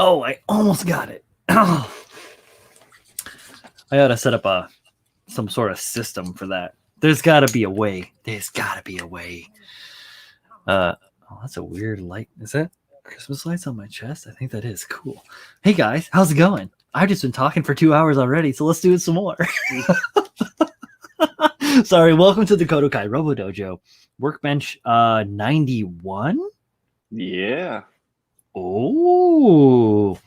Oh, I almost got it. I ought to set up some sort of system for that. There's got to be a way. Oh, that's a weird light. Is that Christmas lights on my chest? I think that is cool. Hey guys, how's it going? I've just been talking for 2 hours already, so let's do it some more. Sorry, welcome to the KotoKai Robo-Dojo. Workbench 91? Yeah. Oh,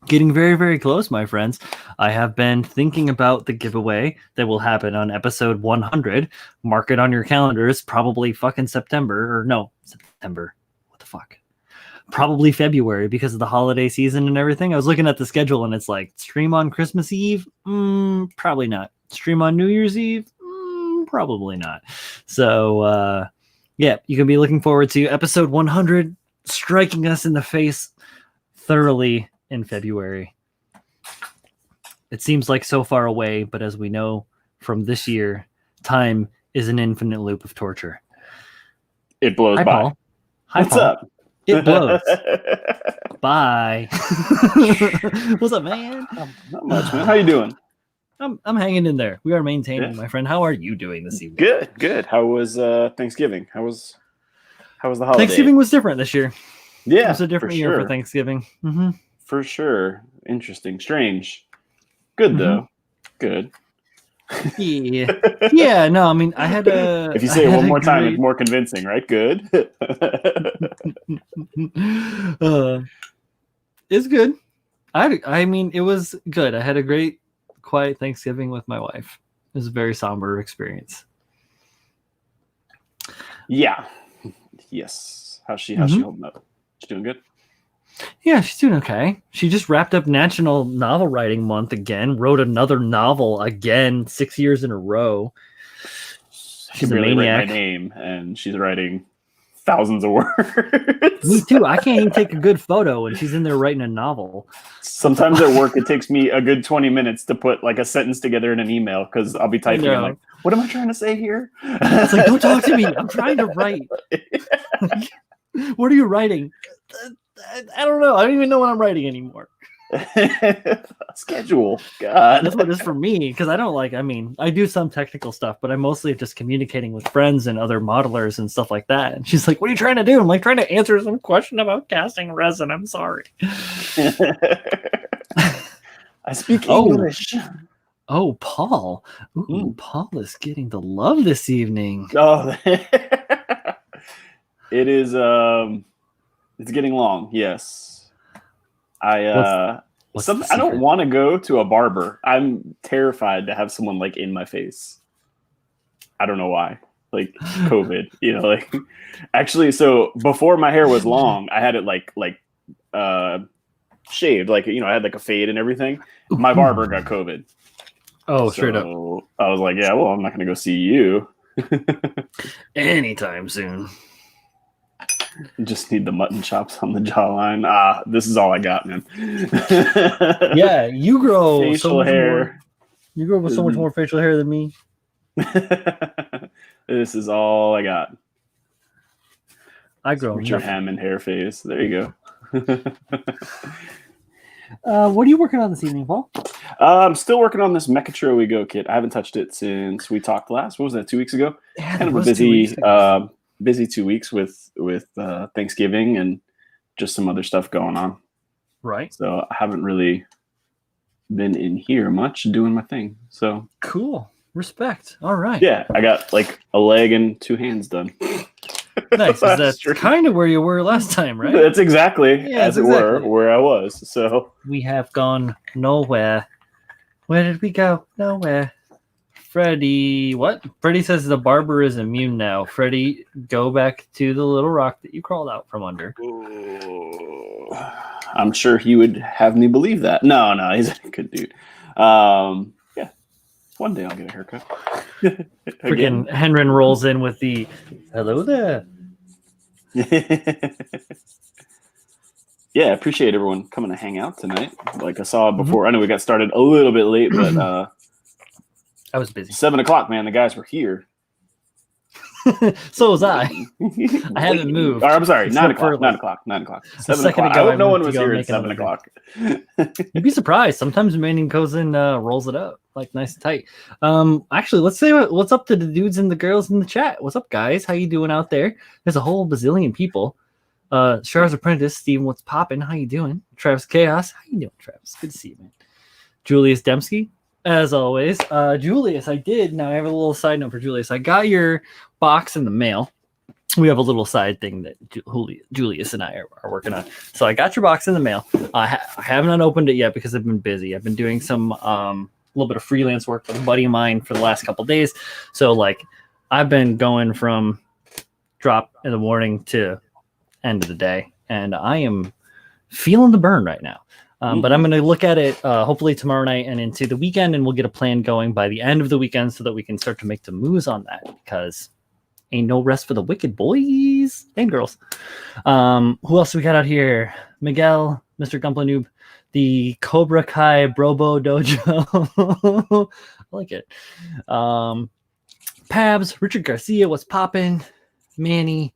getting very, very close, my friends. I have been thinking about the giveaway that will happen on episode 100. Mark it on your calendars, probably fucking September. What the fuck? Probably February because of the holiday season and everything. I was looking at the schedule and it's like, stream on Christmas Eve? Probably not. Stream on New Year's Eve? Probably not. So, yeah, you can be looking forward to episode 100 striking us in the face thoroughly in February. It seems like so far away, but as we know from this year, time is an infinite loop of torture. It blows Hi, by. Paul. Hi, What's Paul. up? It blows. Bye. What's up, man? Not much, man. How you doing? I'm hanging in there. We are maintaining, my friend. How are you doing this evening? Good. How was Thanksgiving? How was the holiday? Thanksgiving was different this year. Yeah, it was a different year for Thanksgiving. Mm-hmm. For sure. Interesting. Strange. Good though. Good. Yeah. No, I mean, I had a. If you say it one more time, it's more convincing, right? Good. It's good. I mean, it was good. I had a great, quiet Thanksgiving with my wife. It was a very somber experience. Yeah. Yes. How's she holding up? She doing good? Yeah, she's doing okay. She just wrapped up National Novel Writing Month again, wrote another novel again, 6 years in a row. She's a maniac. My name, and she's writing thousands of words. Me too. I can't even take a good photo when she's in there writing a novel. Sometimes at work, it takes me a good 20 minutes to put like a sentence together in an email because I'll be typing and like, what am I trying to say here? It's like, don't talk to me. I'm trying to write. What are you writing? I don't know. I don't even know what I'm writing anymore. Schedule. God. That's what it is for me, because I do some technical stuff, but I'm mostly just communicating with friends and other modelers and stuff like that. And she's like, what are you trying to do? I'm like, trying to answer some question about casting resin. I'm sorry. I speak English. Oh, Paul. Ooh, Paul is getting the love this evening. Oh, it is. It's getting long. Yes. I don't want to go to a barber. I'm terrified to have someone like in my face. I don't know why. Like COVID, like actually. So before my hair was long, I had it like shaved, like I had like a fade and everything. My barber got COVID. Oh, straight up. I was like, yeah, well, I'm not gonna go see you anytime soon. Just need the mutton chops on the jawline. This is all I got, man. Yeah, you grow facial hair. You grow with so much more facial hair than me. This is all I got. I grow your Hammond hair phase. There you go. What are you working on this evening, Paul? I'm still working on this Mecha We Go kit. I haven't touched it since we talked last. What was that? 2 weeks ago? Yeah, kind of a busy 2 weeks with Thanksgiving and just some other stuff going on. Right. So I haven't really been in here much doing my thing. So cool. Respect. All right. Yeah, I got like a leg and 2 hands done. Nice. That's kind of where you were last time, right? That's exactly were where I was. So we have gone nowhere. Where did we go? Nowhere. Freddie, what? Freddie says the barber is immune now. Freddie, go back to the little rock that you crawled out from under. Ooh, I'm sure he would have me believe that. No, he's a good dude. Yeah, one day I'll get a haircut. Freaking Henry rolls in with the hello there. Yeah, I appreciate everyone coming to hang out tonight. Like I saw before, I know we got started a little bit late, but I was busy. 7 o'clock, man. The guys were here. So was I. I haven't moved. Or, I'm sorry, 9 o'clock. for, 9 o'clock. 9 o'clock. A 7 second o'clock. ago, I hope no one went to was go here at make 7 another o'clock. You'd be surprised. Sometimes Manning goes and rolls it up like nice and tight. Actually, let's say what's up to the dudes and the girls in the chat. What's up, guys? How you doing out there? There's a whole bazillion people. Charles Apprentice, Steven, what's poppin'? How you doing? Travis Chaos, how you doing, Travis? Good to see you, man. Julius Dembski, as always. Julius, I did. Now I have a little side note for Julius. I got your box in the mail. We have a little side thing that Julius and I are working on. So I got your box in the mail. I haven't opened it yet because I've been busy. I've been doing some little bit of freelance work with a buddy of mine for the last couple of days. So like I've been going from drop in the morning to end of the day, and I am feeling the burn right now. But I'm going to look at it hopefully tomorrow night and into the weekend, and we'll get a plan going by the end of the weekend so that we can start to make the moves on that, because ain't no rest for the wicked, boys and girls. Who else we got out here? Miguel, Mr. Gunpla Noob, the KotoKai Robo-Dojo. I like it. Pabs, Richard Garcia, what's poppin'? Manny,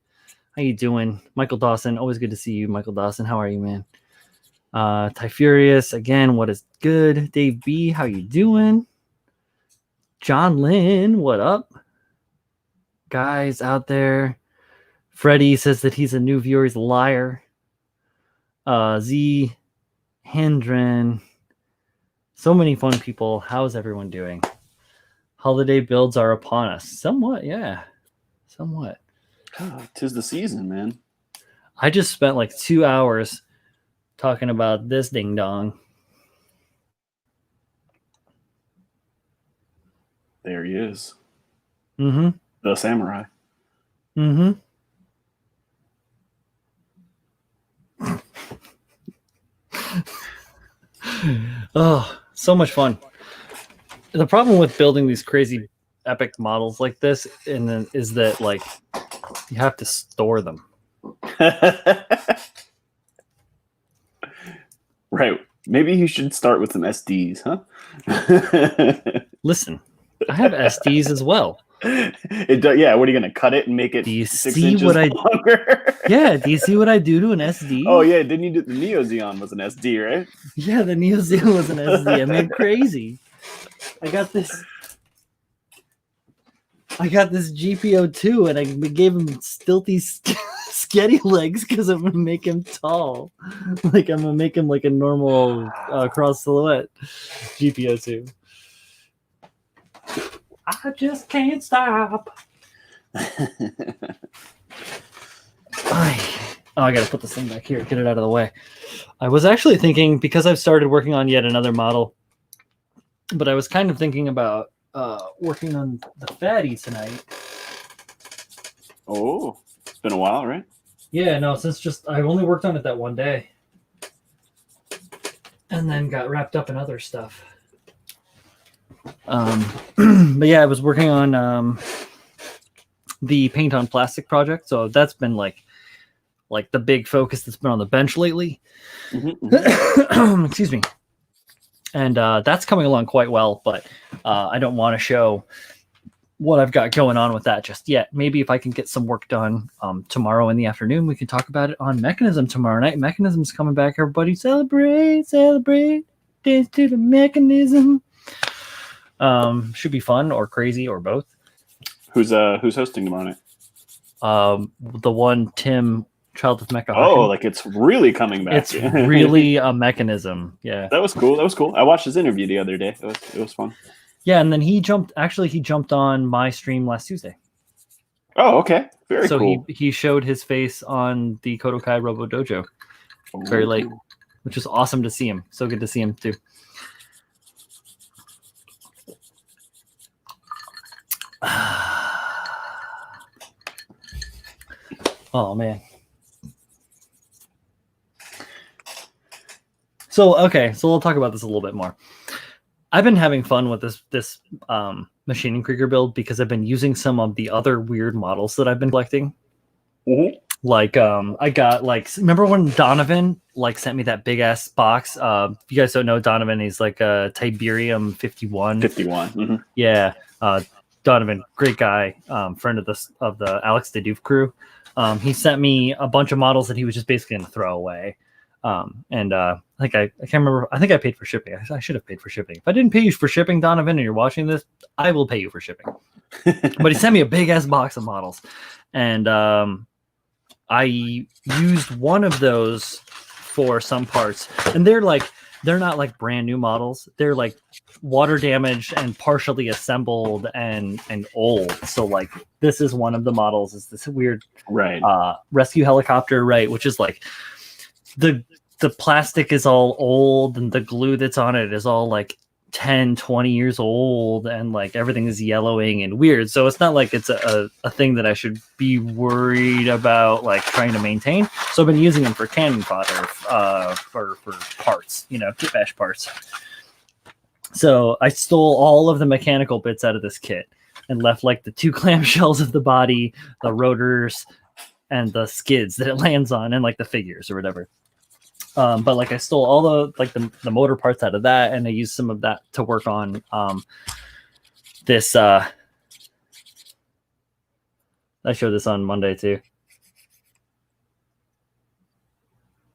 how you doing? Michael Dawson, always good to see you, Michael Dawson. How are you, man? Ty Furious, again, what is good? Dave B, how you doing? John Lynn, what up? Guys out there. Freddie says that he's a new viewer. He's a liar. Z Hendren. So many fun people. How's everyone doing? Holiday builds are upon us. Somewhat, yeah. Somewhat. Oh, 'tis the season, man. I just spent like 2 hours talking about this ding dong. There he is. Mm-hmm. The samurai. Mm-hmm. Oh, so much fun. The problem with building these crazy epic models like this is that like you have to store them. Right. Maybe you should start with some SDs, huh? Listen, I have SDs as well. Yeah, what are you going to cut it and make it do you 6 see inches what longer? Yeah, do you see what I do to an SD? Oh, yeah, didn't you do the Neo Xeon was an SD, right? Yeah, the Neo Xeon was an SD. I made crazy. I got this GPO2 and I gave him stilty sketty legs because I'm gonna make him tall. Like I'm gonna make him like a normal cross silhouette GPO2. I just can't stop. I gotta put this thing back here, get it out of the way. I was actually thinking, because I've started working on yet another model, but I was kind of thinking about working on the fatty tonight. Oh, it's been a while, right? Yeah, no, I've only worked on it that one day. And then got wrapped up in other stuff. But yeah, I was working on the paint on plastic project, so that's been like the big focus that's been on the bench lately. Excuse me. And that's coming along quite well, but I don't want to show what I've got going on with that just yet. Maybe if I can get some work done tomorrow in the afternoon, we can talk about it on Mechanism tomorrow night. Mechanism's coming back. Everybody celebrate, dance to the Mechanism. Should be fun or crazy or both. Who's hosting tomorrow night? The one Tim, Child of Mecha. Oh, like it's really coming back. It's really a Mechanism. Yeah. That was cool. I watched his interview the other day. It was fun. Yeah, and then he jumped on my stream last Tuesday. Oh, okay. Very cool. So he showed his face on the KotoKai Robo-Dojo very late, which was awesome to see him. So good to see him too. Oh man. So we'll talk about this a little bit more. I've been having fun with this machining Krieger build because I've been using some of the other weird models that I've been collecting. Mm-hmm. Like I got remember when Donovan sent me that big ass box? You guys don't know Donovan, he's like a Tiberium 51. 51. Mm-hmm. Yeah. Donovan, great guy, friend of the Alex DeDoof crew. He sent me a bunch of models that he was just basically going to throw away. And I can't remember. I think I paid for shipping. I should have paid for shipping. If I didn't pay you for shipping, Donovan, and you're watching this, I will pay you for shipping. But he sent me a big ass box of models, and I used one of those for some parts, and they're not like brand new models. They're like water damaged and partially assembled and old. So like this is one of the models. Is this weird rescue helicopter, right? Which is like the plastic is all old and the glue that's on it is all like 10, 20 years old, and like everything is yellowing and weird. So it's not like it's a thing that I should be worried about like trying to maintain. So I've been using them for cannon fodder, for parts, kit bash parts. So I stole all of the mechanical bits out of this kit and left like the 2 clamshells of the body, the rotors, and the skids that it lands on, and like the figures or whatever. But like I stole all the motor parts out of that, and I used some of that to work on this. I showed this on Monday too.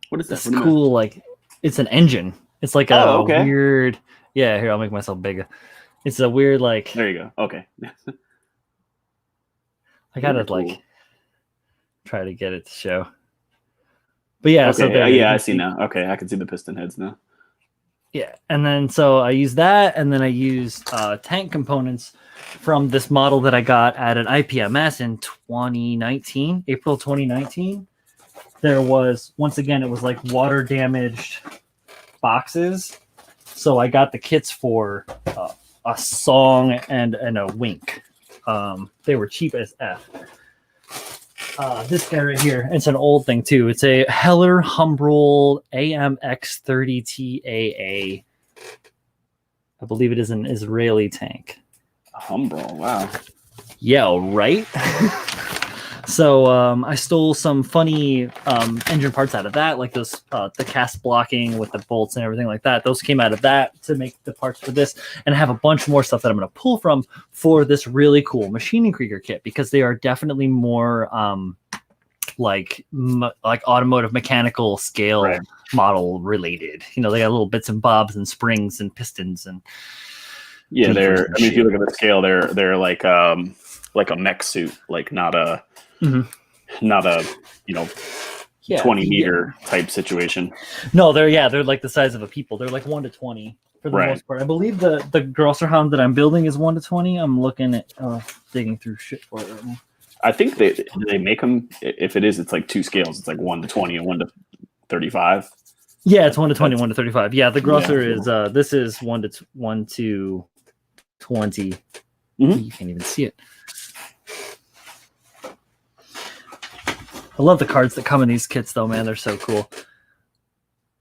What is that? It's cool. Like it's an engine. It's like a weird. Yeah, here I'll make myself bigger. It's a weird like. There you go. Okay. I gotta like try to get it to show. But yeah, okay. So I see now. Okay, I can see the piston heads now. Yeah, and then so I used that, and then I used tank components from this model that I got at an IPMS in 2019, April 2019. There was, once again, it was like water damaged boxes. So I got the kits for a song and a wink. They were cheap as F. This guy right here, it's an old thing too. It's a Heller Humbrol AMX30TAA. I believe it is an Israeli tank. Humbrol, wow. Yeah, right? So I stole some funny engine parts out of that, like those the cast blocking with the bolts and everything like that. Those came out of that to make the parts for this, and I have a bunch more stuff that I'm going to pull from for this really cool machining Krieger kit, because they are definitely more like automotive mechanical scale model related. They got little bits and bobs and springs and pistons and they're. I mean, if you look at the scale, they're like a mech suit, like not a. Mm-hmm. Not a 20 meter type situation. No, they're like the size of a people. They're like 1 to 20 for the most part. I believe the Grosserhound that I'm building is 1 to 20. I'm looking at digging through shit for it right now. I think they make them. If it is, it's like 2 scales. It's like 1 to 20 and 1 to 35. Yeah, it's 1 to 20, 1 to 35. Yeah, the Grosser is this is 1 to 20. Mm-hmm. You can't even see it. I love the cards that come in these kits, though, man. They're so cool.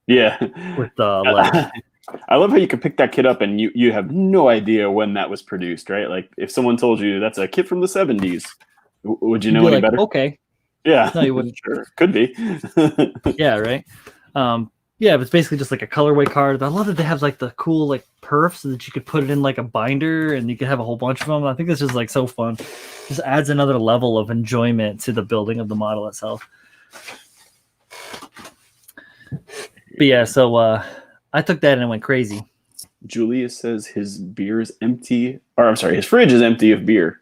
Yeah. With the I love how you can pick that kit up and you have no idea when that was produced, right? Like if someone told you that's a kit from the 70s, would you know any better? Okay. Yeah. No, you wouldn't. Sure. Could be. Yeah, right. Yeah, but it's basically just like a colorway card. I love that they have like the cool like perfs so that you could put it in like a binder and you could have a whole bunch of them. I think this is like so fun. Just adds another level of enjoyment to the building of the model itself. But yeah, so I took that and it went crazy. Julius says his beer is empty. Or I'm sorry, his fridge is empty of beer.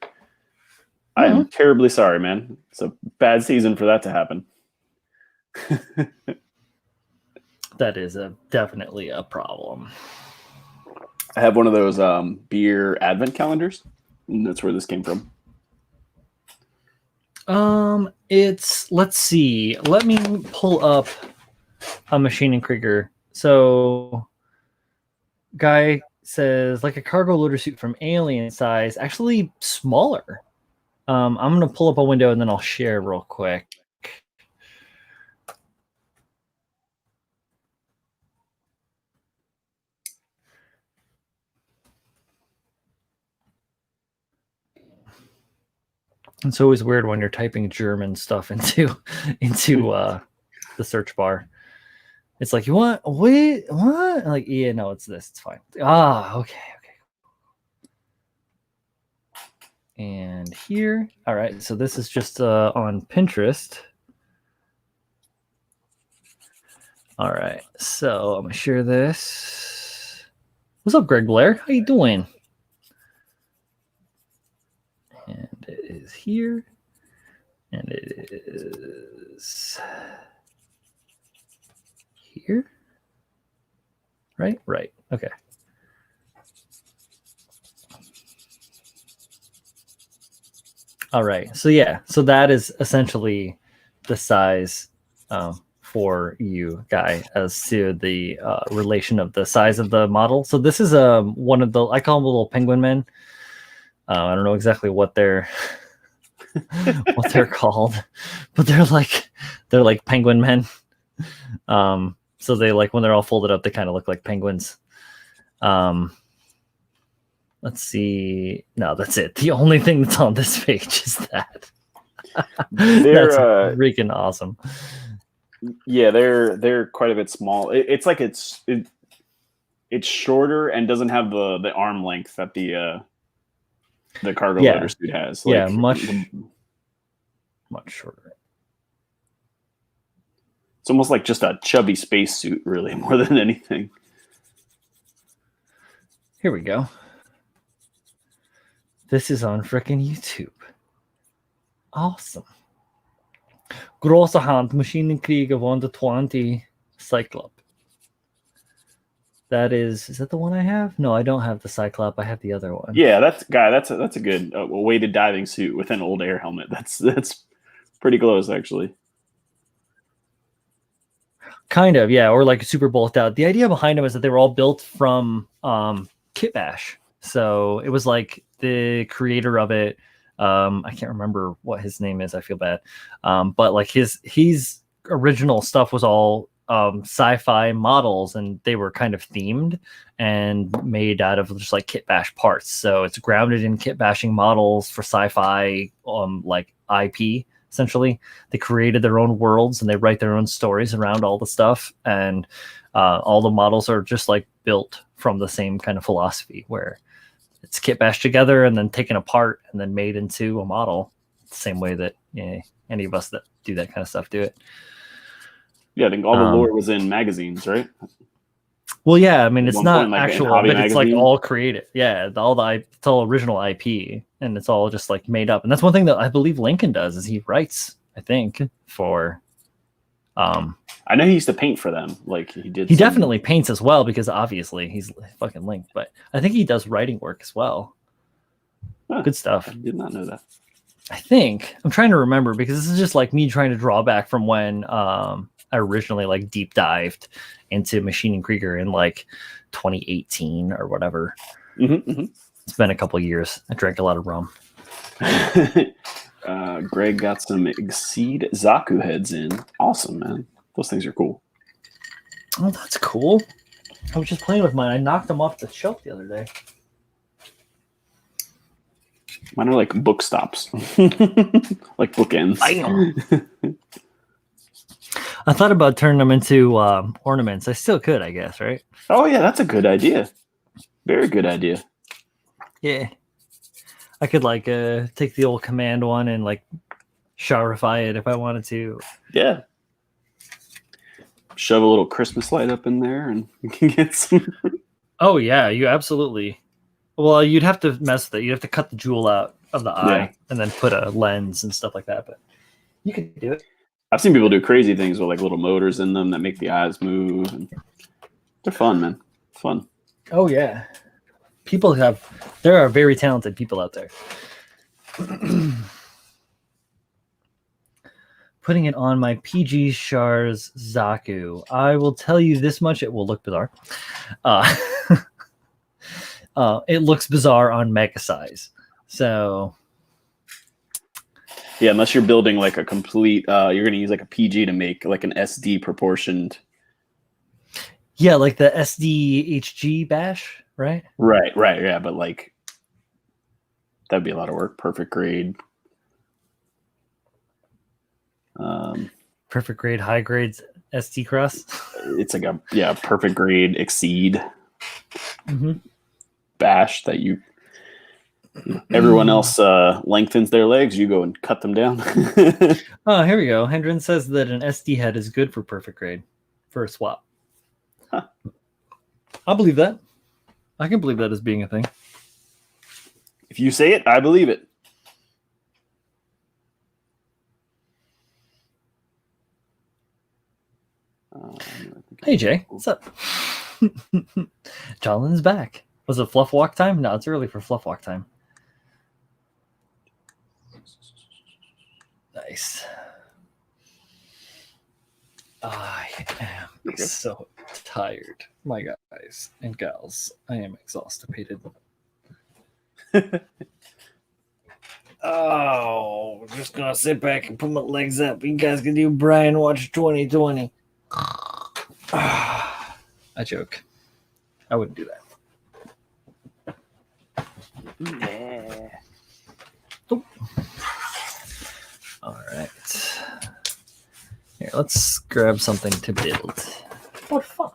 Mm-hmm. I'm terribly sorry, man. It's a bad season for that to happen. That is definitely a problem. I have one of those beer advent calendars. And that's where this came from. Let's see. Let me pull up a machining Krieger. So, guy says like a cargo loader suit from Alien size, actually smaller. I'm gonna pull up a window and then I'll share real quick. It's always weird when you're typing German stuff into the search bar. It's like, you want, wait, what? Like, yeah, no, it's this. It's fine. Okay. and here. All right, so this is just on Pinterest. All right, so I'm gonna share this. What's up, Greg Blair? How you doing? And it is here, and it is here. Right. Okay. All right. So yeah. So that is essentially the size for you, Guy, as to the relation of the size of the model. So this is one of the, I call them little penguin men. I don't know exactly what they're what they're called, but they're like penguin men. So they, like, when they're all folded up, they kind of look like penguins. Let's see. No, that's it. The only thing that's on this page is that. That's freaking awesome. Yeah, they're quite a bit small. It's like it's shorter and doesn't have the arm length that the cargo loader suit has. Like, yeah, much shorter. It's almost like just a chubby spacesuit, really, more than anything. Here we go. This is on frickin' YouTube. Awesome. Große Hand, Maschinenkrieg of 1 to 20, Cyclop. Is that the one I have? No, I don't have the Cyclop. I have the other one. Yeah, that's a good weighted diving suit with an old air helmet. That's pretty close, actually. Kind of, yeah, or like super bulked out. The idea behind them is that they were all built from Kit Bash. So it was like the creator of it. I can't remember what his name is. I feel bad. But like his original stuff was all sci-fi models, and they were kind of themed and made out of just like Kit Bash parts. So it's grounded in Kit Bashing models for sci-fi, like IP. Essentially, they created their own worlds and they write their own stories around all the stuff. And all the models are just like built from the same kind of philosophy, where it's kit bashed together and then taken apart and then made into a model. The same way that any of us that do that kind of stuff do it. Yeah, I think all the lore was in magazines, right? Well, yeah, I mean, it's not like actual, but it's like all created. Yeah, it's all original IP, and it's all just like made up. And that's one thing that I believe Lincoln does, is he writes, I think, for. I know he used to paint for them. Like he did. He definitely paints as well, because obviously he's fucking Link. But I think he does writing work as well. Huh, good stuff. I did not know that. I think I'm trying to remember, because this is just like me trying to draw back from when I originally like deep dived into Machine & Krieger in like 2018 or whatever. It's been a couple years. I drank a lot of rum. Greg got some Exceed Zaku heads in. Awesome, man. Those things are cool. Oh, that's cool. I was just playing with mine. I knocked them off the shelf the other day. Mine are like book stops. Like bookends. I know. I thought about turning them into ornaments. I still could, I guess, right? Oh, yeah, that's a good idea. Very good idea. Yeah. I could like take the old command one and like showerify it if I wanted to. Yeah. Shove a little Christmas light up in there and you can get some. Oh, yeah, you absolutely. Well, you'd have to mess with it. You'd have to cut the jewel out of the eye and then put a lens and stuff like that. But you could do it. I've seen people do crazy things with like little motors in them that make the eyes move. And they're fun, man. Fun. Oh, yeah. There are very talented people out there. Putting it on my PG Shars Zaku. I will tell you this much: it will look bizarre. It looks bizarre on mega size. So, yeah, unless you're building like a complete, you're going to use like a PG to make like an SD proportioned. Yeah, like the SDHG bash, right? Right, yeah, but like that'd be a lot of work. Perfect grade. Perfect grade, high grades, SD cross. It's like a perfect grade Exceed bash that you Everyone else lengthens their legs. You go and cut them down. Oh, here we go. Hendren says that an SD head is good for perfect grade for a swap. Huh. I'll believe that. I can believe that as being a thing. If you say it, I believe it. Hey, Jay. What's up? Jolin's back. Was it fluff walk time? No, it's early for fluff walk time. Nice. I am so tired, my guys and gals. I am exhausted. Oh, just gonna sit back and put my legs up. You guys can do Brian Watch 2020. I joke. I wouldn't do that. Yeah. Oh. All right. Here, let's grab something to build. For fun.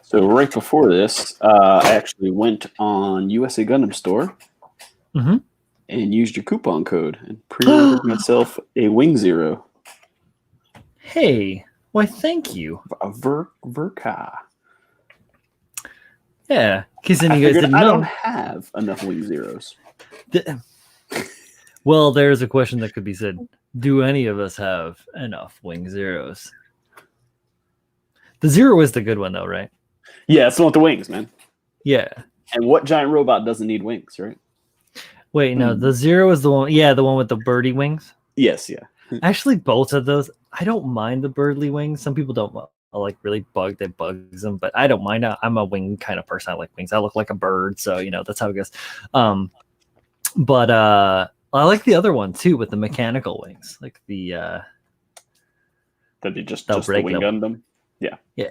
So right before this, I actually went on USA Gundam Store and used your coupon code and pre-ordered myself a Wing Zero. Hey, why thank you. A Verka. Yeah, because then you guys didn't know. I don't have enough Wing Zeros. Well, there's a question that could be said. Do any of us have enough Wing Zeros? The Zero is the good one, though, right? Yeah, it's the one with the wings, man. Yeah. And what giant robot doesn't need wings, right? Wait, no, the Zero is the one. Yeah, the one with the birdie wings. Yes, yeah. Actually, both of those. I don't mind the birdly wings. Some people don't like really that bugs them, but I don't mind. I'm a wing kind of person. I like wings. I look like a bird, so that's how it goes. But I like the other one too with the mechanical wings, like the that they just the Wing Gundam. Yeah. Yeah.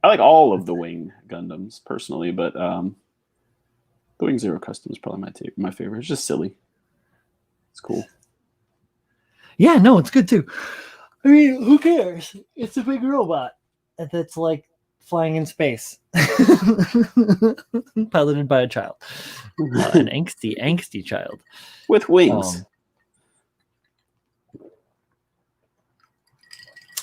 I like all of the Wing Gundams personally, but the Wing Zero Custom is probably my favorite. It's just silly. It's cool. Yeah, no, it's good too. I mean, who cares? It's a big robot that's like flying in space, piloted by a child, an angsty child with wings.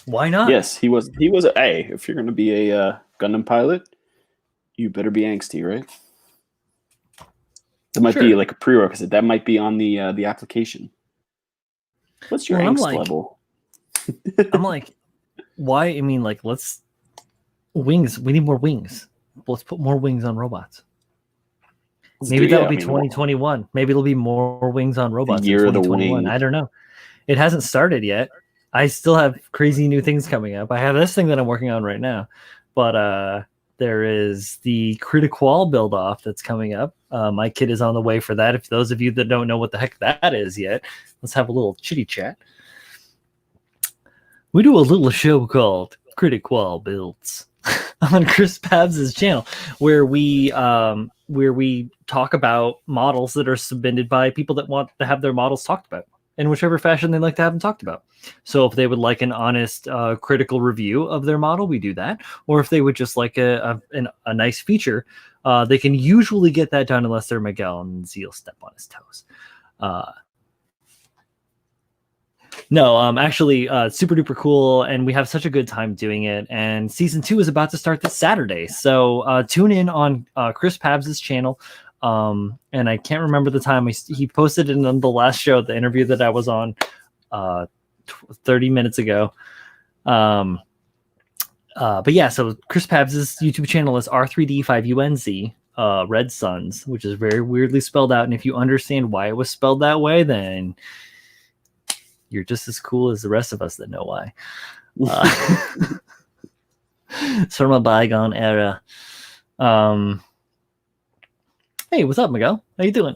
Why not? Yes, he was. Hey, if you're going to be a Gundam pilot, you better be angsty, right? That might be like a prerequisite. That might be on the application. What's your angst level? I'm like, why? I mean, like, let's wings. We need more wings. Let's put more wings on robots. Maybe that'll be 2021. Maybe it'll be more wings on robots. The year of the wing. I don't know. It hasn't started yet. I still have crazy new things coming up. I have this thing that I'm working on right now, but there is the Critiqual build off that's coming up. My kid is on the way for that. If those of you that don't know what the heck that is yet, let's have a little chitty chat. We do a little show called Critiqual Builds on Chris Pabs' channel, where we talk about models that are submitted by people that want to have their models talked about in whichever fashion they'd like to have them talked about. So if they would like an honest, critical review of their model, we do that. Or if they would just like a nice feature, they can usually get that done unless they're Miguel and Zeal step on his toes. No, actually, super duper cool, and we have such a good time doing it. And season 2 is about to start this Saturday, so tune in on Chris Pabs' channel. And I can't remember the time he posted it on the last show, the interview that I was on 30 minutes ago. But yeah, so Chris Pabs' YouTube channel is R3D5UNZ, Red Suns, which is very weirdly spelled out. And if you understand why it was spelled that way, then you're just as cool as the rest of us that know why. It's from a bygone era. Hey, what's up, Miguel? How you doing?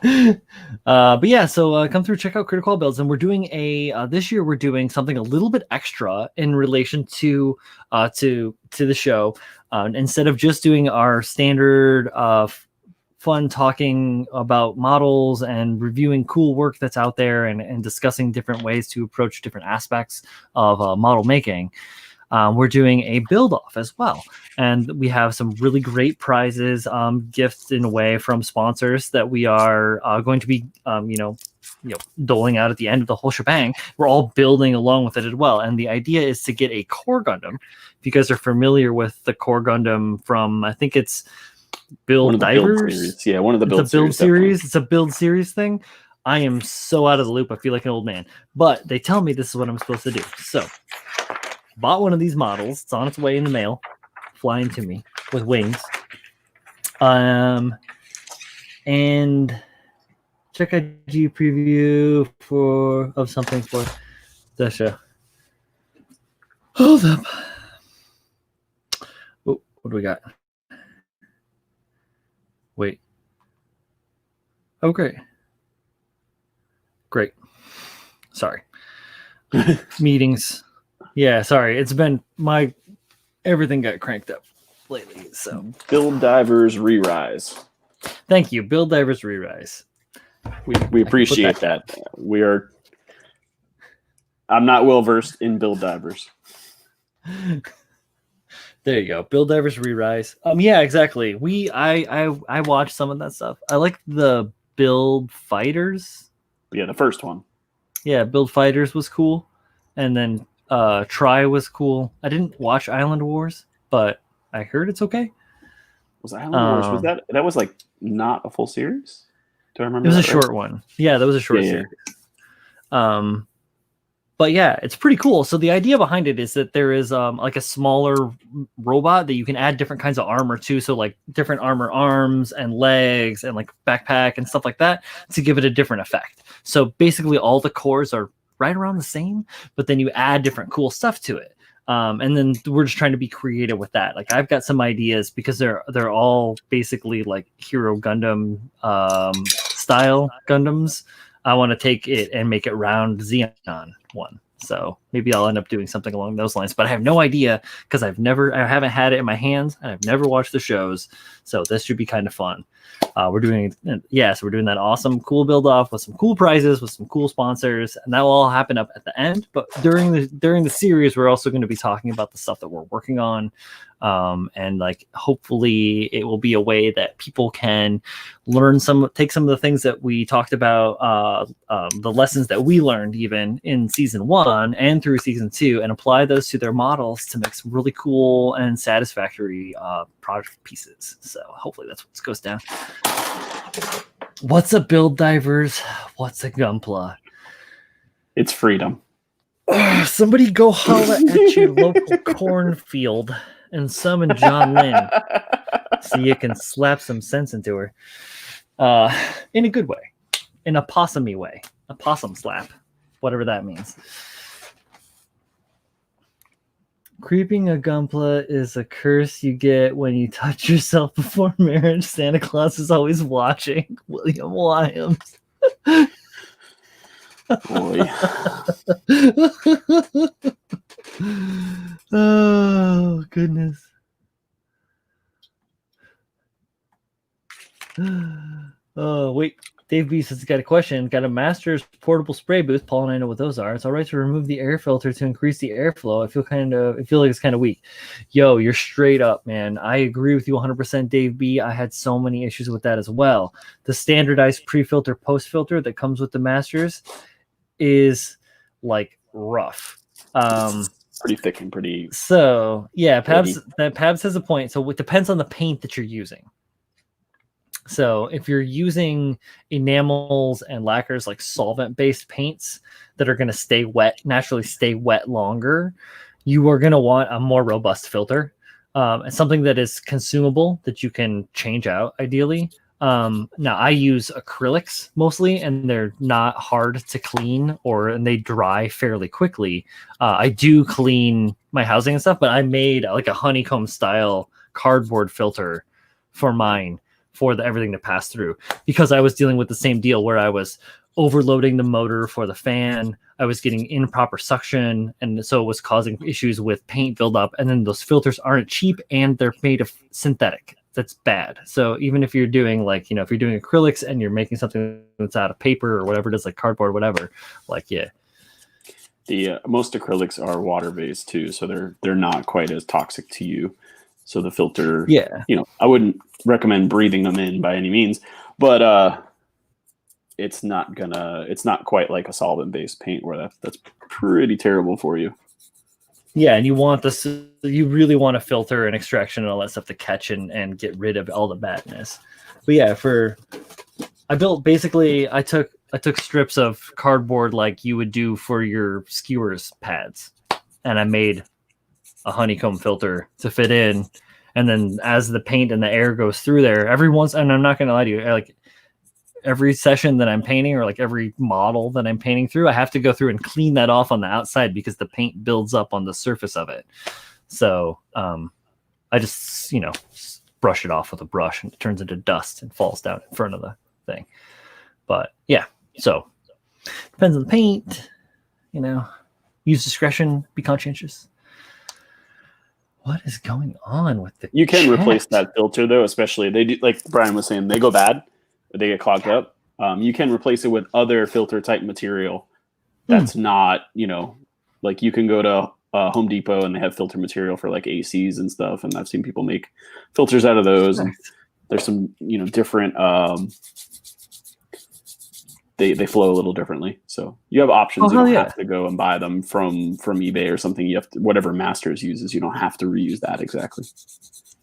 But yeah, so come through, check out Critical Builds, and we're doing this year we're doing something a little bit extra in relation to the show. Instead of just doing our standard fun talking about models and reviewing cool work that's out there and discussing different ways to approach different aspects of model making. We're doing a build off as well, and we have some really great prizes, gifts in a way from sponsors that we are going to be, doling out at the end of the whole shebang. We're all building along with it as well, and the idea is to get a core Gundam. If you guys are familiar with the core Gundam from, I think it's Build Divers. Yeah, one of the build series. It's a build series thing. I am so out of the loop. I feel like an old man, but they tell me this is what I'm supposed to do. So. Bought one of these models. It's on its way in the mail, flying to me with wings. And check IG preview of something for the show. Hold up. Oh, what do we got? Wait. Oh, great. Great. Sorry. Meetings. Yeah, sorry. It's been everything got cranked up lately. So Build Divers Re-Rise. Thank you, Build Divers Re-Rise. We appreciate that. I'm not well versed in Build Divers. There you go, Build Divers Re-Rise. Yeah, exactly. I watched some of that stuff. I like the Build Fighters. Yeah, the first one. Yeah, Build Fighters was cool, and then Try was cool. I didn't watch Island Wars, but I heard it's okay. Was Island Wars? Was that was like not a full series? Do I remember? It was a short one. Yeah, that was a short series. But yeah, it's pretty cool. So the idea behind it is that there is like a smaller robot that you can add different kinds of armor to. So like different armor arms and legs and like backpack and stuff like that to give it a different effect. So basically all the cores are right around the same, but then you add different cool stuff to it. And then we're just trying to be creative with that. Like I've got some ideas because they're all basically like Hero Gundam style Gundams. I want to take it and make it round Xeon one. So maybe I'll end up doing something along those lines, but I have no idea because I haven't had it in my hands and I've never watched the shows. So this should be kind of fun. We're doing that awesome, cool build off with some cool prizes, with some cool sponsors, and that will all happen up at the end. But during the series, we're also going to be talking about the stuff that we're working on. And like hopefully it will be a way that people can take some of the things that we talked about, the lessons that we learned even in season 1 and through season 2, and apply those to their models to make some really cool and satisfactory project pieces. So hopefully that's what goes down. What's a Build Divers? What's a Gunpla? It's freedom. Somebody go holla at your local cornfield and summon John Lynn so you can slap some sense into her. In a good way. In a possum-y way. A possum slap. Whatever that means. Creeping a Gunpla is a curse you get when you touch yourself before marriage. Santa Claus is always watching. William Williams. Boy. Oh, goodness. Oh, wait. Dave B says he's got a question. Got a Master's portable spray booth. Paul and I know what those are. It's all right to remove the air filter to increase the airflow. I feel like it's kind of weak. Yo, you're straight up, man. I agree with you 100%, Dave B. I had so many issues with that as well. The standardized pre-filter, post-filter that comes with the Masters is like rough. Pretty thick and pretty. So yeah, Pabs has a point. So it depends on the paint that you're using. So if you're using enamels and lacquers, like solvent-based paints that are going to naturally stay wet longer, you are going to want a more robust filter, and something that is consumable that you can change out ideally. Now I use acrylics mostly, and they're not hard to clean, and they dry fairly quickly. I do clean my housing and stuff, but I made like a honeycomb style cardboard filter for mine for everything to pass through, because I was dealing with the same deal where I was overloading the motor for the fan. I was getting improper suction, and so it was causing issues with paint buildup. And then those filters aren't cheap, and they're made of synthetic. that's bad. So even if you're doing like, if you're doing acrylics and you're making something that's out of paper or whatever it is, like cardboard, whatever, like, yeah. The most acrylics are water based too, so they're not quite as toxic to you. So the filter, Yeah. I wouldn't recommend breathing them in by any means, but it's not quite like a solvent based paint where that's pretty terrible for you. Yeah, and you really want to filter and extraction and all that stuff to catch and get rid of all the badness. But yeah, I took strips of cardboard like you would do for your skewers pads, and I made a honeycomb filter to fit in. And then as the paint and the air goes through there, and I'm not gonna lie to you, like every session that I'm painting or like every model that I'm painting through, I have to go through and clean that off on the outside because the paint builds up on the surface of it. So I just, brush it off with a brush and it turns into dust and falls down in front of the thing. But yeah, so depends on the paint, use discretion, be conscientious. What is going on with the You can chat? replace that filter though, especially they do, like Brian was saying, they go bad, they get clogged up. You can replace it with other filter type material that's not, like you can go to Home Depot and they have filter material for like ACs and stuff, and I've seen people make filters out of those. Nice. And there's some different they flow a little differently, so you have options. You don't have to go and buy them from eBay or something. You have to, whatever Masters uses, you don't have to reuse that exactly.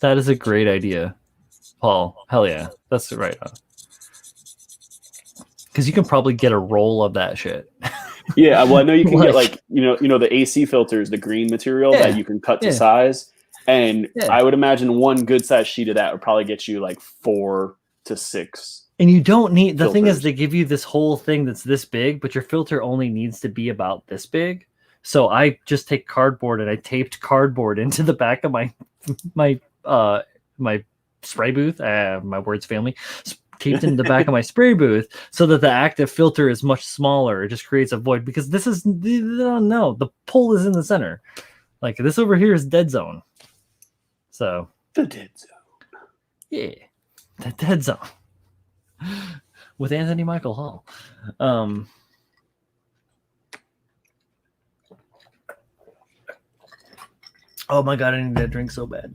That is a great idea, Paul. Hell yeah, that's right. Because you can probably get a roll of that shit. Yeah, well, I know you can get like the AC filters, the green material that you can cut to size, and I would imagine one good size sheet of that would probably get you like 4 to 6. And you don't need, the thing is, they give you this whole thing that's this big, but your filter only needs to be about this big. So I just take cardboard and I taped cardboard into the back of my spray booth. My words family taped into the back of my spray booth so that the active filter is much smaller. It just creates a void because this is the pull is in the center. Like this over here is dead zone. So the dead zone. Yeah, the dead zone. With Anthony Michael Hall. Oh my god, I need that drink so bad.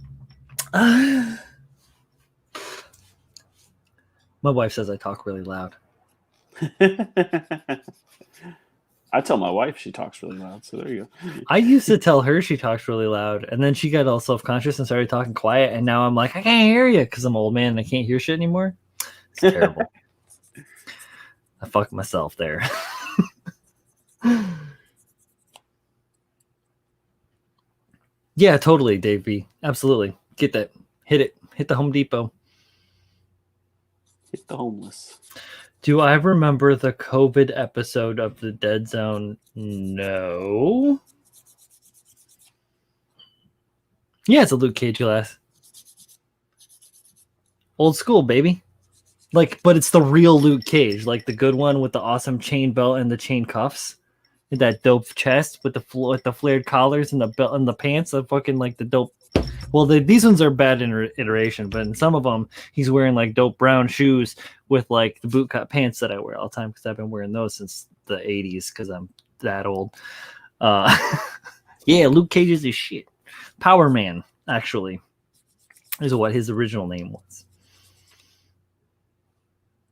My wife says I talk really loud. I tell my wife she talks really loud, so there you go. I used to tell her she talks really loud, and then she got all self-conscious and started talking quiet, and now I'm like, I can't hear you because I'm an old man and I can't hear shit anymore. It's terrible. I fucked myself there. Yeah, totally, Dave B. Absolutely. Get that. Hit it. Hit the Home Depot. Hit the homeless. Do I remember the COVID episode of the Dead Zone? No. Yeah, it's a Luke Cage glass. Old school, baby. Like, but it's the real Luke Cage, like the good one with the awesome chain belt and the chain cuffs, and that dope chest with the flared collars and the belt and the pants. The fucking like the dope. Well, these ones are bad iteration, but in some of them, he's wearing like dope brown shoes with like the bootcut pants that I wear all the time because I've been wearing those since the 80s because I'm that old. Yeah, Luke Cage is his shit. Power Man, actually, is what his original name was.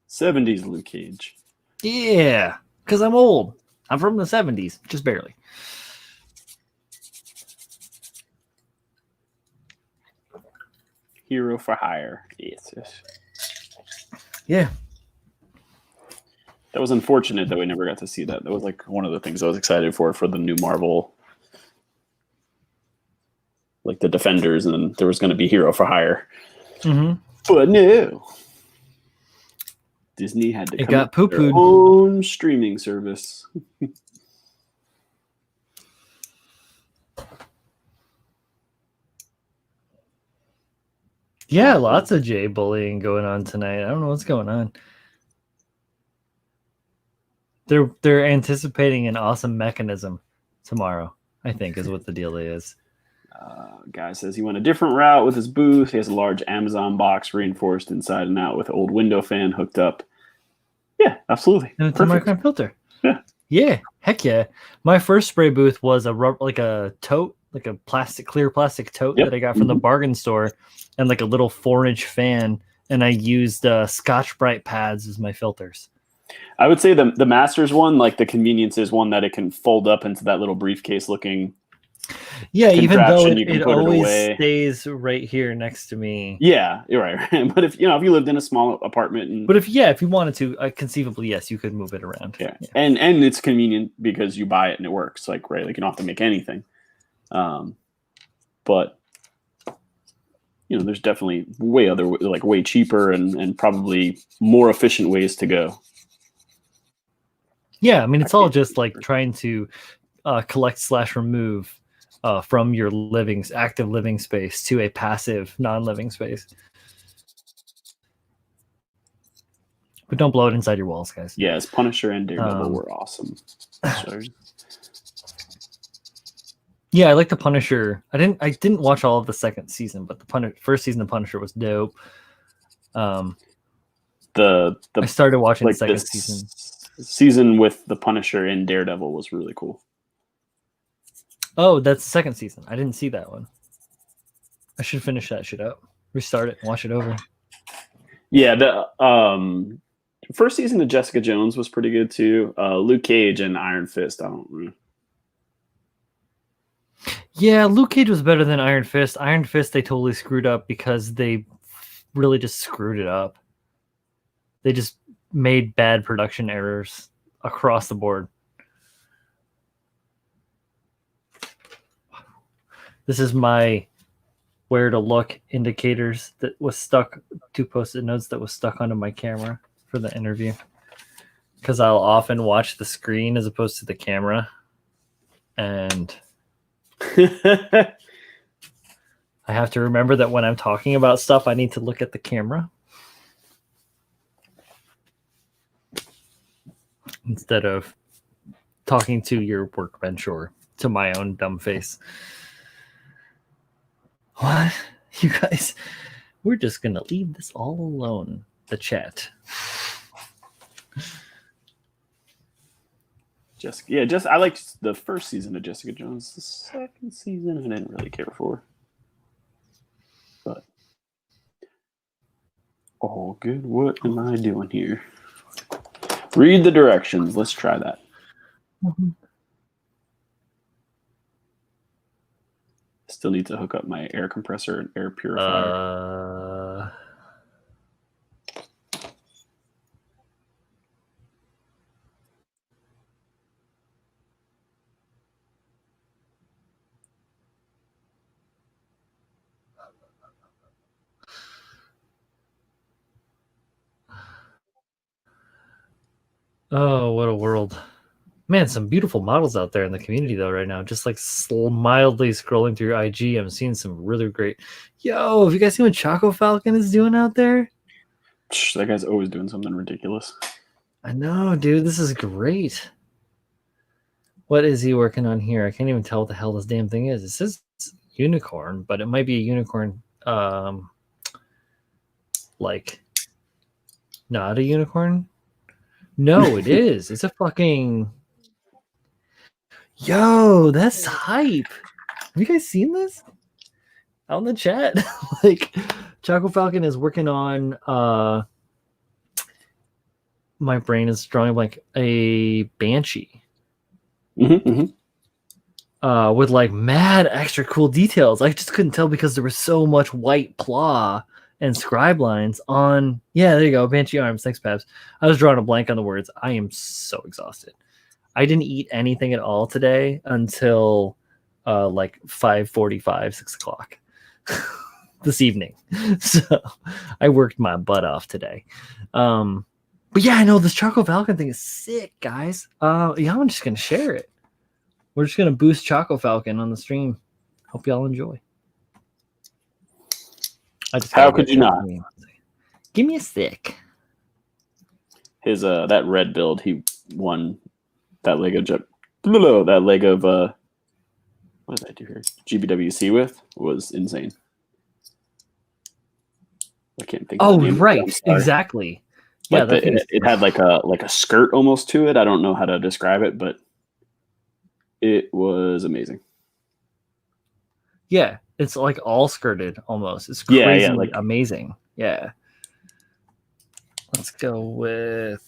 70s Luke Cage. Yeah, because I'm old. I'm from the 70s, just barely. Hero for hire. Yes. Yeah. That was unfortunate that we never got to see that. That was like one of the things I was excited for the new Marvel, like the Defenders, and then there was going to be Hero for hire. Mm-hmm. But no. Disney had to come up with their own streaming service. Yeah, lots of J bullying going on tonight. I don't know what's going on. They're anticipating an awesome mechanism tomorrow, I think, is what the deal is. Guy says he went a different route with his booth. He has a large Amazon box reinforced inside and out with an old window fan hooked up. Yeah, absolutely. And it's a micron filter. Yeah. Yeah, heck yeah. My first spray booth was like a tote, like a clear plastic tote that I got from the bargain store, and like a little 4-inch fan, and I used Scotch-Brite pads as my filters. I would say the Masters one, like the convenience is one that it can fold up into that little briefcase looking. Yeah, even though it always stays right here next to me. Yeah, you're right. But if you lived in a small apartment, but if you wanted to, conceivably, yes, you could move it around. Yeah. And it's convenient because you buy it and it works. Like, right, like you don't have to make anything. But there's definitely way cheaper and probably more efficient ways to go. Yeah, I mean, it's all just like trying to collect/remove from your active living space to a passive non-living space. But don't blow it inside your walls, guys. Yes, Punisher and Daredevil were awesome. Yeah, I like the Punisher. I didn't watch all of the second season, but the first season of Punisher was dope. I started watching the second season with the Punisher and Daredevil was really cool. Oh, that's the second season. I didn't see that one. I should finish that shit up. Restart it and watch it over. Yeah, the first season of Jessica Jones was pretty good too. Luke Cage and Iron Fist, I don't know. Yeah, Luke Cage was better than Iron Fist. Iron Fist they totally screwed up because they really just screwed it up. They just made bad production errors across the board. This is my where to look indicators that was stuck, 2 post-it notes that was stuck onto my camera for the interview. Because I'll often watch the screen as opposed to the camera. And I have to remember that when I'm talking about stuff, I need to look at the camera instead of talking to your Workbench or to my own dumb face. What? You guys, we're just going to leave this all alone, the chat. I liked the first season of Jessica Jones. The second season I didn't really care for. But all good. What am I doing here? Read the directions. Let's try that. Mm-hmm. Still need to hook up my air compressor and air purifier. Oh, what a world. Man, some beautiful models out there in the community, though, right now. Just like mildly scrolling through IG, I'm seeing some really great. Yo, have you guys seen what Choco Falcon is doing out there? That guy's always doing something ridiculous. I know, dude. This is great. What is he working on here? I can't even tell what the hell this damn thing is. It says unicorn, but it might be a unicorn. Like, not a unicorn? No, it is. It's a fucking... Yo, that's hype. Have you guys seen this? Out in the chat. Like, Choco Falcon is working on my brain is drawing like a banshee. With like mad extra cool details. I just couldn't tell because there was so much white plaw and scribe lines on. Yeah, there you go. Banshee arms. Thanks, Pabs. I was drawing a blank on the words. I am so exhausted. I didn't eat anything at all today until like 5:45, 6 o'clock this evening. So I worked my butt off today. But yeah, I know this Choco Falcon thing is sick, guys. Yeah, I'm just going to share it. We're just going to boost Choco Falcon on the stream. Hope y'all enjoy. How could you not? Give me a stick. His that red build, he won that leg of what did I do here? GBWC with was insane. I can't think of the name right. of it. Exactly. Yeah, Like it had like a skirt almost to it. I don't know how to describe it, but it was amazing. Yeah, it's like all skirted almost. It's crazy, like, amazing. Yeah. Let's go with.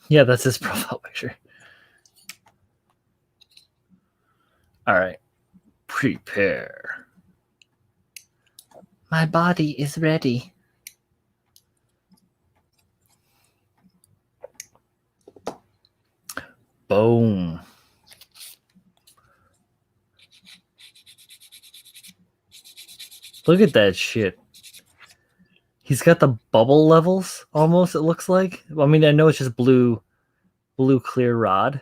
Yeah, that's his profile picture. All right. Prepare. My body is ready. Boom. Look at that shit. He's got the bubble levels almost, it looks like. I mean, I know it's just blue clear rod.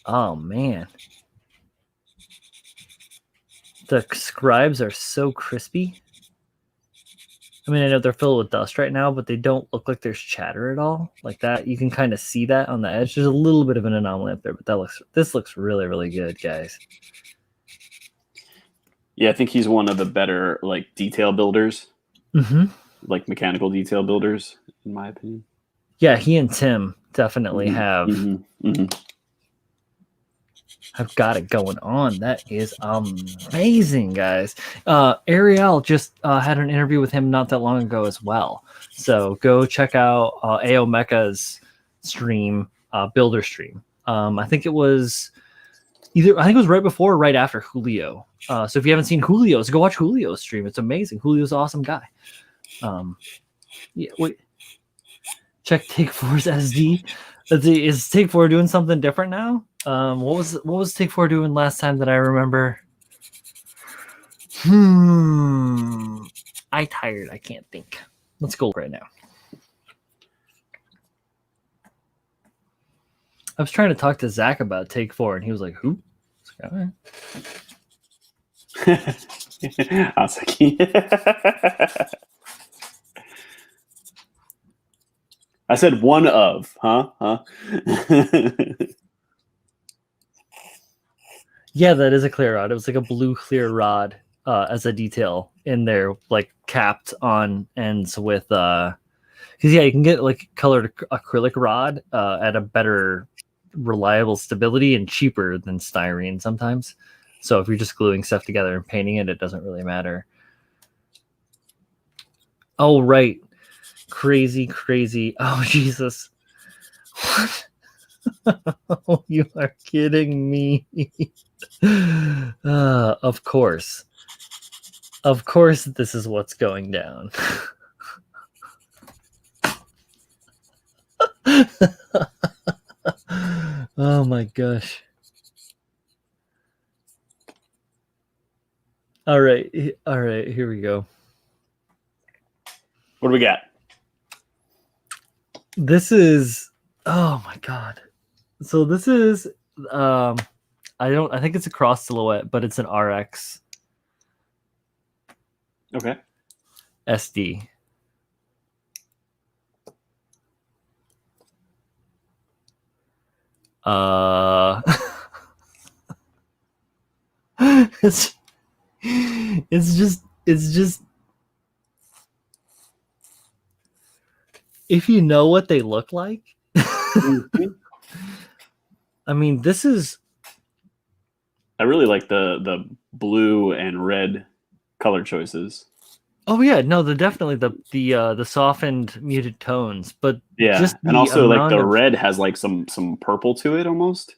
Oh, man. The scribes are so crispy. I mean, I know they're filled with dust right now, but they don't look like there's chatter at all. Like that, you can kind of see that on the edge. There's a little bit of an anomaly up there, but this looks really, really good, guys. Yeah, I think he's one of the better like detail builders, like mechanical detail builders, in my opinion. Yeah, he and Tim definitely have got it going on. That is amazing, guys. Ariel just had an interview with him not that long ago as well. So go check out AO Mecha's stream, builder stream. I think it was right before or right after Julio. So if you haven't seen Julio's, go watch Julio's stream. It's amazing. Julio's an awesome guy. Yeah, wait. Check Take 4's SD. Is Take 4 doing something different now? What was Take 4 doing last time that I remember? I tired. I can't think. Let's go right now. I was trying to talk to Zach about Take 4, and he was like, "Who?" I was like, all right. I was like, I said one of, huh? Yeah, that is a clear rod. It was like a blue clear rod as a detail in there, like capped on ends with because you can get like colored acrylic rod at a better reliable stability and cheaper than styrene sometimes. So if you're just gluing stuff together and painting it, it doesn't really matter. Oh, right. Crazy. Oh, Jesus. What? Oh, you are kidding me. Of course. Of course, this is what's going down. Oh my gosh. All right, here we go. What do we got? This is, oh my God. So this is, I think it's a cross silhouette, but it's an RX. Okay. SD. It's just if you know what they look like. I mean, this is. I really like the blue and red color choices. Oh yeah, no, definitely the softened muted tones, but yeah, just and also like the red has like some purple to it almost.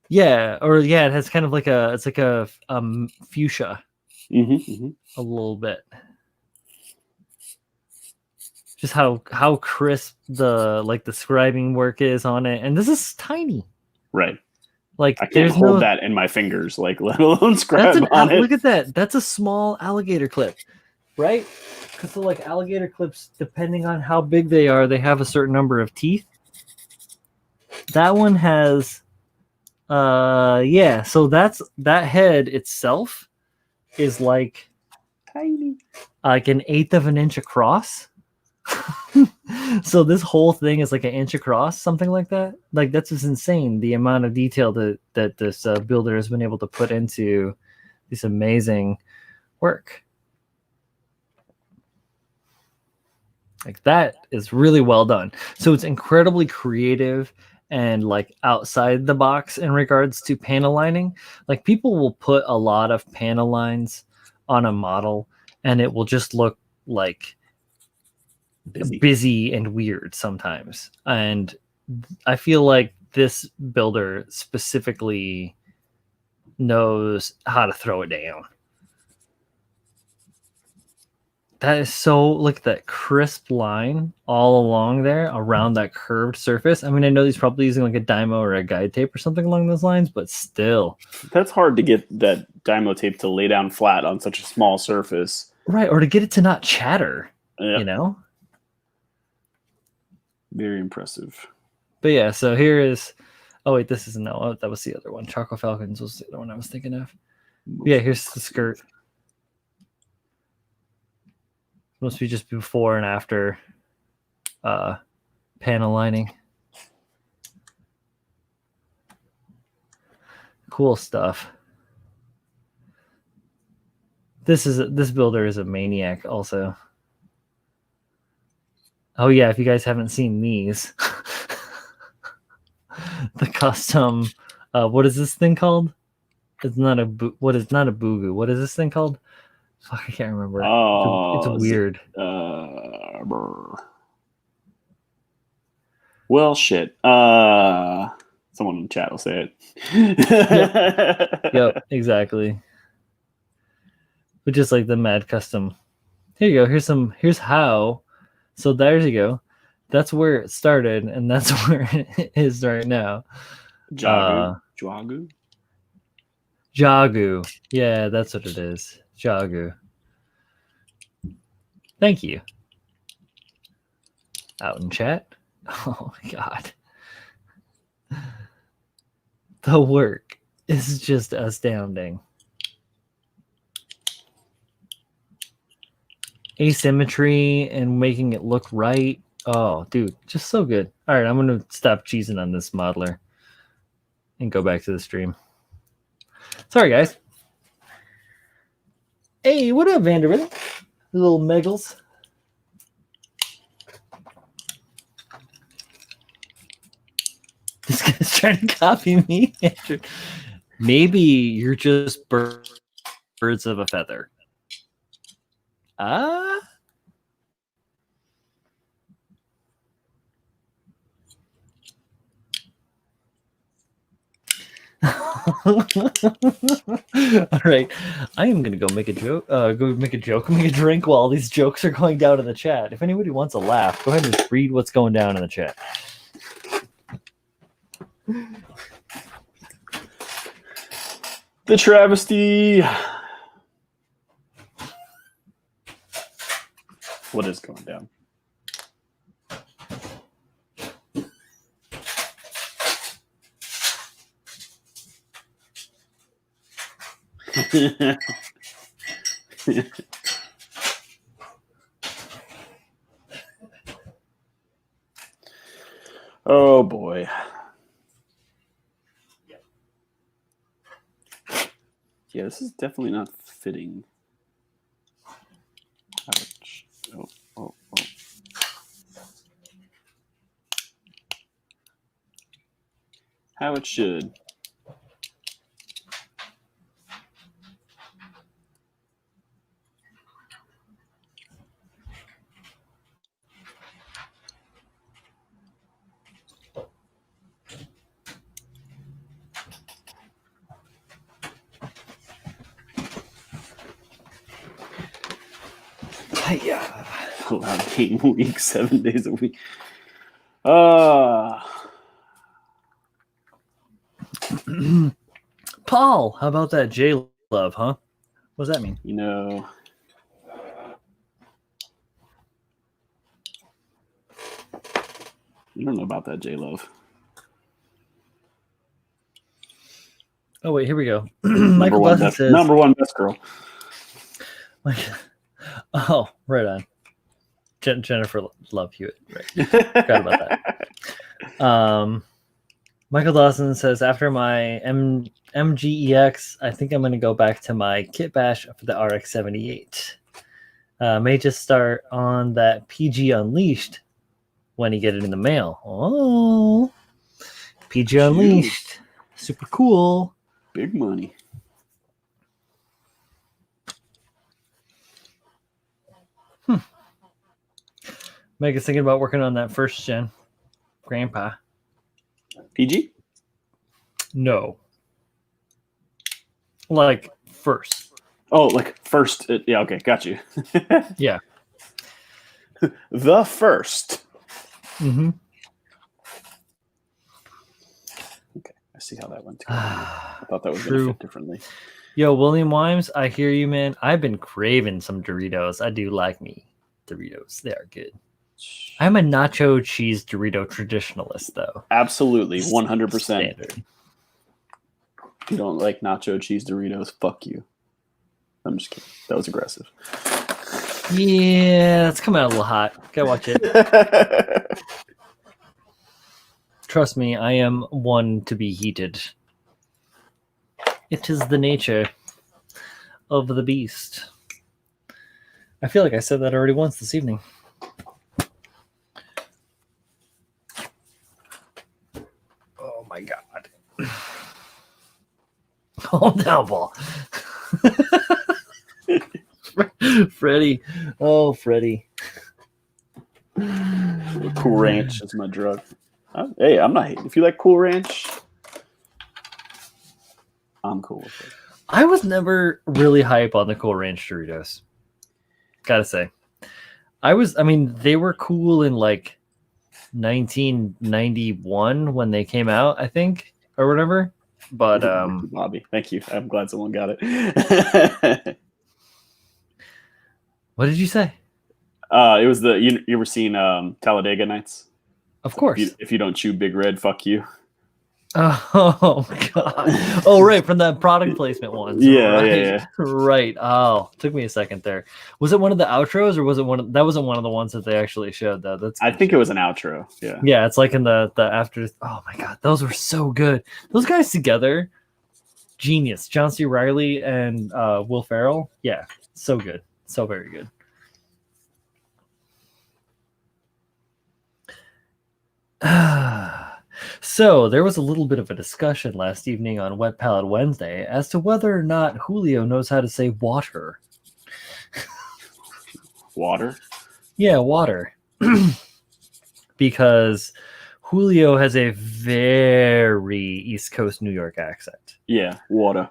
Yeah, it has kind of like a fuchsia, a little bit. Just how crisp the scribing work is on it, and this is tiny. Right. Like I can't hold that in my fingers, like let alone scribe on it. Look at that. That's a small alligator clip, right? Because so like alligator clips, depending on how big they are, they have a certain number of teeth. That one has, yeah. So that head itself is like Tiny. Like an eighth of an inch across. So this whole thing is like an inch across, something like that. Like that's just insane. The amount of detail that this builder has been able to put into this amazing work. Like that is really well done. So it's incredibly creative and like outside the box in regards to panel lining. Like people will put a lot of panel lines on a model and it will just look like busy and weird sometimes. And I feel like this builder specifically knows how to throw it down. That is so, look at that crisp line all along there around that curved surface. I mean, I know he's probably using like a Dymo or a guide tape or something along those lines, but still. That's hard to get that Dymo tape to lay down flat on such a small surface. Right, or to get it to not chatter, Yep. you know? Very impressive. But yeah, so here is, oh wait, this is, no, that was the other one. Choco Falcons was the other one I was thinking of. Yeah, here's the skirt. Must be just before and after panel lining. Cool stuff. This builder is a maniac also. Oh yeah, if you guys haven't seen these. The custom what is this thing called? It's not a not a boogie. What is this thing called? Fuck, I can't remember. It's weird. Well, shit. Someone in the chat will say it. Yep, exactly. But just like the mad custom. Here you go. Here's how. So there you go. That's where it started, and that's where it is right now. Jagu. Yeah, that's what it is. Jagu. Thank you. Out in chat. Oh my god. The work is just astounding. Asymmetry and making it look right. Oh, dude, just so good. All right, I'm going to stop cheesing on this modeler and go back to the stream. Sorry, guys. Hey, what up, Vanderbilt? Little Meggles. This guy's trying to copy me. Maybe you're just birds of a feather. All right, I am gonna go make a joke. Make a drink while these jokes are going down in the chat. If anybody wants a laugh, go ahead and just read what's going down in the chat. The travesty. What is going down? Oh boy. Yeah, this is definitely not fitting. Ouch. Oh. How it should. Allowed game week, 7 days a week. Paul, how about that J-Love, huh? What does that mean? You know, I don't know about that J-Love. Oh, wait, here we go. Number one best girl. Like, oh, right on. Jennifer Love Hewitt. Right. Forgot about that. Michael Dawson says, after my MGEX, I think I'm going to go back to my kit bash for the RX-78. May just start on that PG Unleashed when you get it in the mail. Oh, PG Unleashed. Super cool. Big money. Megan's thinking about working on that first gen. Grandpa. PG? No. Like first. Oh, like first. Yeah, okay, got you. Yeah. The first. Mm-hmm. Okay, I see how that went together. I thought that was going to fit differently. Yo, William Wimes, I hear you, man. I've been craving some Doritos. I do like me Doritos. They are good. I'm a nacho cheese Dorito traditionalist, though. Absolutely, 100%. Standard. If you don't like nacho cheese Doritos, fuck you. I'm just kidding. That was aggressive. Yeah, it's coming out a little hot. Go watch it. Trust me, I am one to be heated. It is the nature of the beast. I feel like I said that already once this evening. Oh my god. Calm down, Paul. Freddie. Oh, Freddie. Cool Ranch is my drug. Hey, I'm not hating. If you like Cool Ranch, I'm cool with it. I was never really hype on the Cool Ranch Doritos. Gotta say. They were cool in like 1991 when they came out, I think, or whatever. But Bobby, thank you. I'm glad someone got it. What did you say? It was you ever seen Talladega Nights? Of course. If you don't chew Big Red, fuck you. Oh god. Oh right, from that product placement ones. Yeah, right. yeah. Right. Oh, took me a second there. Was it one of the outros, or was it that wasn't one of the ones that they actually showed though? I think it was an outro. Yeah. Yeah, it's like in the after. Oh my god, those were so good. Those guys together, genius. John C. Reilly and Will Ferrell. Yeah, so good, so very good. So there was a little bit of a discussion last evening on Wet Palette Wednesday as to whether or not Julio knows how to say water. Water? Yeah, water. Because Julio has a very East Coast New York accent. Yeah, water.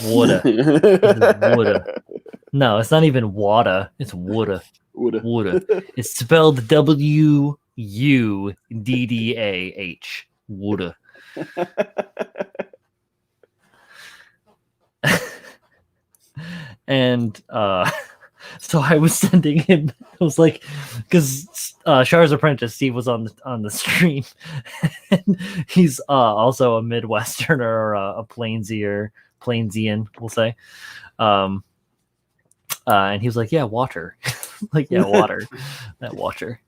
Water. Water. No, it's not even water. It's water. Water. It's spelled W-U-D-D-A-H. Water. And so I was sending him. I was like, because Char's apprentice Steve was on the stream, and he's also a Midwesterner or a Plainsian, we'll say. And he was like, "Yeah, water." Like, yeah, water. That water.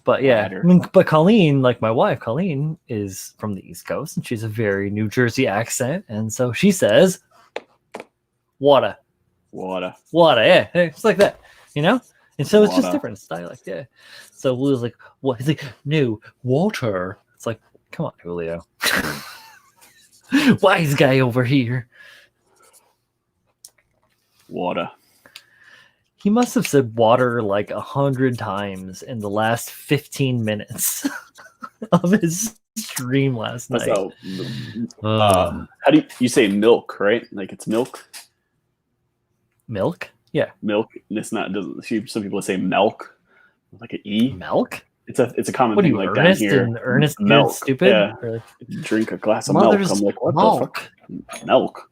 But yeah, but Colleen, like my wife, Colleen is from the East Coast, and she's a very New Jersey accent, and so she says, "Water, water." Yeah, it's like that, you know. And so it's just different dialect, yeah. So Julio's like, "What?" He's like, "No, water." It's like, come on, Julio, wise guy over here. Water. He must have said water like 100 times in the last 15 minutes of his stream last night. How do you say milk, right? Like it's milk? Milk? Yeah. Milk. It's not, some people say milk, like an E. Milk? It's a common what thing, are you, like Ernest down here. And Ernest milk. Good Stupid? Yeah. Or... Drink a glass of milk. I'm like, what the fuck? Milk.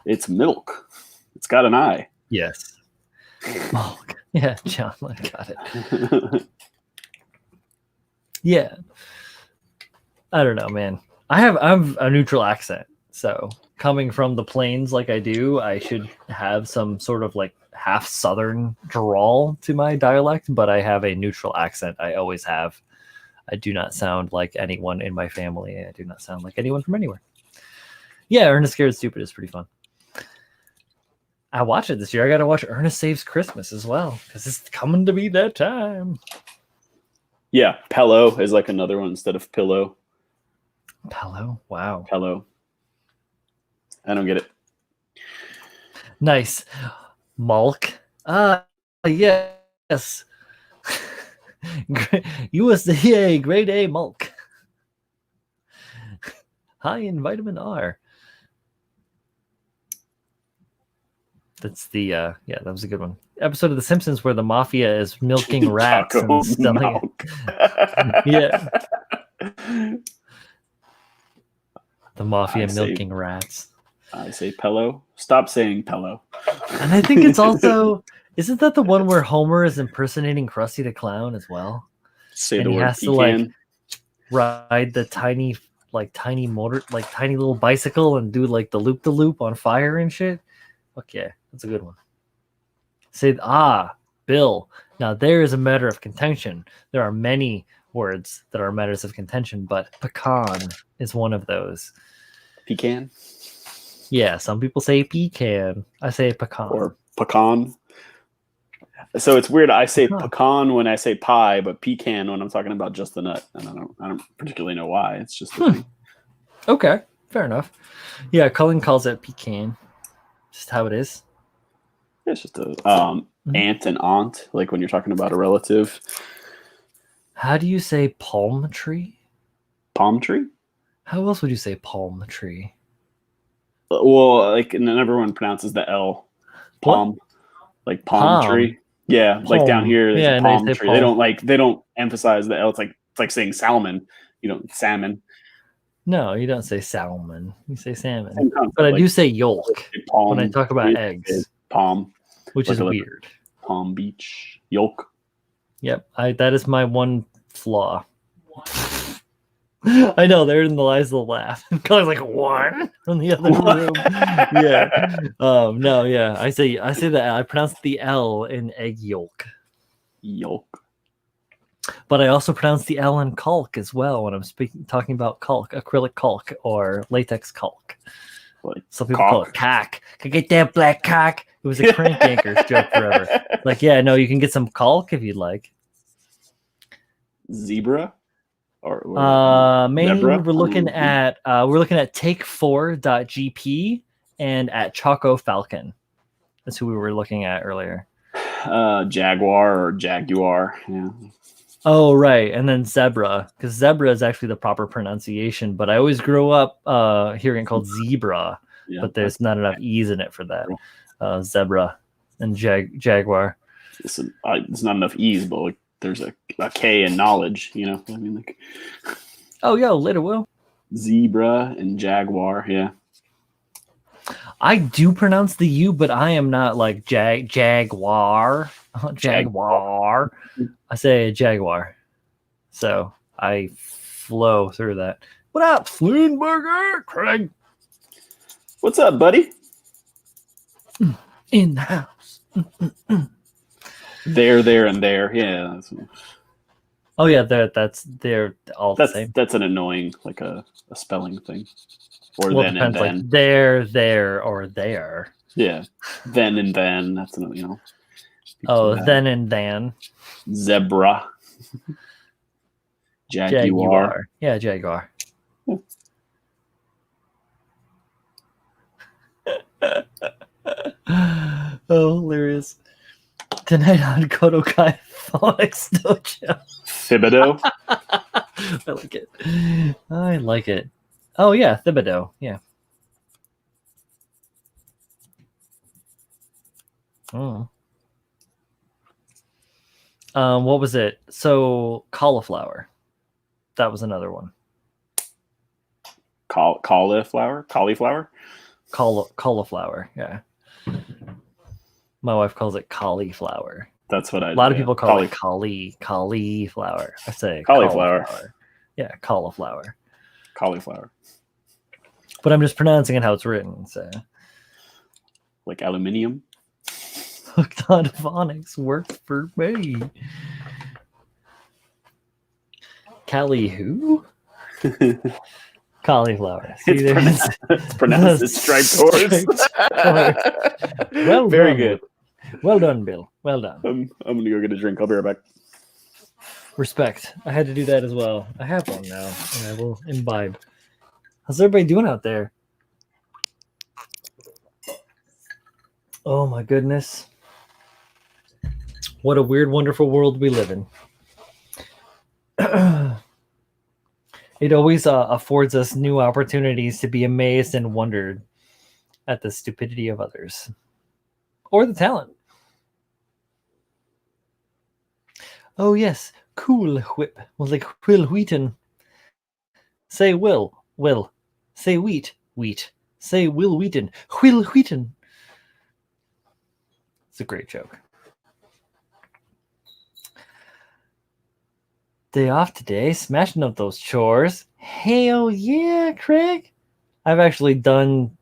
It's milk. It's got an I. Yes. Milk. Yeah, John, I got it. Yeah. I don't know, man. I'm a neutral accent, so coming from the plains like I do, I should have some sort of like half Southern drawl to my dialect, but I have a neutral accent. I always have. I do not sound like anyone in my family. I do not sound like anyone from anywhere. Yeah, Ernest Scared Stupid is pretty fun. I watch it this year. I got to watch Ernest Saves Christmas as well because it's coming to be that time. Yeah, Pello is like another one instead of pillow. Pello? Wow. Pello. I don't get it. Nice. Malk. Yes. USDA grade A Malk. High in vitamin R. That's the that was a good one. Episode of The Simpsons where the mafia is milking rats and selling it. Yeah. The mafia milking rats. I say Pello. Stop saying Pello. And I think it's also, isn't that the one where Homer is impersonating Krusty the Clown as well? Say and the he word has pecan. to like ride the tiny motor, like tiny little bicycle and do like the loop on fire and shit. Fuck yeah, that's a good one. Say, Bill. Now there is a matter of contention. There are many words that are matters of contention, but pecan is one of those. Pecan? Yeah, some people say pecan. I say pecan. Or pecan. So it's weird. I say pecan when I say pie, but pecan when I'm talking about just the nut. And I don't particularly know why. It's just the thing. Okay, fair enough. Yeah, Cullen calls it pecan. Just how it is. It's just a aunt and aunt, like when you're talking about a relative. How do you say palm tree? Palm tree? How else would you say palm tree? Well, like, and then everyone pronounces the L. Palm. What? Like palm tree. Yeah, palm. Like down here, there's a palm tree. Palm. They don't emphasize the L. It's like saying salmon. You know, salmon. No, you don't say salmon. You say salmon. But I do say yolk when I talk about eggs. Palm. Which is weird. Palm Beach. Yolk. Yep. That is my one flaw. I know, they're in the eyes of the laugh. Color's like, one from the other room. Yeah. No, yeah. I say that I pronounce the L in egg yolk. Yolk. But I also pronounce the L in caulk as well when I'm talking about caulk, acrylic caulk or latex caulk. Like some people call it cack. Could get that black cock. It was a Crank Yankers joke forever. Like, yeah, no, you can get some caulk if you'd like. Zebra? Mainly we're looking at take4.gp and at Choco Falcon. That's who we were looking at earlier. Jaguar or Jaguar, yeah. Oh, right. And then zebra, because zebra is actually the proper pronunciation, but I always grew up hearing it called zebra, but there's not enough E's in it for that. Zebra and Jaguar. It's not enough E's, but like there's a K in knowledge, you know? I mean, like. Oh, yeah, later, Will. Zebra and Jaguar, yeah. I do pronounce the U, but I am not like Jaguar. Jaguar. I say Jaguar. So I flow through that. What up, Floonberger? Craig. What's up, buddy? In the house. There, and there. Yeah. Oh, yeah, they're all the same. That's an annoying, like a spelling thing. Or well, then and then. Like there, or there. Yeah. Then and then. That's, you know. Oh, then and then. Zebra. Jaguar. Yeah, Jaguar. Oh, hilarious. Tonight on KotoKai Phonics Dojo. Thibodeau. I like it. I like it. Oh, yeah, Thibodeau. Yeah. Oh. What was it? So, cauliflower. That was another one. Cauliflower? Cauliflower, yeah. My wife calls it cauliflower. That's what I do. A lot of people call it cauliflower. I say cauliflower. Yeah, cauliflower. Cauliflower. but I'm just pronouncing it how it's written. So, like aluminium. hooked on phonics worked for me. Callie who? Cauliflower. See, It's pronounced as striped horse. Well Very done. good. Well done, Bill. Well done. I'm gonna go get a drink. I'll be right back. Respect. I had to do that as well. I have one now, and I will imbibe. How's everybody doing out there? Oh my goodness. What a weird, wonderful world we live in. It always affords us new opportunities to be amazed and wondered at the stupidity of others. Or the talent. Oh yes, Cool Whip was like Will Wheaton. Say Will. Say Wheat. Say Will Wheaton. Will Wheaton. It's a great joke. Day off today, smashing up those chores. Hell yeah, Craig. I've actually done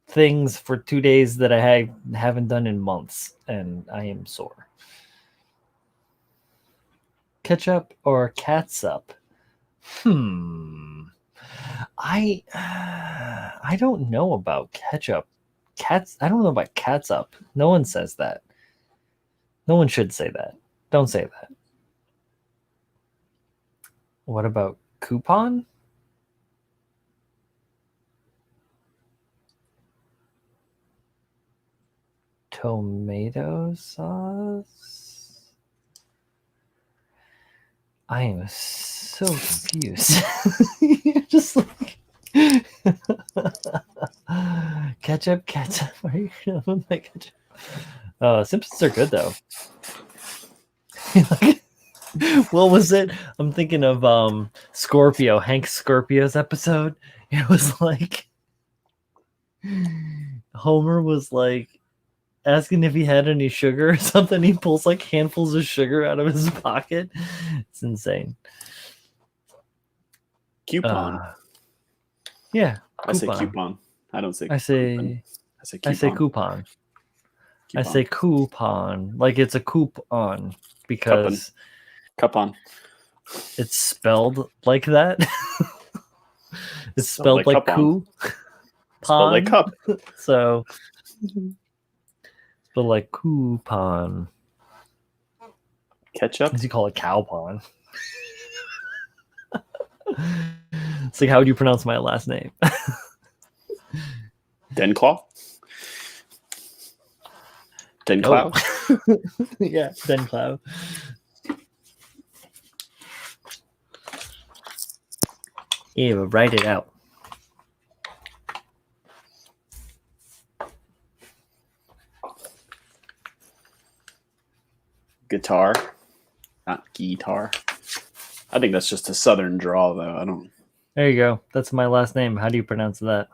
things for 2 days that I haven't done in months, and I am sore. Ketchup or catsup? I don't know about ketchup. I don't know about catsup. No one says that. No one should say that. Don't say that. What about coupon? Tomato sauce? I am so confused. You're just like ketchup. Are you gonna put my ketchup? Simpsons are good though. What was it? I'm thinking of Scorpio, Hank Scorpio's episode. It was like Homer was like asking if he had any sugar or something. He pulls like handfuls of sugar out of his pocket. It's insane. Coupon. Yeah, coupon. I say coupon. I don't say. I say coupon. I say coupon. I say coupon. Like it's a coupon because coupon. It's spelled like that. It's spelled like coup. Spelled like cup. So, but like coupon. Ketchup? Does he call it cowpon? It's like, how would you pronounce my last name? Dencklau? Dencklau? Oh. Yeah, Dencklau. Yeah, but write it out. Guitar, not guitar. I think that's just a southern drawl, though. I don't. There you go. That's my last name. How do you pronounce that?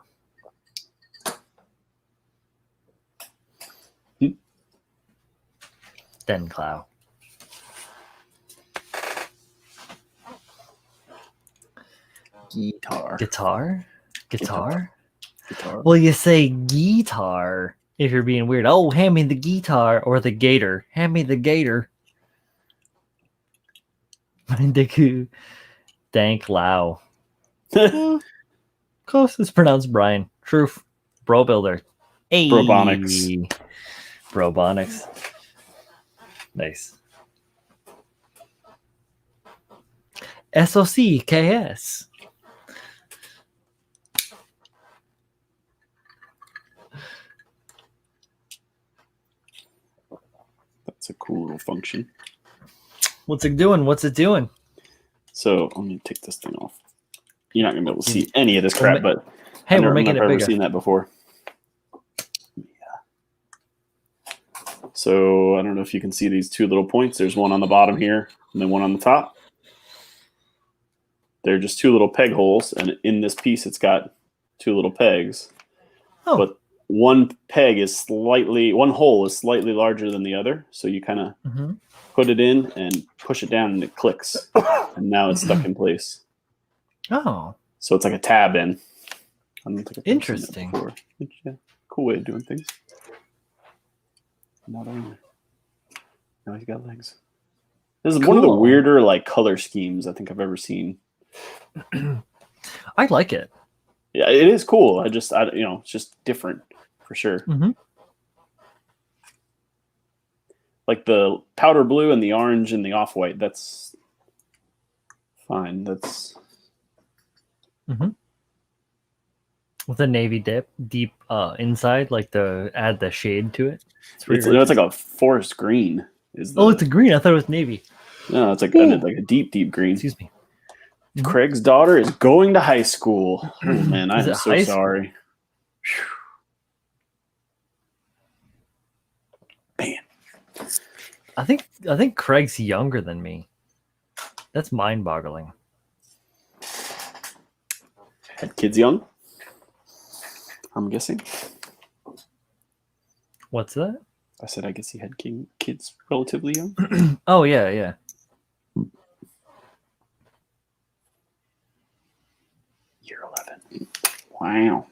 Dencklau. Guitar. Guitar. Well, you say guitar if you're being weird. Oh, hand me the guitar or the gator. Hand me the gator. Dencklau. Close. It's pronounced Brian. Truth. Bro builder. Hey. Brobonics. Nice. SOCKS. That's a cool little function. What's it doing? So let me take this thing off. You're not gonna be able to see any of this crap, but hey, we're making it bigger. I've never seen that before. Yeah. So I don't know if you can see these two little points. There's one on the bottom here, and then one on the top. They're just two little peg holes, and in this piece, it's got two little pegs. Oh. But one hole is slightly larger than the other, so you kind of put it in and push it down, and it clicks, and now it's stuck in place. Oh. So it's like a tab in. I don't think I've Interesting. seen that before. Yeah, cool way of doing things. Not only. Now he's got legs. This is one of the weirder like color schemes I think I've ever seen. I like it. Yeah, it is cool. It's just different for sure. Mm-hmm. Like the powder blue and the orange and the off-white. That's fine. That's with the navy deep inside, like add the shade to it. It's like a forest green. It's a green. I thought it was navy. No, it's like I did like a deep green. Excuse me. Craig's daughter is going to high school. Oh man, I am so sorry. Man. I think Craig's younger than me. That's mind-boggling. Had kids young? I'm guessing. What's that? I said I guess he had kids relatively young. Oh yeah. Year 11. Wow.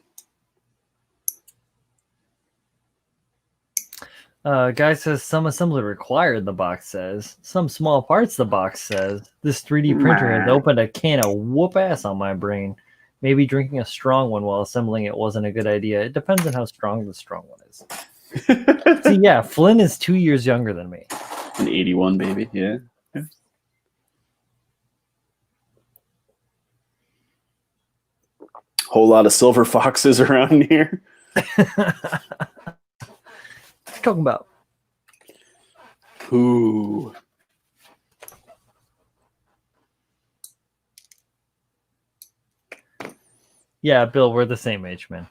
Guy says some assembly required, the box says. Some small parts, the box says. This 3D printer has opened a can of whoop ass on my brain. Maybe drinking a strong one while assembling it wasn't a good idea. It depends on how strong the strong one is. See, yeah, Flynn is 2 years younger than me. An 81 baby, yeah. Whole lot of silver foxes around here. Talking about? Ooh. Yeah, Bill, we're the same age, man.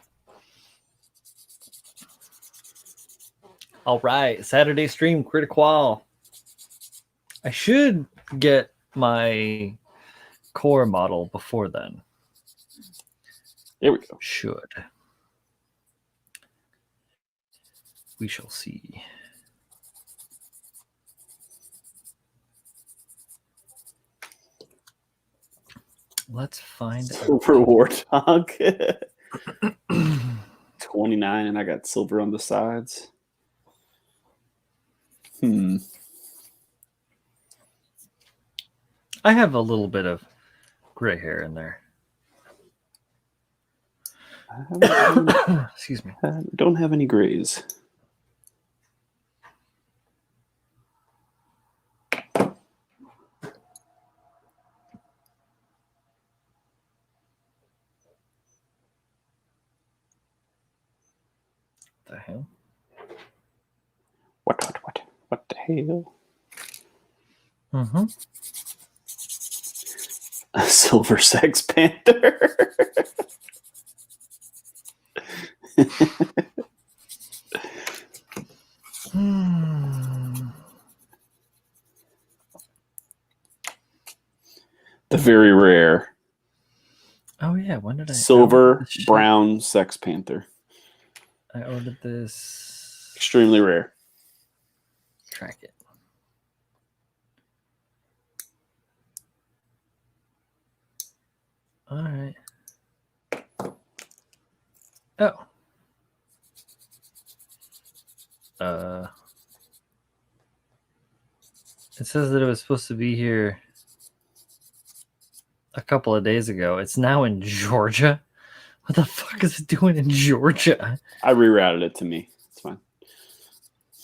All right, Saturday stream, Critiqual. I should get my core model before then. There we go. Should. We shall see. Let's find Silver Warthog. 29, and I got silver on the sides. I have a little bit of gray hair in there. Excuse me. I don't have any grays. The hell? What the hell? Mm-hmm. A silver Sex Panther. The very rare. Oh yeah, when did I silver brown Sex Panther? I ordered this. Extremely rare. Track it. All right. Oh. It says that it was supposed to be here a couple of days ago. It's now in Georgia. What the fuck is it doing in Georgia? I rerouted it to me. It's fine.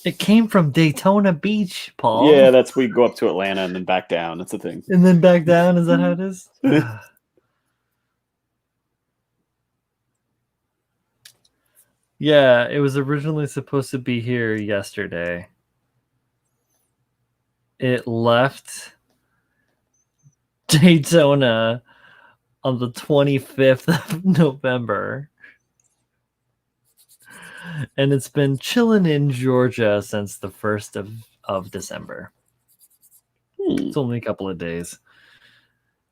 It came from Daytona Beach, Paul. Yeah, that's we go up to Atlanta and then back down. That's the thing. And then back down? Is that how it is? Yeah, it was originally supposed to be here yesterday. It left Daytona on the 25th of November. And it's been chilling in Georgia since the 1st of December. It's only a couple of days.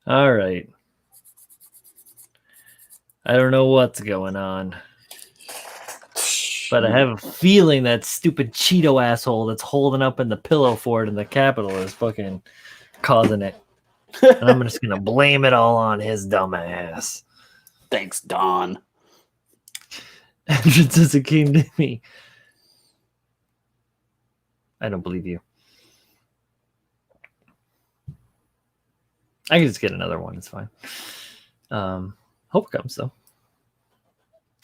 All right. I don't know what's going on. But I have a feeling that stupid Cheeto asshole that's holding up in the pillow fort in the Capitol is fucking causing it. And I'm just going to blame it all on his dumb ass. Thanks, Don. Entrances it came to me. I don't believe you. I can just get another one. It's fine. Hope comes though.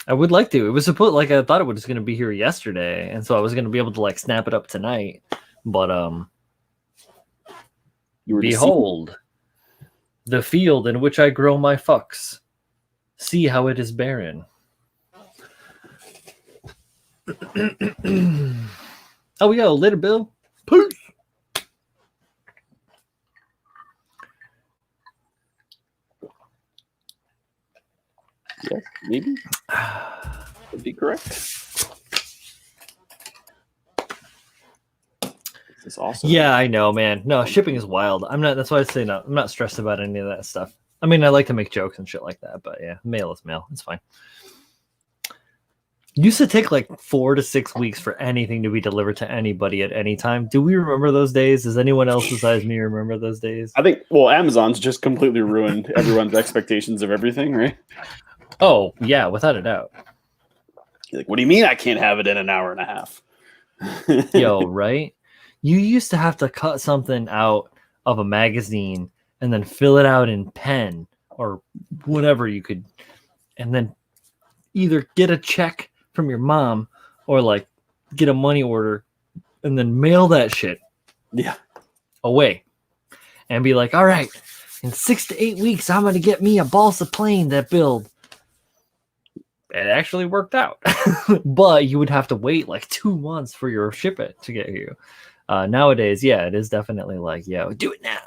I would like to. It was supposed like I thought it was going to be here yesterday, and so I was going to be able to like snap it up tonight. But You were behold, the field in which I grow my fucks. See how it is barren. Oh, we go later, Bill. Peace. Yeah, maybe. Would be correct. This is awesome. Yeah, I know, man. No, shipping is wild. I'm not. That's why I say no. I'm not stressed about any of that stuff. I mean, I like to make jokes and shit like that, but yeah, mail is mail. It's fine. It used to take like 4 to 6 weeks for anything to be delivered to anybody at any time. Do we remember those days? Does anyone else besides me remember those days? I think, well, Amazon's just completely ruined everyone's expectations of everything, right? Oh, yeah, without a doubt. You're like, what do you mean I can't have it in an hour and a half? Yo, right? You used to have to cut something out of a magazine and then fill it out in pen or whatever you could, and then either get a check from your mom or like get a money order and then mail that shit away and be like, all right, in 6 to 8 weeks, I'm going to get me a balsa plane that build. It actually worked out, but you would have to wait like 2 months for your ship it to get you. Nowadays, yeah, it is definitely like, yo, do it now.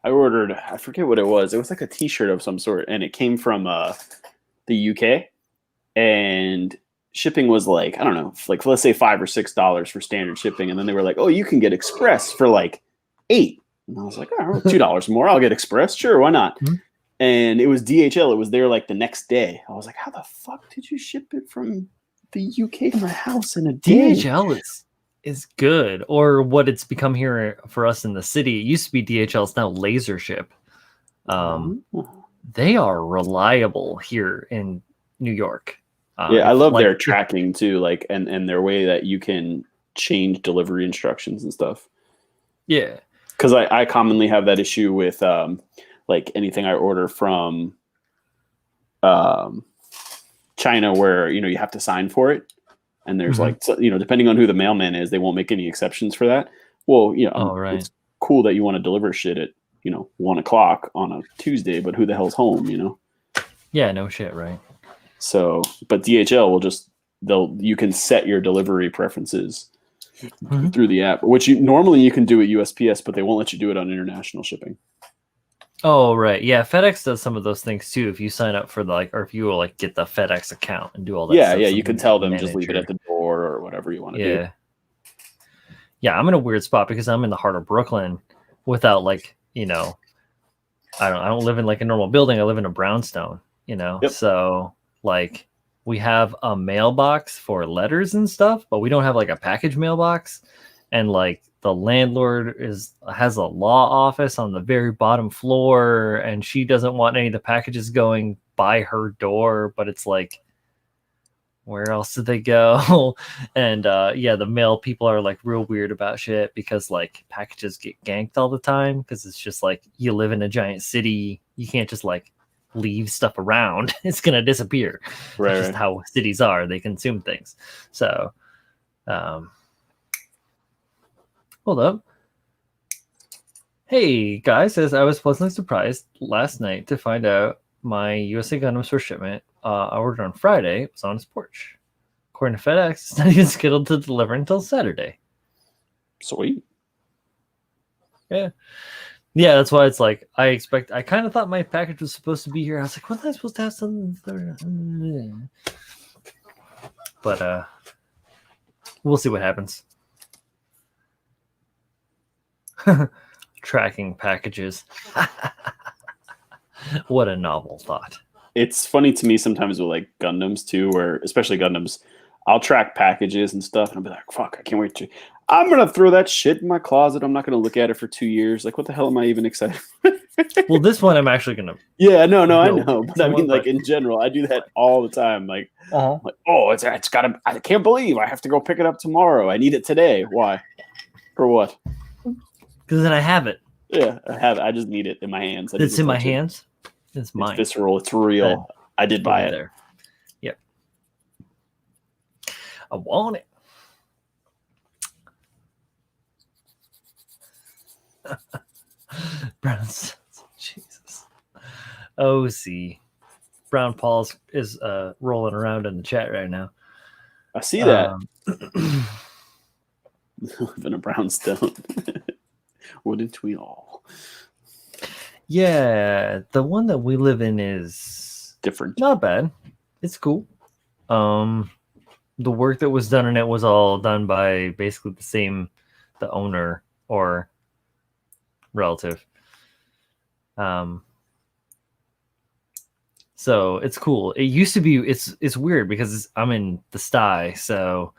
I ordered, I forget what it was. It was like a t-shirt of some sort, and it came from the UK, and shipping was like, I don't know, like let's say $5 or $6 for standard shipping, and then they were like, oh, you can get express for like $8. And I was like, oh, $2 more, I'll get express. Sure, why not? Mm-hmm. And it was DHL. It was there like the next day. I was like, how the fuck did you ship it from the UK to my house in a day? DHL is good, or what it's become here for us in the city. It used to be DHL. It's now Laser Ship. They are reliable here in New York. Yeah, I love their tracking too, like and their way that you can change delivery instructions and stuff. Yeah, because I commonly have that issue with like anything I order from China, where you have to sign for it. And there's like, depending on who the mailman is, they won't make any exceptions for that. Well, right. It's cool that you want to deliver shit at, 1 o'clock on a Tuesday, but who the hell's home, Yeah, no shit, right. So, but DHL will you can set your delivery preferences through the app, which normally you can do at USPS, but they won't let you do it on international shipping. Oh, right. Yeah, FedEx does some of those things too. If you sign up for or if you will get the FedEx account and do all that stuff. Yeah, you can tell them just leave it at the door or whatever you want to do. Yeah, I'm in a weird spot because I'm in the heart of Brooklyn without I don't live in like a normal building. I live in a brownstone, Yep. So like we have a mailbox for letters and stuff, but we don't have like a package mailbox. And like the landlord has a law office on the very bottom floor, and she doesn't want any of the packages going by her door, but it's like, where else did they go? And the mail people are like real weird about shit because like packages get ganked all the time because it's just like you live in a giant city, you can't just like leave stuff around. It's gonna disappear. Right, That's just how cities are. They consume things. So hold up. Hey guys, as I was pleasantly surprised last night to find out my USA Gundams for shipment I ordered on Friday was on his porch. According to FedEx, it's not even scheduled to deliver until Saturday. Sweet. Yeah, that's why it's like I kind of thought my package was supposed to be here. I was like, wasn't I supposed to have something? But we'll see what happens. Tracking packages. What a novel thought. It's funny to me sometimes with like Gundams too, where especially Gundams, I'll track packages and stuff and I'll be like, fuck, I can't wait to, I'm going to throw that shit in my closet. I'm not going to look at it for 2 years. Like, what the hell am I even excited for? Well, this one I'm actually gonna. Yeah, no, I know, but I mean, like in general, I do that all the time. Like, like, oh, it's gotta. I can't believe I have to go pick it up tomorrow. I need it today. Why? For what? Because then I have it. Yeah, I have. I just need it in my hands. It's in my hands. It's mine. It's visceral. It's real. I did buy it. There. Yep. I want it. Brown's Jesus. OC. Brown Paul's is rolling around in the chat right now. I see that. Live in a brownstone. Wouldn't we all? Yeah, the one that we live in is different. Not bad. It's cool. The work that was done in it was all done by basically the owner or relative. So it's cool. It used to be. It's weird because I'm in the sty, so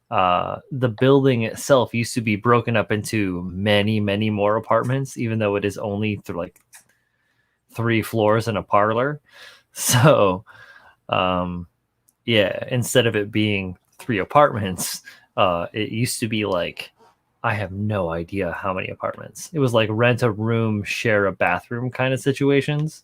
the building itself used to be broken up into many more apartments, even though it is only through like 3 floors and a parlor. So yeah, instead of it being 3 apartments, it used to be like, I have no idea how many apartments. It was like rent a room, share a bathroom kind of situations.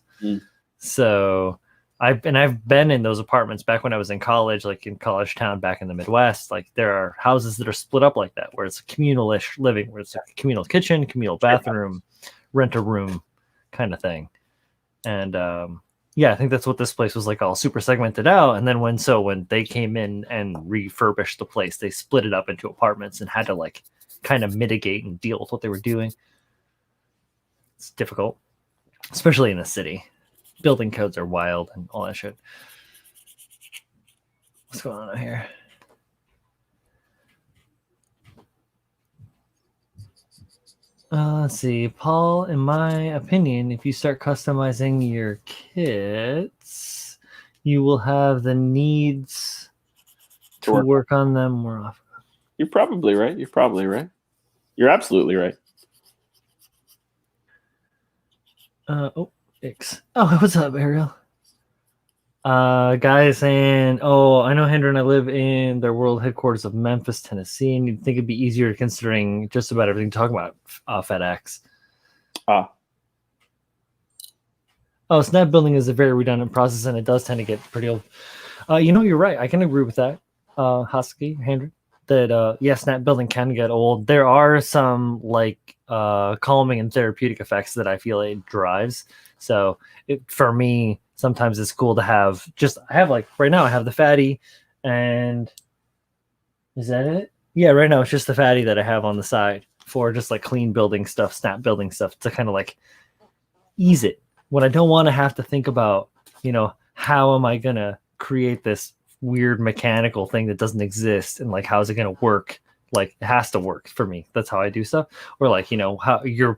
So I've been in those apartments back when I was in college, like in college town back in the Midwest. Like there are houses that are split up like that, where it's a communal-ish living, where it's a communal kitchen, communal bathroom, rent a room kind of thing. And yeah, I think that's what this place was like, all super segmented out. And then when they came in and refurbished the place, they split it up into apartments and had to like kind of mitigate and deal with what they were doing. It's difficult, especially in a city. Building codes are wild and all that shit. What's going on out here? Let's see. Paul, in my opinion, if you start customizing your kits, you will have the needs to work on them more often. You're probably right. You're absolutely right. X. Oh, what's up, Ariel? Guy saying, oh, I know Hendra and I live in their world headquarters of Memphis, Tennessee, and you'd think it'd be easier considering just about everything talking about FedEx. Oh, snap building is a very redundant process, and it does tend to get pretty old. You're right. I can agree with that, Husky, Hendra. That snap building can get old. There are some like calming and therapeutic effects that I feel it drives. So for me, sometimes it's cool to have right now I have the fatty, and is that it? Yeah, right now it's just the fatty that I have on the side for just like clean building stuff, snap building stuff to kind of like ease it when I don't want to have to think about, how am I gonna create this weird mechanical thing that doesn't exist, and like how's it going to work? Like it has to work for me. That's how I do stuff. Or like how your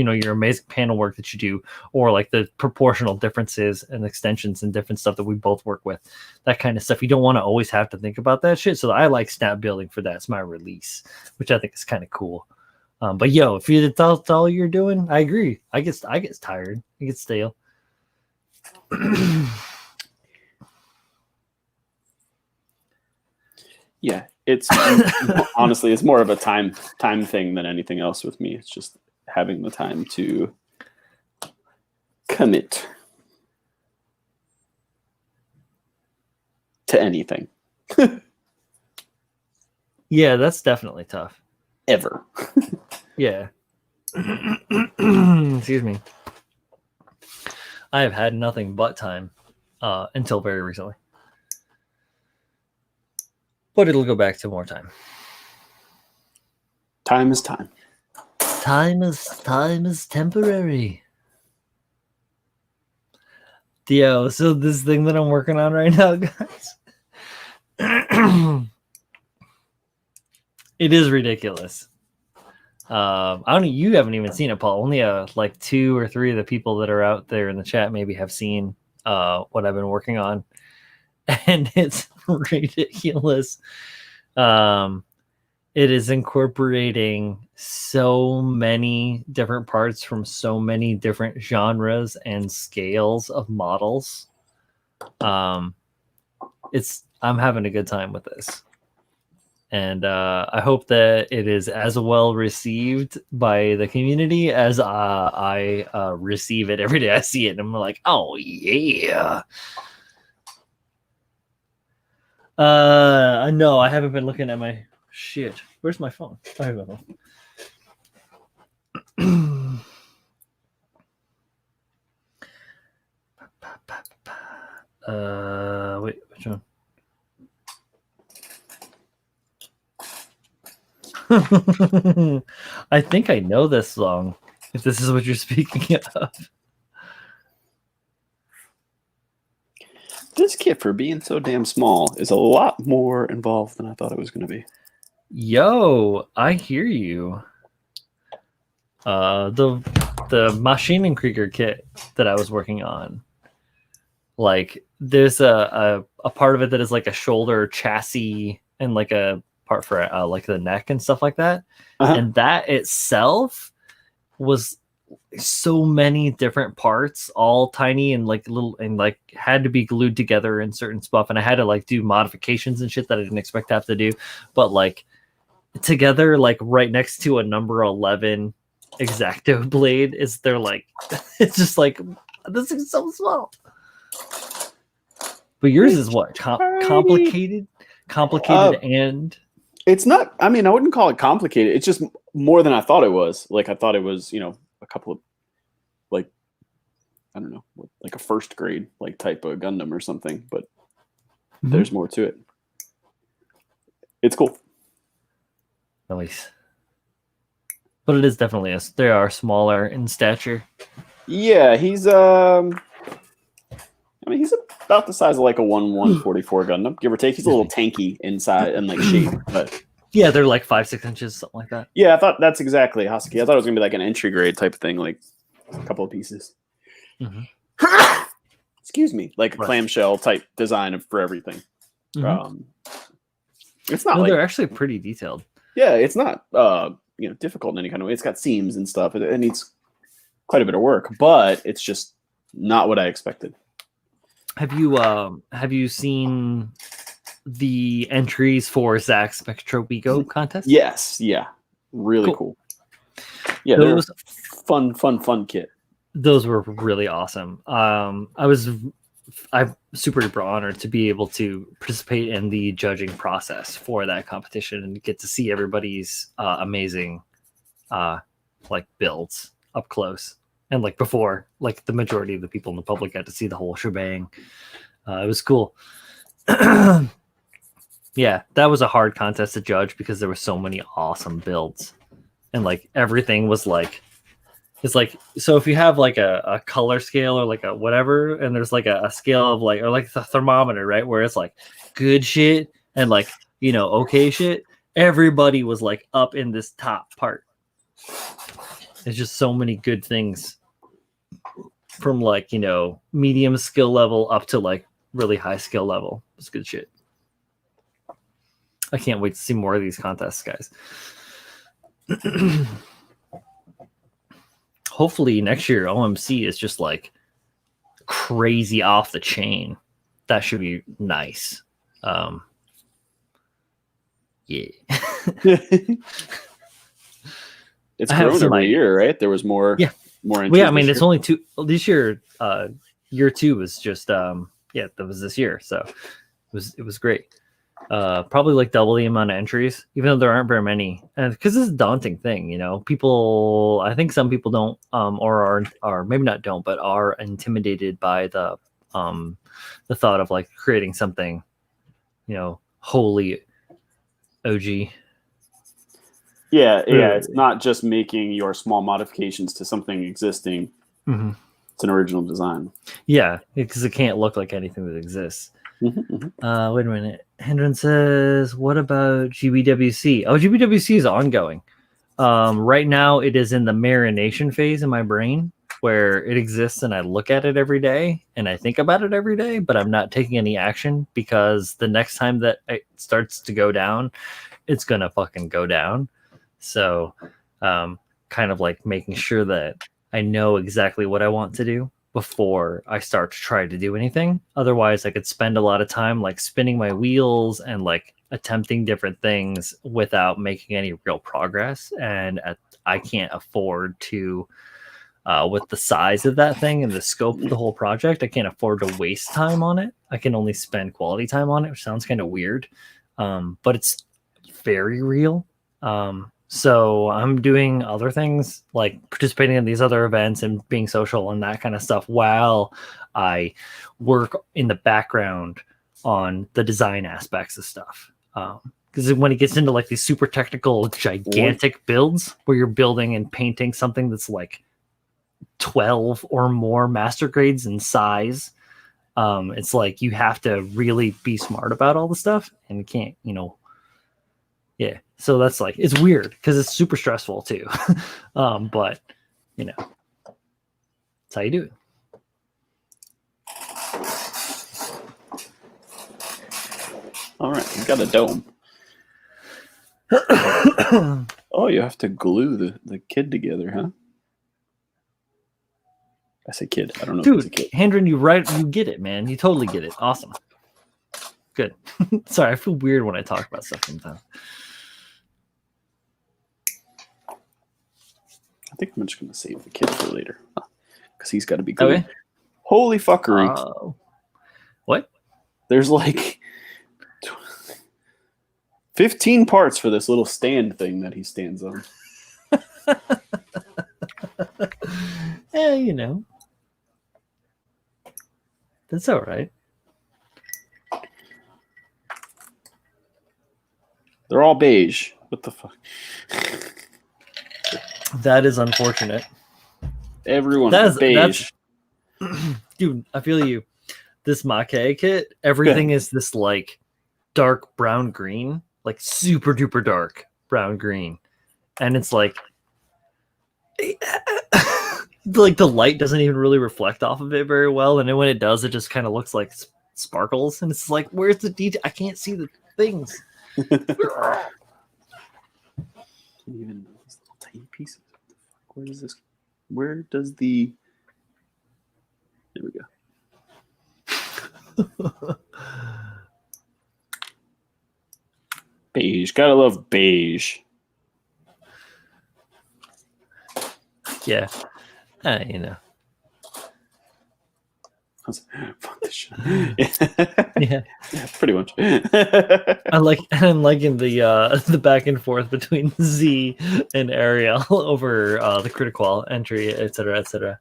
amazing panel work that you do, or like the proportional differences and extensions and different stuff that we both work with, that kind of stuff. You don't want to always have to think about that shit. So I like snap building for that. It's my release, which I think is kind of cool. But if that's all you're doing, I agree. I get tired. I get stale. Yeah, it's honestly, it's more of a time thing than anything else with me. It's just having the time to commit to anything. Yeah, that's definitely tough. Ever. Yeah. Excuse me. I have had nothing but time until very recently. But it'll go back to more time. Time is time. Time is temporary. So this thing that I'm working on right now, guys, it is ridiculous. You haven't even seen it, Paul. Only like 2 or 3 of the people that are out there in the chat maybe have seen what I've been working on. And it's ridiculous. It's it is incorporating so many different parts from so many different genres and scales of models. I'm having a good time with this. And I hope that it is as well received by the community as I receive it every day I see it. And I'm like, oh, yeah. No, I haven't been looking at my shit. Where's my phone? I have my phone. Wait, which one? I think I know this song, if this is what you're speaking of. This kit, for being so damn small, is a lot more involved than I thought it was going to be. Yo, I hear you. The Maschinenkrieger kit that I was working on, like there's a part of it that is like a shoulder chassis and like a part for like the neck and stuff like that. And that itself was so many different parts, all tiny and like little, and like had to be glued together in certain stuff. And I had to like do modifications and shit that I didn't expect to have to do, but like together, like right next to a number 11 X-Acto blade is they're like, it's just like, this is so small. But yours is what? Complicated and it's not, I mean, I wouldn't call it complicated. It's just more than I thought it was. Like I thought it was, you know, a couple of like, I don't know, like a first grade like type of Gundam or something, but there's more to it. It's cool. Nice. But it is definitely they are smaller in stature. Yeah, he's I mean, he's about the size of like a 1/144 Gundam, give or take. He's a little tanky inside and like shape, but yeah, they're like 5-6 inches, something like that. Yeah, I thought that's exactly Husky. I thought it was gonna be like an entry grade type of thing, like a couple of pieces. Excuse me, like a clamshell type design for everything. It's not like they're actually pretty detailed. Yeah, it's not difficult in any kind of way. It's got seams and stuff. It needs quite a bit of work, but it's just not what I expected. Have you seen the entries for Zach's Spectrobigo contest? Yes, yeah, really cool. Yeah, those fun kit. Those were really awesome. I'm super duper honored to be able to participate in the judging process for that competition and get to see everybody's amazing like builds up close. And like before, like the majority of the people in the public got to see the whole shebang. It was cool. Yeah, that was a hard contest to judge because there were so many awesome builds. And like everything was like, it's like, so if you have like a color scale or like a whatever, and there's like a scale of like, or like the thermometer, right? Where it's like good shit and like, you know, okay shit. Everybody was like up in this top part. There's just so many good things from like, you know, medium skill level up to like really high skill level. It's good shit. I can't wait to see more of these contests, guys. Hopefully next year OMC is just like crazy off the chain. That should be nice. Yeah. It's grown every year, right? There was more. Yeah. More. Well, yeah, I mean, it's only two this year. Year 2 was just that was this year, so it was great. Probably like double the amount of entries, even though there aren't very many, and because it's a daunting thing, you know. People, I think some people don't, or maybe not don't, but are intimidated by the thought of like creating something, you know, wholly OG. Yeah, it's not just making your small modifications to something existing. It's an original design. Yeah, because it can't look like anything that exists. Wait a minute. Hendron says, what about GBWC? Oh, GBWC is ongoing. Right now, it is in the marination phase in my brain where it exists and I look at it every day and I think about it every day, but I'm not taking any action because the next time that it starts to go down, it's gonna fucking go down. So kind of like making sure that I know exactly what I want to do before I start to try to do anything. Otherwise, I could spend a lot of time like spinning my wheels and like attempting different things without making any real progress. And I can't afford to, with the size of that thing and the scope of the whole project, I can't afford to waste time on it. I can only spend quality time on it, which sounds kind of weird, but it's very real. So I'm doing other things like participating in these other events and being social and that kind of stuff while I work in the background on the design aspects of stuff. Because when it gets into like these super technical, gigantic builds where you're building and painting something that's like 12 or more master grades in size, it's like you have to really be smart about all the stuff and you can't, yeah. So that's like, it's weird because it's super stressful too. But that's how you do it. All right, you got a dome. Oh, you have to glue the kid together, huh? I say kid. I don't know. Dude, if it's a kid. Hendren, you get it, man. You totally get it. Awesome. Good. Sorry, I feel weird when I talk about stuff sometimes. I think I'm just going to save the kid for later because he's got to be glued. Okay. Holy fuckery. What? There's like 15 parts for this little stand thing that he stands on. Yeah, that's all right. They're all beige. What the fuck? That is unfortunate. Everyone is beige. Dude, I feel you. This Macon kit, everything is this like dark brown green, like super duper dark brown green. And it's like like the light doesn't even really reflect off of it very well. And then when it does, it just kind of looks like sparkles. And it's like, where's the detail? I can't see the things. Even those little tiny pieces. Where is this? Where does the? There we go. Beige. Gotta love beige. Yeah. Fuck this shit. Yeah. Pretty much. I'm liking the back and forth between Z and Ariel over the critical entry, etc., etc.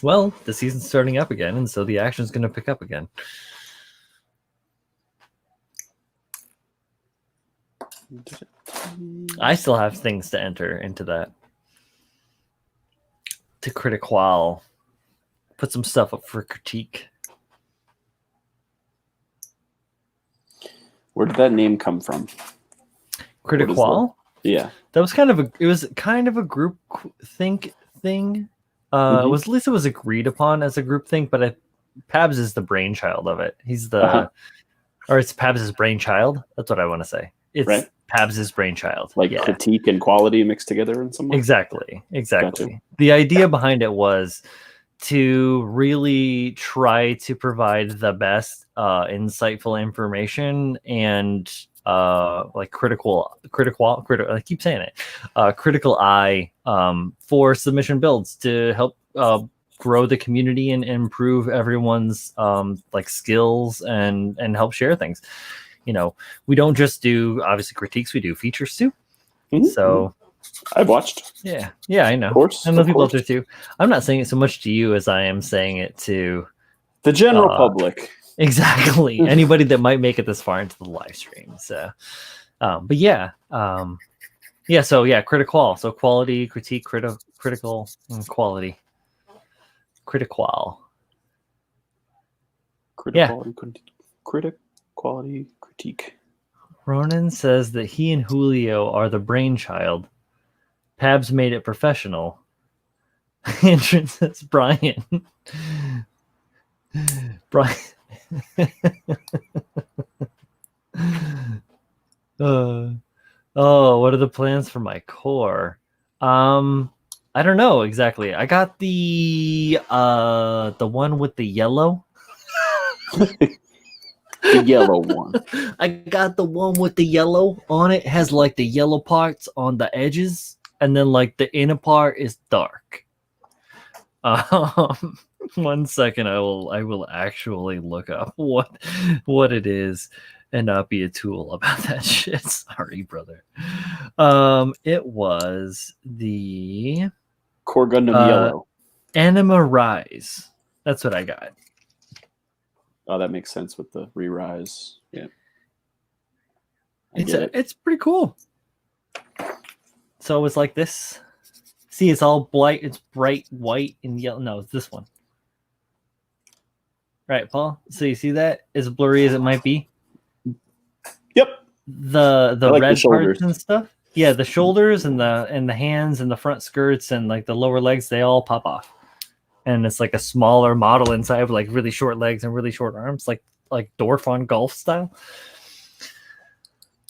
Well, the season's starting up again, and so the action's going to pick up again. I still have things to enter into that. To critical, put some stuff up for critique. Where did that name come from? Critical? Yeah. That was kind of a group think thing. It was, at least it was agreed upon as a group thing, but Pabs is the brainchild of it. He's the or it's Pabs' brainchild. That's what I want to say. It's right. Pabs' brainchild. Like critique and quality mixed together in some way? Exactly. Gotcha. The idea behind it was to really try to provide the best insightful information and like critical I keep saying it, critical eye for submission builds to help grow the community and improve everyone's like skills and help share things. We don't just do obviously critiques, we do features too. So I've watched. Yeah, I know. Of course. I know people out there too. I'm not saying it so much to you as I am saying it to the general public. Exactly. Anybody that might make it this far into the live stream. So, but yeah. So yeah, critical. So quality, critique, critical, and quality. Critical. Quality, critique. Ronan says that he and Julio are the brainchild. Pabs made it professional. Andrew says Brian. Oh, what are the plans for my core? I don't know exactly. I got the one with the yellow. The yellow one. I got the one with the yellow on it. It has like the yellow parts on the edges, and then like the inner part is dark. 1 second, I will actually look up what it is and not be a tool about that shit. Sorry, brother. It was the Core Gundam Yellow. Anima Rise. That's what I got. Oh, that makes sense with the re-rise. Yeah. It's pretty cool. So it's like this. See, it's all bright. It's bright white and yellow. No, it's this one. Right, Paul? So you see that? As blurry as it might be? Yep. The like red the shoulders parts and stuff. Yeah, the shoulders and the hands and the front skirts and like the lower legs, they all pop off. And it's like a smaller model inside with like really short legs and really short arms, like Dorf on Golf style.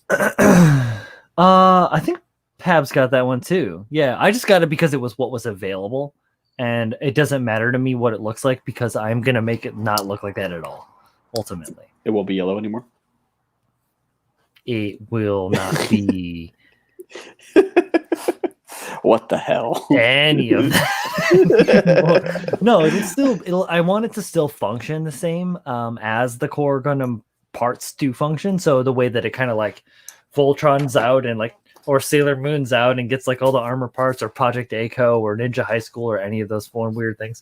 I think Pab's got that one too. Yeah, I just got it because it was what was available, and it doesn't matter to me what it looks like because I'm gonna make it not look like that at all. Ultimately, it won't be yellow anymore. It will not be. What the hell? Any of that. No, I want it to still function the same as the core Gundam parts do function. So the way that it kind of like Voltron's out and like, or Sailor Moon's out and gets like all the armor parts, or Project A-ko or Ninja High School or any of those foreign weird things,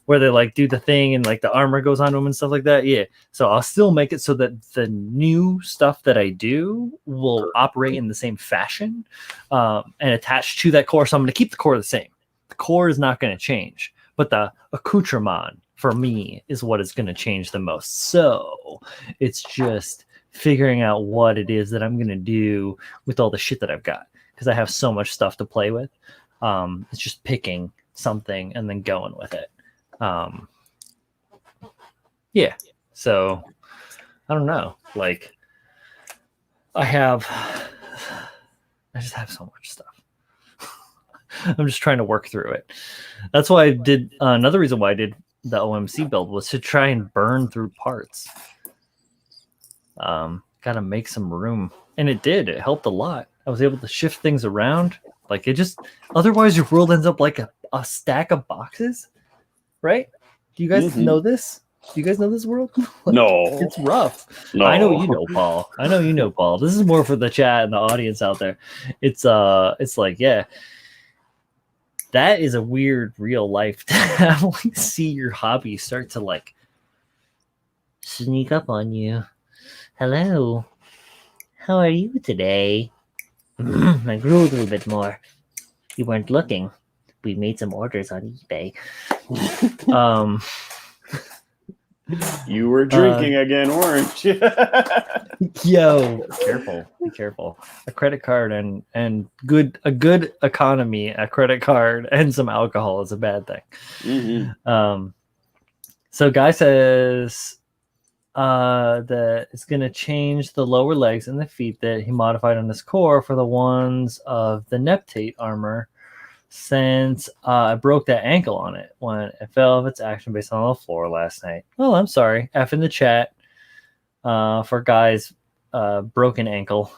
where they like do the thing and like the armor goes on them and stuff like that. Yeah. So I'll still make it so that the new stuff that I do will operate in the same fashion and attach to that core. So I'm going to keep the core the same. The core is not going to change, but the accoutrement for me is what is going to change the most. So it's just figuring out what it is that I'm going to do with all the shit that I've got, because I have so much stuff to play with. It's just picking something and then going with it. Yeah, so I don't know, like I just have so much stuff. I'm just trying to work through it. That's why I did another reason why I did the OMC build was to try and burn through parts. Gotta make some room, and it helped a lot. I was able to shift things around, like it just, otherwise your world ends up like a stack of boxes. Right? Do you guys know this? Do you guys know this world? Like, no. It's rough. No. I know you know, Paul. I know you know, Paul. This is more for the chat and the audience out there. It's like, yeah. That is a weird real life to have, like, see your hobby start to like sneak up on you. Hello. How are you today? I grew a little bit more. You weren't looking. We made some orders on eBay. You were drinking again, weren't you? Yo, be careful. A credit card and a good economy, a credit card and some alcohol is a bad thing. Mm-hmm. So Guy says that it's going to change the lower legs and the feet that he modified on his core for the ones of the Neptate armor, since I broke that ankle on it when it fell off its action base on the floor last night. Oh, I'm sorry. F in the chat for Guy's broken ankle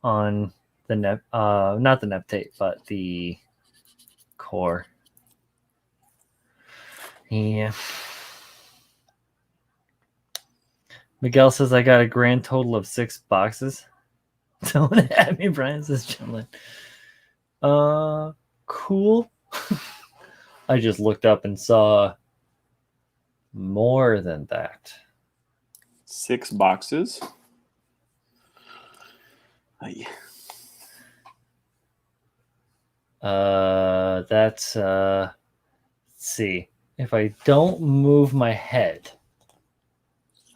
on the not the Neptate, but the core. Yeah. Miguel says I got a grand total of 6 boxes. Don't at me, Brian says chilling. Cool. I just looked up and saw more than that. 6 boxes. That's let's see. If I don't move my head,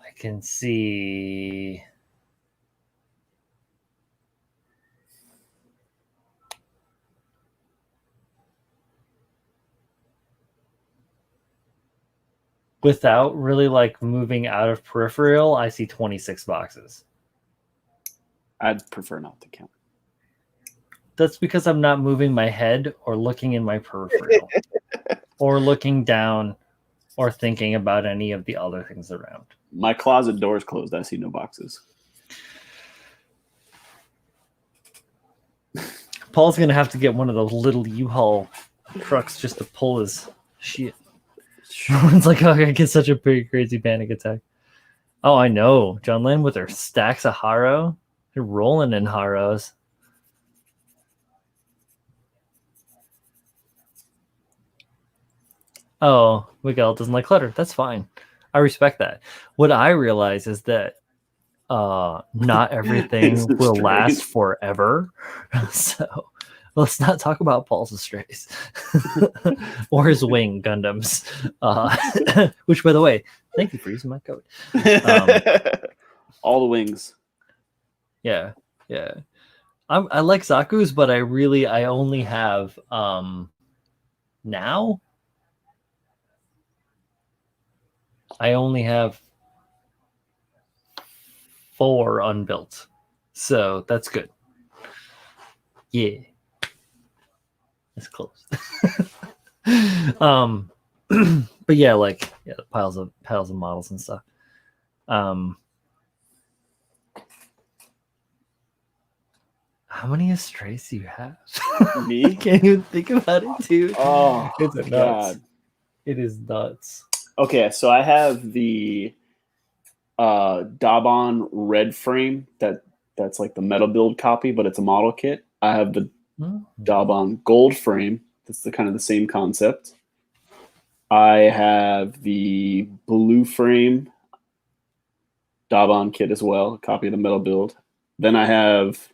I can see. Without really like moving out of peripheral, I see 26 boxes. I'd prefer not to count. That's because I'm not moving my head or looking in my peripheral or looking down or thinking about any of the other things around. My closet door's closed. I see no boxes. Paul's going to have to get one of those little U-Haul trucks just to pull his shit. It's like, oh, I get such a big, crazy panic attack. Oh, I know. John Lynn with their stacks of Haro. They're rolling in Haros. Oh, Miguel doesn't like clutter. That's fine. I respect that. What I realize is that not everything will last forever. So let's not talk about Paul's Strays or his wing Gundams. Which, by the way, thank you for using my code. All the wings. Yeah. I like Zaku's, but I only have now. I only have 4 unbuilt, so that's good. Yeah, it's close. But yeah, like piles of models and stuff. How many Strays do you have? Me? I can't even think about it, dude. Oh, it's nuts. God. It is nuts. Okay, so I have the Daban red frame that's like the metal build copy, but it's a model kit. I have the Daban gold frame. That's the kind of the same concept. I have the blue frame Daban kit as well, a copy of the metal build. Then I have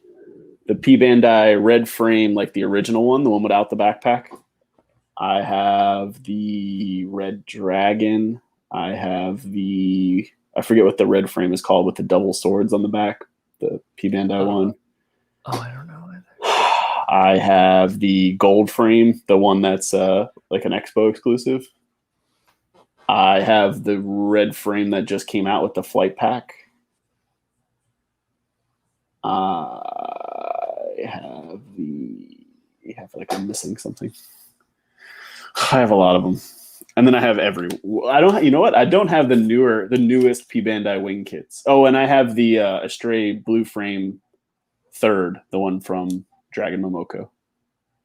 the P Bandai red frame, like the original one, the one without the backpack. I have the red dragon. I have I forget what the red frame is called with the double swords on the back, the P Bandai one. Oh, I don't know either. I have the gold frame, the one that's like an Expo exclusive. I have the red frame that just came out with the flight pack. I'm missing something. I have a lot of them. And then I have you know what? I don't have the newest P Bandai wing kits. Oh, and I have the Astray blue frame third, the one from Dragon Momoko.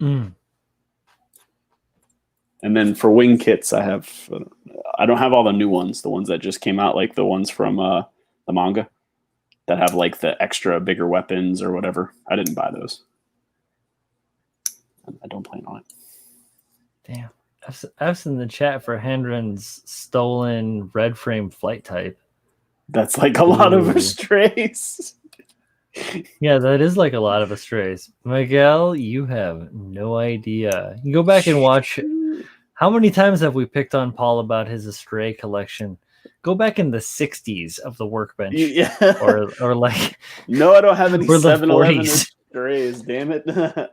Mm. And then for wing kits, I don't have all the new ones, the ones that just came out, like the ones from the manga that have like the extra bigger weapons or whatever. I didn't buy those. I don't plan on it. Damn. F's in the chat for Hendron's stolen red frame flight type. That's like a lot of Astrays. Yeah, that is like a lot of Astrays. Miguel, you have no idea. You go back and watch. How many times have we picked on Paul about his Astray collection? Go back in the 60s of the Workbench. Yeah. Or like... No, I don't have any 7-Eleven Astrays, damn it.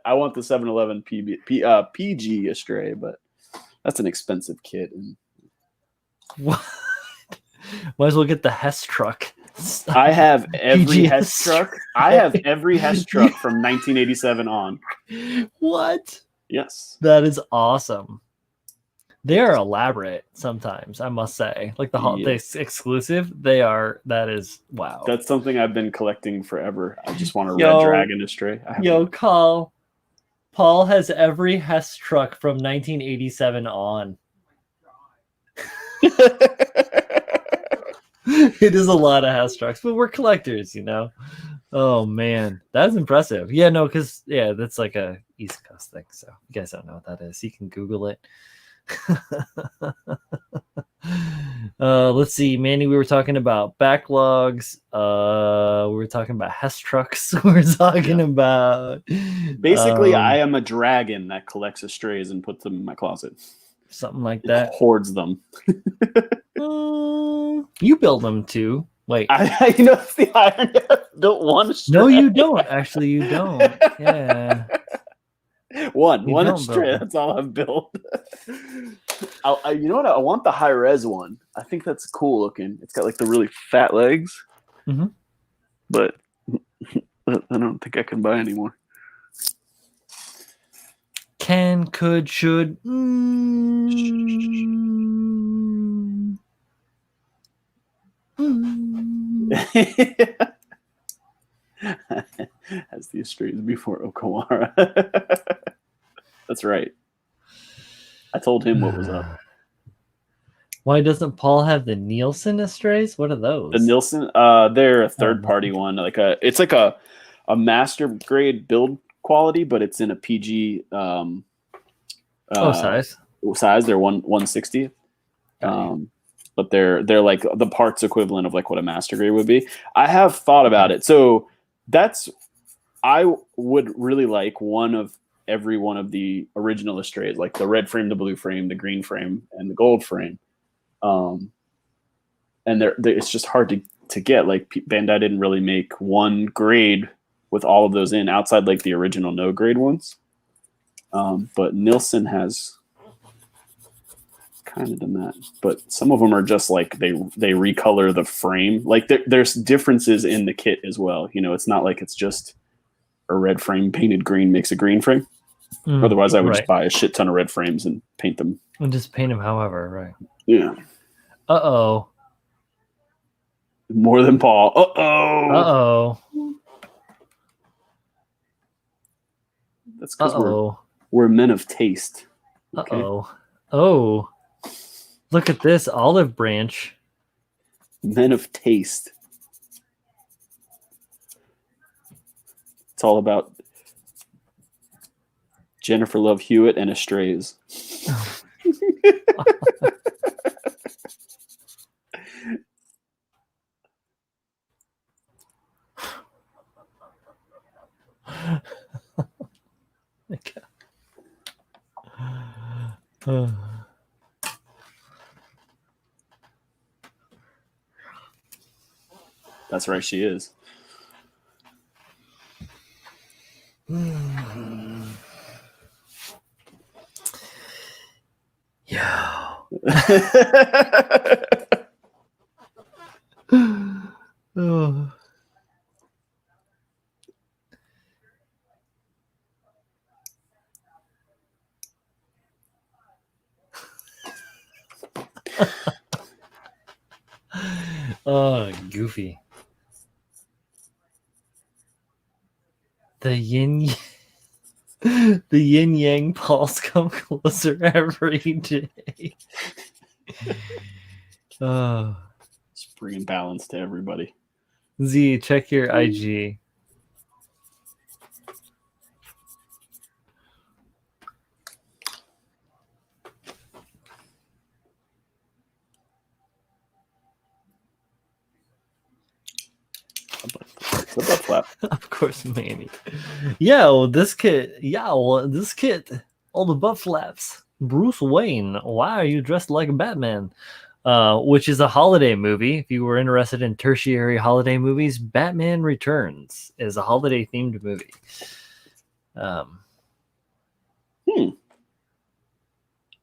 I want the 7-Eleven PG Astray, but that's an expensive kit. What? Might as well get the Hess truck. I have every Hess truck. I have every Hess truck from 1987 on. What? Yes. That is awesome. They are elaborate sometimes, I must say. Like the exclusive, they are. That is wow. That's something I've been collecting forever. I just want a red dragon Astray. Paul has every Hess truck from 1987 on. It is a lot of Hess trucks, but we're collectors, you know. Oh man, that's impressive. Yeah, no, because that's like a East Coast thing. So you guys don't know what that is. You can Google it. Let's see, Manny. We were talking about backlogs. We were talking about Hess trucks. We were talking about basically. I am a dragon that collects Astrays and puts them in my closet. Something like that. Hoards them. You build them too. Wait, you know it's the irony. I don't want to. No, you don't. Actually, you don't. Yeah. One Astray. That's all I've built. You know what? I want the high res one. I think that's cool looking. It's got like the really fat legs. Mm-hmm. But I don't think I can buy anymore. Can, could, should. As the Strays before Okawara. That's right. I told him what was up. Why doesn't Paul have the Nielsen Strays? What are those? The Nielsen, they're a third-party one. It's like a master grade build quality, but it's in a PG size. Size. They're 1/160. But they're like the parts equivalent of like what a master grade would be. I have thought about it. So I would really like one of every one of the original Strays, like the red frame, the blue frame, the green frame, and the gold frame. And it's just hard to get. Like Bandai didn't really make one grade with all of those in outside like the original no grade ones. But Nielsen has kind of done that, but some of them are just like they recolor the frame. Like there's differences in the kit as well. You know, it's not like it's just a red frame painted green makes a green frame. Otherwise, I would just buy a shit ton of red frames and paint them. And just paint them however, right? Yeah. Uh-oh. More than Paul. Uh-oh. Uh-oh. That's because we're men of taste. Okay? Uh-oh. Oh. Look at this olive branch. Men of taste. It's all about Jennifer Love Hewitt and Strays. That's right, she is. Yeah. Oh. Oh, goofy. The yin yang pulse come closer every day. Just bringing balance to everybody. Z, check your IG. The butt flap. Of course, Manny. Yo, this kit. All the butt flaps. Bruce Wayne, why are you dressed like Batman? Which is a holiday movie. If you were interested in tertiary holiday movies, Batman Returns is a holiday themed movie.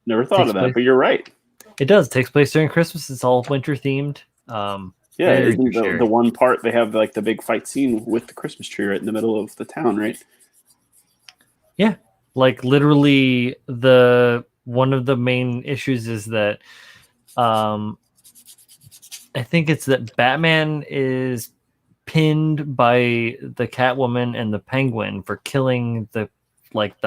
Never thought of that, but you're right. It does. It takes place during Christmas. It's all winter themed. Yeah, isn't the one part they have like the big fight scene with the Christmas tree right in the middle of the town, right? Yeah, like literally one of the main issues is that I think it's that Batman is pinned by the Catwoman and the Penguin for killing the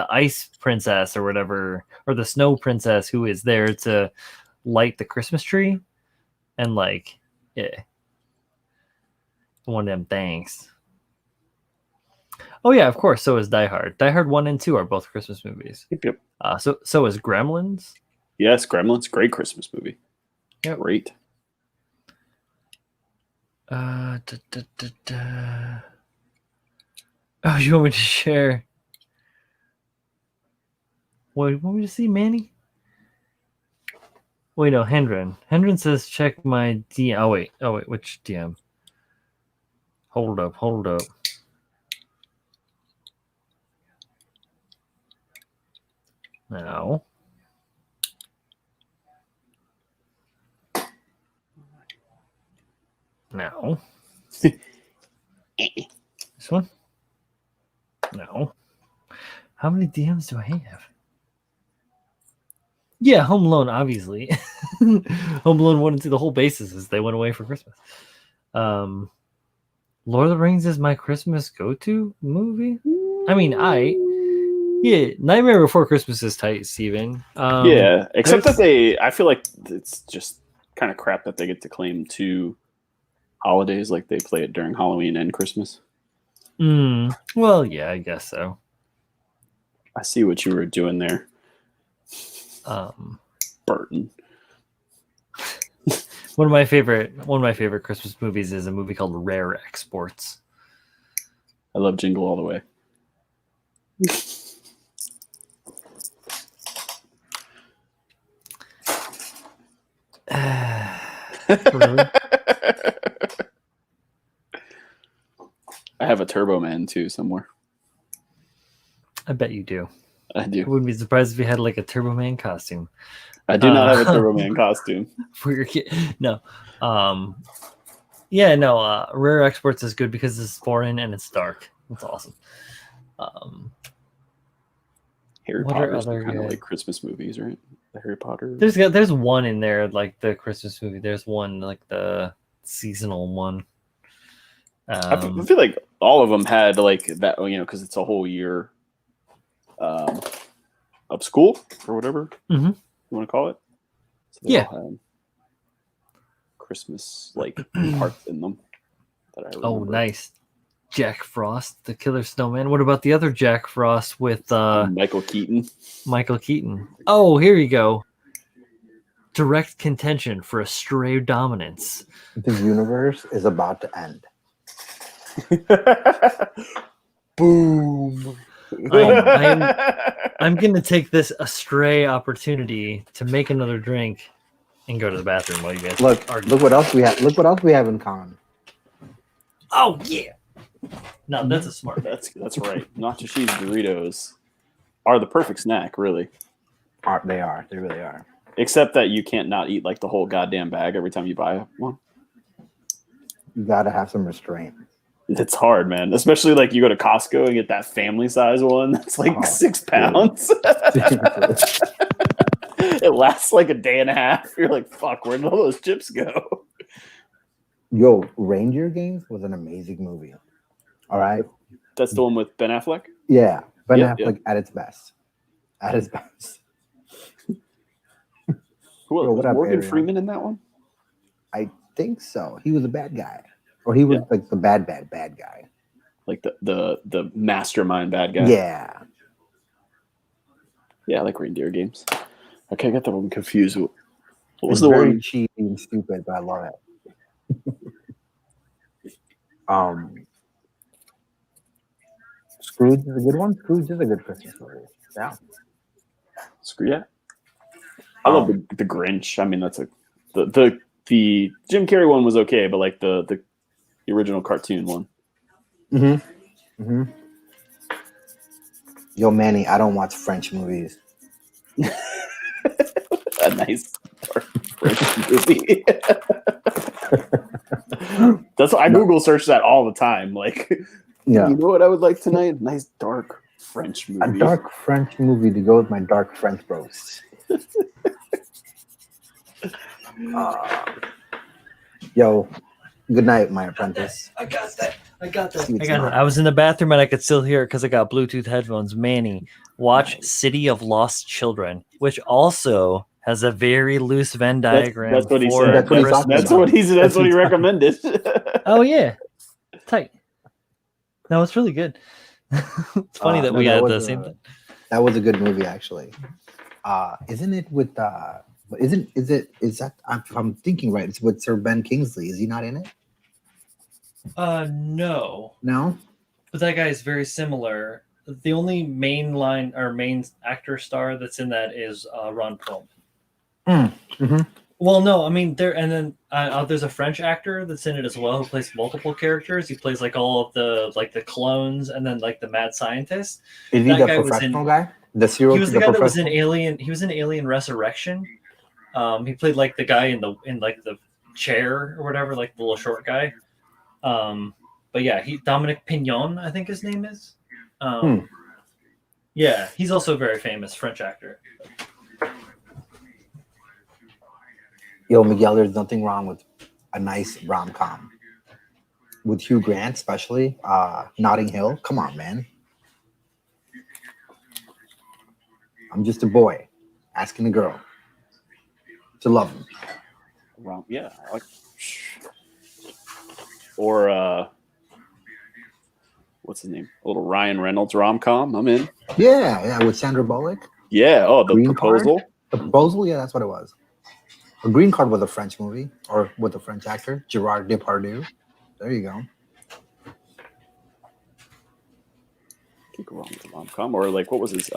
ice princess or whatever, or the snow princess who is there to light the Christmas tree, and one of them things. Oh yeah, of course. So is Die Hard. Die Hard 1 and 2 are both Christmas movies. Yep. So is Gremlins. Yes, Gremlins, great Christmas movie. Yep. Great. Oh, you want me to share? What, you want me to see, Manny? Wait, no, Hendren. Hendren says check my DM. Oh wait, which DM? Hold up. Now. This one? No. How many DMs do I have? Yeah, Home Alone, obviously. Home Alone 1 and 2, the whole basis is they went away for Christmas. Lord of the Rings is my Christmas go-to movie. I mean, yeah, Nightmare Before Christmas is tight, Steven. Yeah, except that I feel like it's just kind of crap that they get to claim 2 holidays, like they play it during Halloween and Christmas. Well, yeah, I guess so. I see what you were doing there, Burton. One of my favorite Christmas movies is a movie called Rare Exports. I love Jingle All the Way. Really? I have a Turbo Man too somewhere. I bet you do. I do. I wouldn't be surprised if you had like a Turbo Man costume. I do not have a Turbo Man costume for your kid. No. Yeah, no. Rare Exports is good because it's foreign and it's dark. It's awesome. Harry Potter is kind of like Christmas movies, right? The Harry Potter. There's one in there like the Christmas movie. There's one like the seasonal one. I feel like all of them had like that, because it's a whole year of school or whatever you want to call it. So they all had Christmas like parts in them. That I remember. Oh, nice. Jack Frost, the Killer Snowman. What about the other Jack Frost with Michael Keaton? Michael Keaton. Oh, here you go. Direct contention for a stray dominance. The universe is about to end. Boom. I'm going to take this astray opportunity to make another drink and go to the bathroom while you guys look what else we have. Look what else we have in common. Oh yeah. No, that's a smart. That's right. Nacho cheese Doritos are the perfect snack, really. They are. They really are. Except that you can't not eat like the whole goddamn bag every time you buy one. You gotta have some restraint. It's hard, man. Especially like you go to Costco and get that family size one that's like 6 pounds. It lasts like a day and a half. You're like, fuck, where did all those chips go? Yo, Reindeer Games was an amazing movie. All right. That's the one with Ben Affleck? Yeah. Ben Affleck at its best. At his best. Was Morgan Freeman in that one? I think so. He was a bad guy. Or he was like the bad guy. Like the mastermind bad guy. Yeah. Yeah, I like Reindeer Games. Okay, I got that one confused. What was the very one? Cheap and stupid, but I love it. Scrooge is a good one. Scrooge is a good Christmas movie. Yeah. Yeah. I love the Grinch. I mean, that's the Jim Carrey one was okay, but like the original cartoon one. Yo, Manny, I don't watch French movies. A nice dark French movie. That's what I Google search that all the time. Like, you know what I would like tonight? A nice dark French movie. A dark French movie to go with my dark French roast. Yo, good night, my apprentice. I got that. I was in the bathroom and I could still hear it because I got Bluetooth headphones. Manny, watch City of Lost Children, which also has a very loose Venn diagram. That's what he said. That's what he recommended. Oh yeah, tight. No, it's really good. It's funny that we had the same thing. That was a good movie, actually. Isn't it with? I'm thinking right. It's with Sir Ben Kingsley. Is he not in it? No. No? But that guy is very similar. The only main actor star that's in that is Ron Perlman. Well, no, I mean there's a French actor that's in it as well who plays multiple characters. He plays like all of the clones and then like the mad scientist. Is he the professional guy? He was the guy that was in Alien. He was in Alien Resurrection. He played like the guy in the chair or whatever, like the little short guy. But yeah, Dominic Pignon, I think his name is. Yeah, he's also a very famous French actor. Yo, Miguel, there's nothing wrong with a nice rom-com. With Hugh Grant, especially. Notting Hill. Come on, man. I'm just a boy asking a girl to love him. Yeah, I like. Or what's his name? A little Ryan Reynolds rom-com. I'm in. Yeah, with Sandra Bullock. Yeah. Oh, the Green Proposal. Card? The Proposal. Yeah, that's what it was. A Green Card was a French movie, or with a French actor, Gerard Depardieu. There you go. Can't go wrong with a rom-com. Or like, what was his?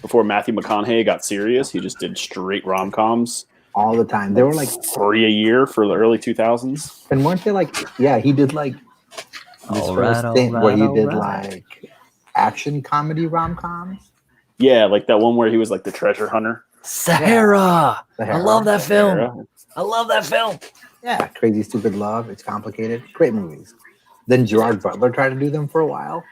Before Matthew McConaughey got serious, he just did straight rom-coms all the time. They were like 3 a year for the early 2000s. And weren't they like? Yeah, he did like this first stint where he did like action comedy rom-coms. Yeah, like that one where he was like the treasure hunter. Sahara. Sahara. I love that film. Sahara. I love that film. Yeah, Crazy Stupid Love. It's complicated. Great movies. Then Gerard Butler tried to do them for a while.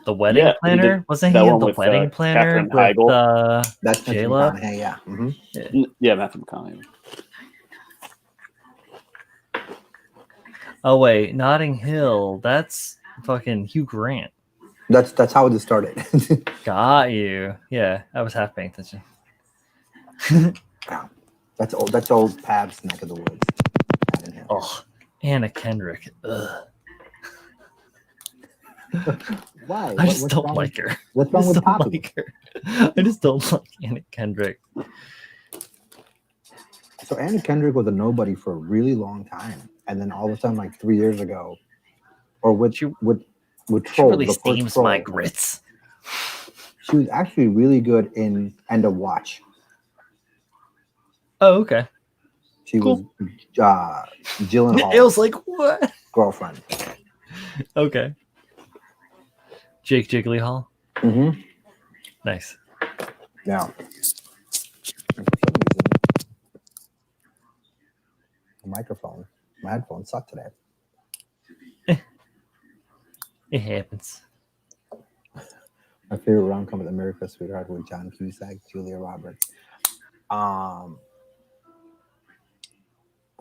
The Wedding Planner? Wasn't he in The Wedding Planner with that's J-Lo? Yeah. Mm-hmm. Yeah, Matthew McConaughey. Oh wait, Notting Hill. That's fucking Hugh Grant. That's how it started. Got you. Yeah, I was half paying attention. Wow. That's old Pab's neck of the woods. Oh, Anna Kendrick. Ugh. Why? I just don't like her. What's wrong with Poppy? I just don't like Anna Kendrick. So Anna Kendrick was a nobody for a really long time, and then all of a sudden, like 3 years ago, or with Troll, really steams my grits. She was actually really good in End of Watch. Oh, okay. She was Gyllenhaal's it was like what girlfriend. Okay. Jake Gyllenhaal. Mm-hmm. Nice. Yeah. My headphones suck today. It happens. My favorite rom-com is America's Sweetheart with John Cusack, Julia Roberts.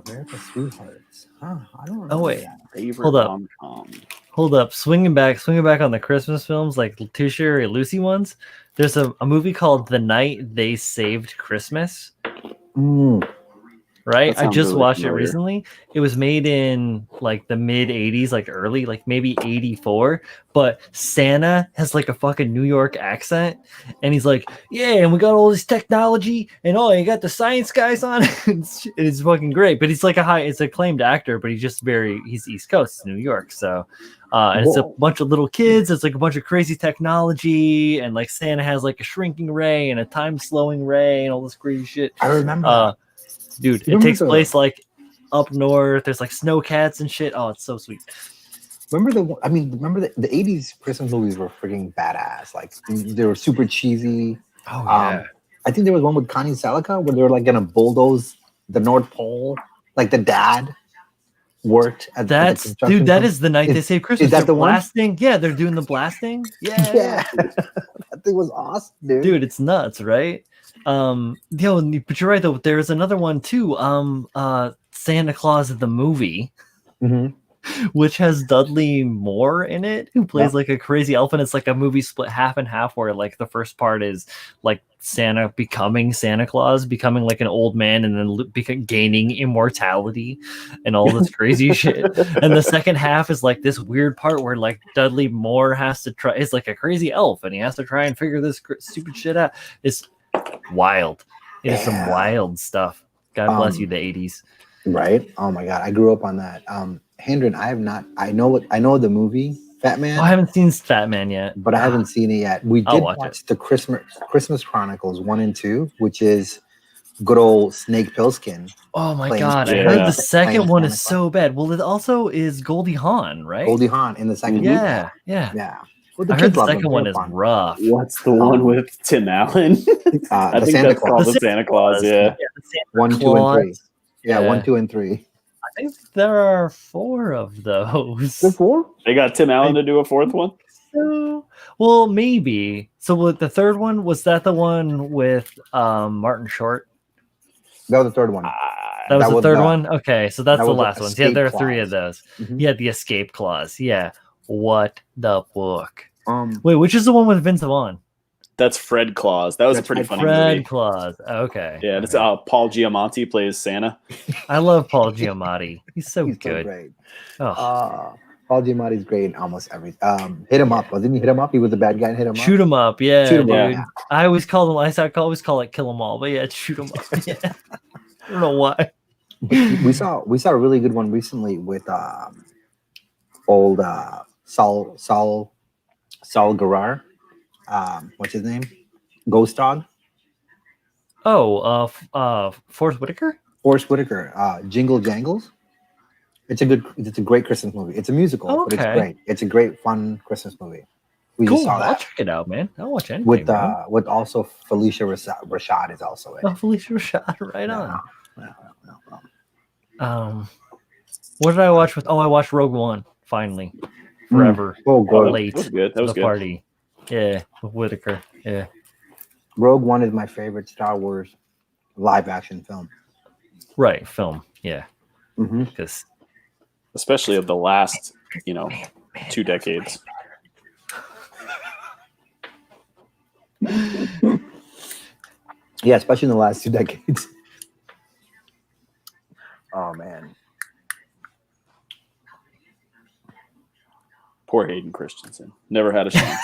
America's Sweethearts. Huh? I don't know. Oh wait. Favorite Hold up. rom-com. Hold up. Swinging back on the Christmas films, like Tusher or Lucy ones. There's a movie called The Night They Saved Christmas. Right? I just watched it recently. It was made in like the mid 80s, like early, like maybe 84. But Santa has like a fucking New York accent. And he's like, yeah, and we got all this technology and you got the science guys on. It's fucking great. But he's like it's acclaimed actor, but he's East Coast, New York. So and it's a bunch of little kids. It's like a bunch of crazy technology. And like Santa has like a shrinking ray and a time slowing ray and all this crazy shit. I remember. Dude, it takes place like up north. There's like snow cats and shit. Oh, it's so sweet. Remember the 80s Christmas movies were freaking badass. Like they were super cheesy. Oh yeah. I think there was one with Connie Salica where they were like gonna bulldoze the North Pole. Like the dad worked at that is The Night They Saved Christmas. Is that the blasting? One? Yeah, they're doing the blasting. Yeah. That thing was awesome, dude. Dude, it's nuts, right? But you're right though. There's another one too. Santa Claus the movie, which has Dudley Moore in it, who plays like a crazy elf, and it's like a movie split half and half, where like the first part is like Santa becoming Santa Claus, becoming like an old man, and then gaining immortality and all this crazy shit. And the second half is like this weird part where like Dudley Moore has to try. It's like a crazy elf, and he has to try and figure this stupid shit out. It's wild. It is some wild stuff. God bless you, the 80s. Right? Oh my god, I grew up on that. Hendren, I have not. I know the movie Fat Man. Oh, I haven't seen Fat Man yet, but I haven't seen it yet. We did watch the Christmas Chronicles 1 and 2, which is good old Snake Plissken. Oh my god, I heard the second one is so bad. Well, it also is Goldie Hawn, right? Goldie Hawn in the second. Yeah. Well, I heard the second one is rough. What's the one with Tim Allen? I think that's called the Santa Claus. Yeah. 1, 2, and 3. Yeah, 1, 2, and 3. I think there are 4 of those. There 4? They got Tim Allen to do a 4th one. so. Well, maybe. So with the third one, was that the one with Martin Short? That was the third one. That was the third one? Okay, so that's that the was the last one. Yeah, there are escape 3 of clause. those. Mhm. Yeah, the escape clause. Yeah. What the fuck? Um, Wait, which is the one with Vince Vaughn? That's Fred Claus. That was a That's pretty Fred funny Fred movie. Claus. Okay. Yeah, it's okay. Paul Giamatti plays Santa. I love Paul Giamatti. He's so he's good. so great. Oh. Paul Giamatti's great in almost everything. Hit him up. Wasn't he Hit Him Up? He was the bad guy in Hit Him Up. Shoot 'em up, yeah, Shoot 'em dude. up, yeah. I always call them. I always call it kill 'em all, but yeah, it's shoot 'em up. Yeah. I don't know why. we saw a really good one recently with old Saul Guerrar. What's his name? Ghost Dog. Oh, Forrest Whitaker. Forrest Whitaker. Jingle Jangles. It's a great Christmas movie. It's a musical, but it's Okay. great. It's a great fun Christmas movie. We Cool. just saw I'll that check it out, man. I'll watch anything. with also Felicia Rashad is also in it. Oh, Felicia Rashad, right on. No. What did I watch with? Oh, I watched Rogue One finally, forever. Oh, good. Late That was good. That to was the good. party. Yeah, with Whitaker. Yeah, Rogue One is my favorite Star Wars live action film. right. Film. Yeah, Mm-hmm. because Especially of the last, 2 decades. Yeah, especially in the last 2 decades. Oh man. Poor Hayden Christensen. Never had a chance.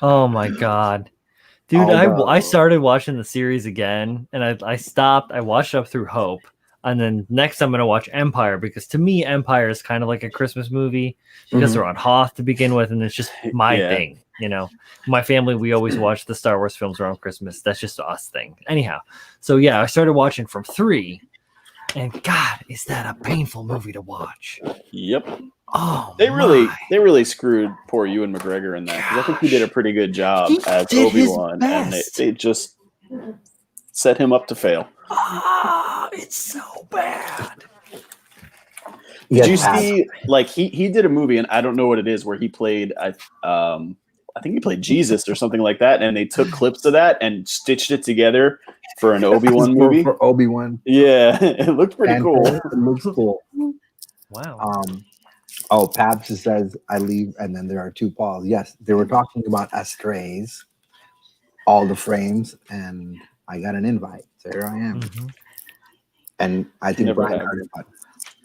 oh my god, dude! I started watching the series again, and I stopped. I watched up through Hope. And then next I'm going to watch Empire, because to me, Empire is kind of like a Christmas movie because they're on Hoth to begin with. And it's just my thing. My family, we always watch the Star Wars films around Christmas. That's just us thing. Anyhow. So yeah, I started watching from 3, and God, is that a painful movie to watch. Yep. Oh, They really screwed poor Ewan McGregor in that, because I think he did a pretty good job as Obi-Wan, and they just set him up to fail. It's so bad. Did you see, like, he did a movie, and I don't know what it is, where he played, I think he played Jesus or something like that, and they took clips of that and stitched it together for an Obi-Wan movie. For Obi-Wan. Yeah, it looked pretty cool. It looks cool. Wow. Pabs says, I leave, and then there are 2 Pauls. Yes, they were talking about Strays, all the frames, and I got an invite. So here I am. Mm-hmm. And I think Brian heard about it.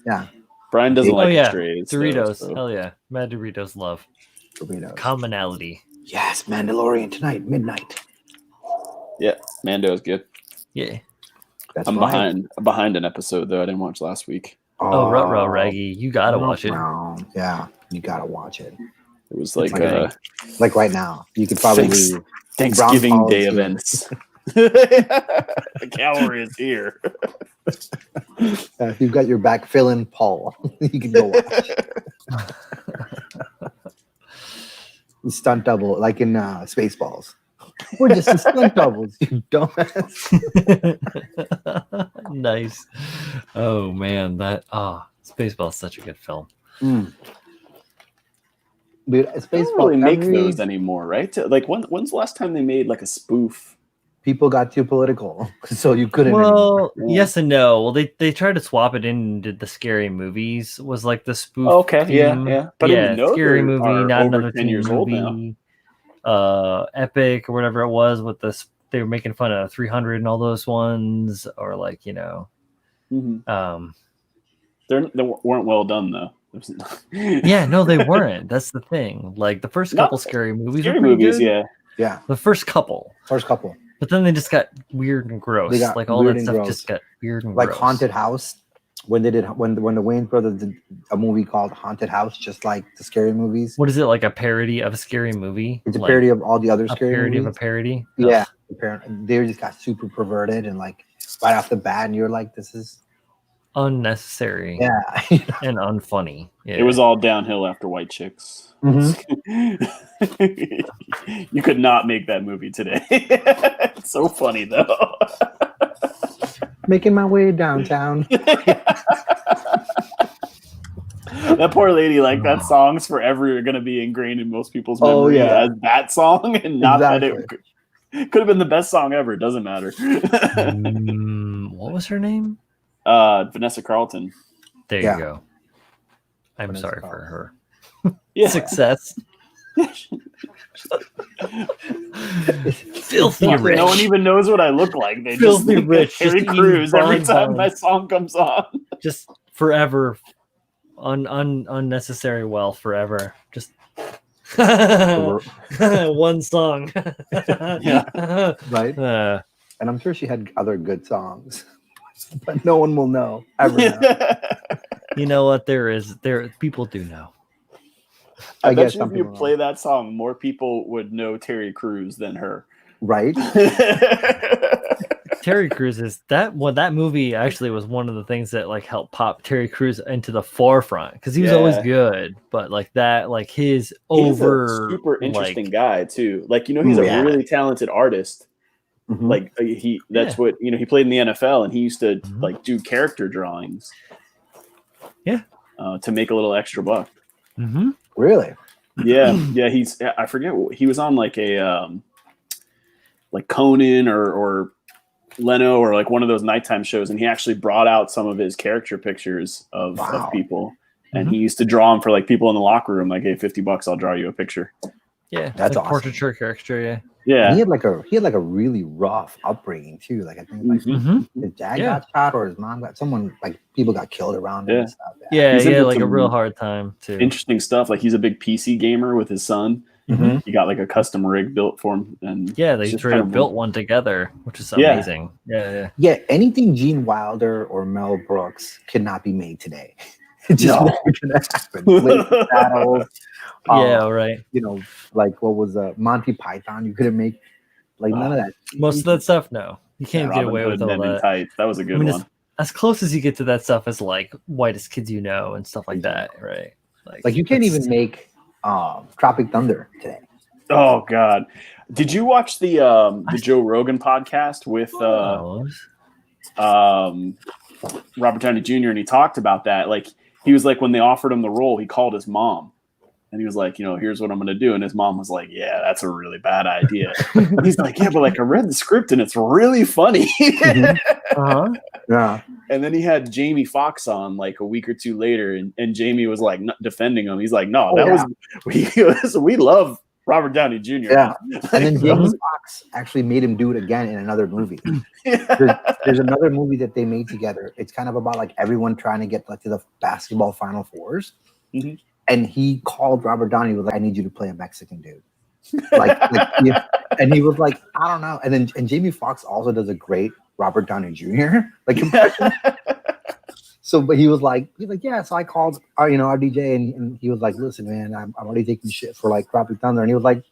Yeah. Brian doesn't like Strays. Doritos. So. Hell yeah. Mad Doritos love. Doritos. Commonality. Yes, Mandalorian tonight, midnight. Yeah, Mando is good. Yeah. That's behind an episode, though. I didn't watch last week. Oh, Ruh-Roh, Raggy. You gotta watch it. Yeah, you gotta watch it. It was like right now. You could probably Thanksgiving Day events. The cavalry is here. If you've got your back, fill in Paul. You can go watch. Stunt double, like in Spaceballs. We're just the stunt doubles, you dumbass. Nice. Oh man, Spaceballs is such a good film. Dude, Spaceballs don't really make those anymore, right? Like when's the last time they made like a spoof? People got too political, so you couldn't. Well, yes and no. Well, they tried to swap it in and did the Scary Movies was like the spoof. Okay, theme. yeah. But Scary Movie, not another 10 years movie. Old now. Epic or whatever it was with this. They were making fun of 300 and all those ones, or like they weren't well done though. Yeah, no, they weren't. That's the thing. Like the first couple Scary Movies were pretty good. Yeah. The first couple. But then they just got weird and gross. Like all that stuff just got weird and like gross. Haunted House. When the Wayans brothers did a movie called Haunted House, just like the Scary Movies. What is it, like a parody of a scary movie? It's a parody of all the other scary movies. Of a parody? Yeah. They just got super perverted and like right off the bat, and you're like, this is unnecessary. Yeah. And unfunny. Yeah. It was all downhill after White Chicks. Mm-hmm. You could not make that movie today. It's so funny though. Making my way downtown. That poor lady, like that song's forever gonna be ingrained in most people's memory as that song, and not that it could have been the best song ever. It doesn't matter. What was her name? Vanessa Carlton. There you go. I'm Vanessa sorry Carlton. for her. Yeah. Success. Filthy rich. No one even knows what I look like. They Filthy just rich. Terry Crews every time my song comes on. Just forever. Unnecessary wealth forever. Just one song. Yeah. Right. And I'm sure she had other good songs, but no one will know ever. Know. You know what? There people do know. I bet you if you play that song, more people would know Terry Crews than her. Right? Terry Crews is that movie actually was one of the things that like helped pop Terry Crews into the forefront because he was always good, but like that, like he's a super interesting guy too. Like, you know, he's a really talented artist. Mm-hmm. Like that's what, you know, he played in the NFL and he used to like do character drawings. Yeah. To make a little extra buck. Mm-hmm. Really? Yeah. I forget, he was on like a like Conan or Leno or like one of those nighttime shows, and he actually brought out some of his character pictures of people, and he used to draw them for like people in the locker room. Like, hey, $50, I'll draw you a picture. Yeah, that's like awesome. Portraiture caricature. Yeah. And he had like a really rough upbringing too. Like I think like his dad got shot or his mom got people got killed around him and stuff. Yeah, like a real hard time too. Interesting stuff. Like he's a big PC gamer with his son. Mm-hmm. He got like a custom rig built for him, and they built one together, which is amazing. Yeah. Anything Gene Wilder or Mel Brooks cannot be made today. It's just never gonna happen. Battles, right. You know, like what was Monty Python? You couldn't make like none of that. Most of that stuff, no, you can't get away with all that. Tights. That was a good one. As close as you get to that stuff as like Whitest Kids You Know and stuff like that, right? Like you can't even make Tropic Thunder today. Oh God! Did you watch the Joe Rogan podcast with Robert Downey Jr. and he talked about that? Like he was like, when they offered him the role, he called his mom and he was like, you know, here's what I'm going to do, and his mom was like, yeah, that's a really bad idea. He's like, yeah, but like I read the script and it's really funny. Yeah. And then he had Jamie Foxx on like a week or two later, and Jamie was like defending him. He's like, no, we love Robert Downey Jr. Yeah. And then Jamie Foxx actually made him do it again in another movie. There's another movie that they made together. It's kind of about like everyone trying to get like to the basketball Final Fours. Mm-hmm. And he called Robert Downey, was like, I need you to play a Mexican dude. And he was like, I don't know. And Jamie Foxx also does a great Robert Downey Jr. like impression. But he was like, yeah. So I called our DJ, and he was like, listen, man, I'm already taking shit for like Tropic Thunder. And he was like,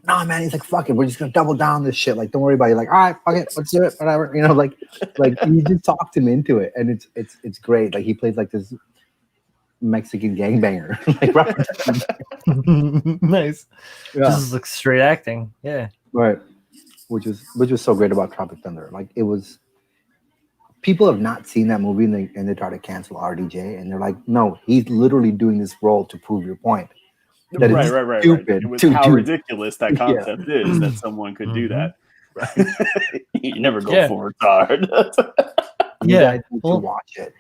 no, man. He's like, fuck it, we're just gonna double down this shit. Like, don't worry about it. He's like, all right, fuck it, let's do it, whatever. You know, like you just talked him into it, and it's great. Like he plays like this Mexican gangbanger. Like nice. Yeah. This is like straight acting. Yeah. Right. Which was so great about Tropic Thunder. Like it was, people have not seen that movie and they try to cancel RDJ, and they're like, no, he's literally doing this role to prove your point. That right. Stupid. It was how ridiculous that concept is that someone could do that. Right. You never go for it hard. You guys need to watch it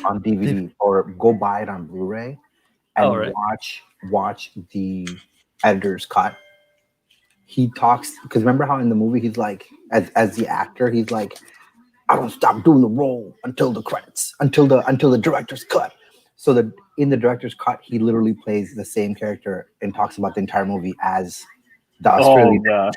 on DVD or go buy it on Blu-ray and watch the editor's cut. He talks, because remember how in the movie he's like, as the actor, he's like, I don't stop doing the role until the credits, until the director's cut. So that in the director's cut, he literally plays the same character and talks about the entire movie as the Australian.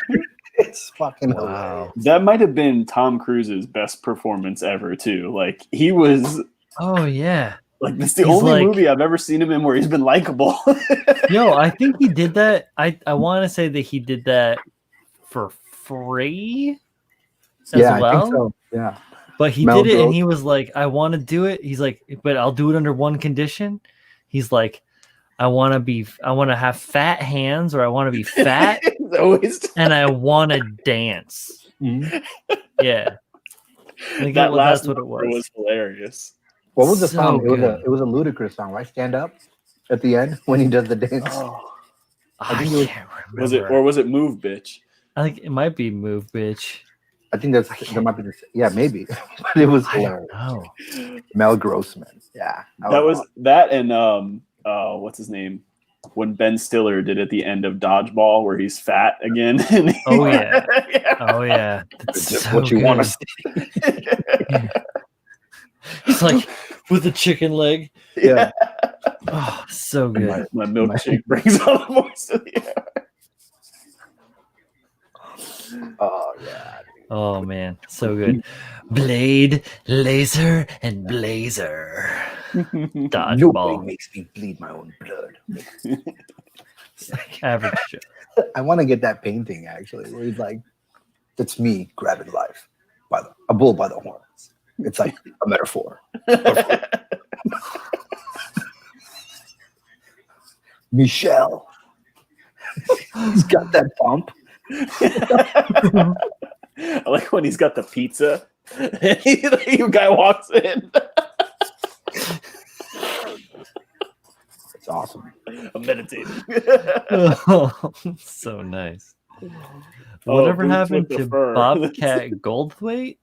It's fucking hilarious. That might have been Tom Cruise's best performance ever too. Like he was. Oh yeah. Like it's the only movie I've ever seen him in where he's been likable. Yo, I think he did that. I want to say that he did that for free as well. I think so. Yeah. But he did it and he was like, I want to do it. He's like, but I'll do it under one condition. He's like, I want to have fat hands, or I want to be fat and I want to dance. Mm-hmm. Yeah. That last one was hilarious. What was the song? It was a ludicrous song, right? Stand Up at the end when he does the dance. Oh, I can't remember. Was it Move, Bitch? I think it might be Move, Bitch. I think that might be maybe. But it was hilarious. Mel Grossman. Yeah. That was that and what's his name? When Ben Stiller did at the end of Dodgeball where he's fat again. Oh yeah. Oh yeah. That's just so what you want to see. He's like with the chicken leg. Yeah. Oh, so good. My milkshake brings all the voice to the air. Oh yeah. Oh man, so good. Blade, laser, and blazer. Nobody Dodgeball. makes me bleed my own blood. It's like average Joe. I want to get that painting actually, where he's like, "That's me grabbing life by a bull by the horns." It's like a metaphor. Michelle, he's got that bump. I like when he's got the pizza. The guy walks in. It's awesome. I'm meditating. Oh, so nice. Whatever happened to Bobcat Goldthwait?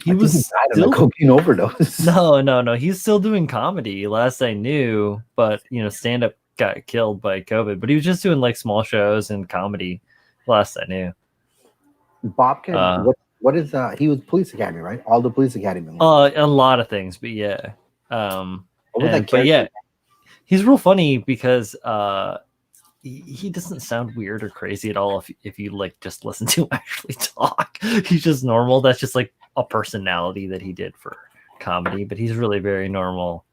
He was died of a cocaine overdose. No. He's still doing comedy. Last I knew, but stand up got killed by COVID. But he was just doing like small shows and comedy. Last I knew. Bobcat. What is he was Police Academy, right? All the Police Academy. A lot of things, but yeah. But yeah, he's real funny because he doesn't sound weird or crazy at all if you like just listen to him actually talk. He's just normal. That's just like a personality that he did for comedy, but he's really very normal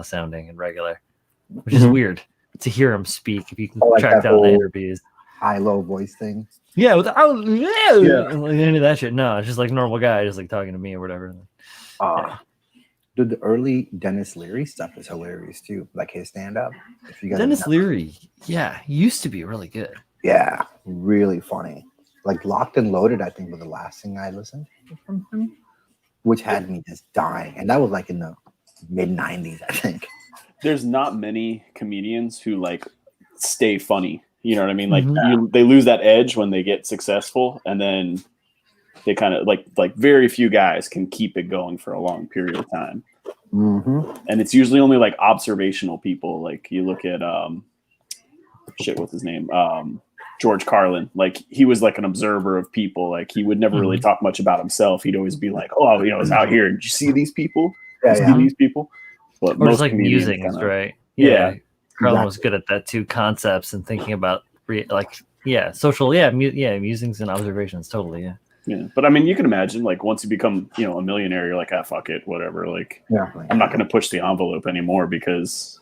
sounding and regular, which is weird to hear him speak if you can track down the interviews. High-low voice thing. Yeah, like any of that shit. No, it's just like normal guy, just like talking to me or whatever. Dude, the early Dennis Leary stuff is hilarious too. Like his stand-up. Dennis Leary, used to be really good. Yeah, really funny. Like Locked and Loaded, I think was the last thing I listened to from him, which had me just dying. And that was like in the mid-90s, I think. There's not many comedians who like stay funny. You know what I mean? Like they lose that edge when they get successful, and then they kind of like very few guys can keep it going for a long period of time. And it's usually only like observational people. Like you look at what's his name? George Carlin. Like he was like an observer of people. Like he would never really talk much about himself. He'd always be like, "Oh, I was out here. Did you see these people? These people?" But or just like musings, right? Yeah. Carlin was good at that too. Concepts and thinking about social, musings and observations. Totally, yeah. But I mean, you can imagine like once you become, a millionaire, you're like, fuck it, whatever. Like, I'm not going to push the envelope anymore because,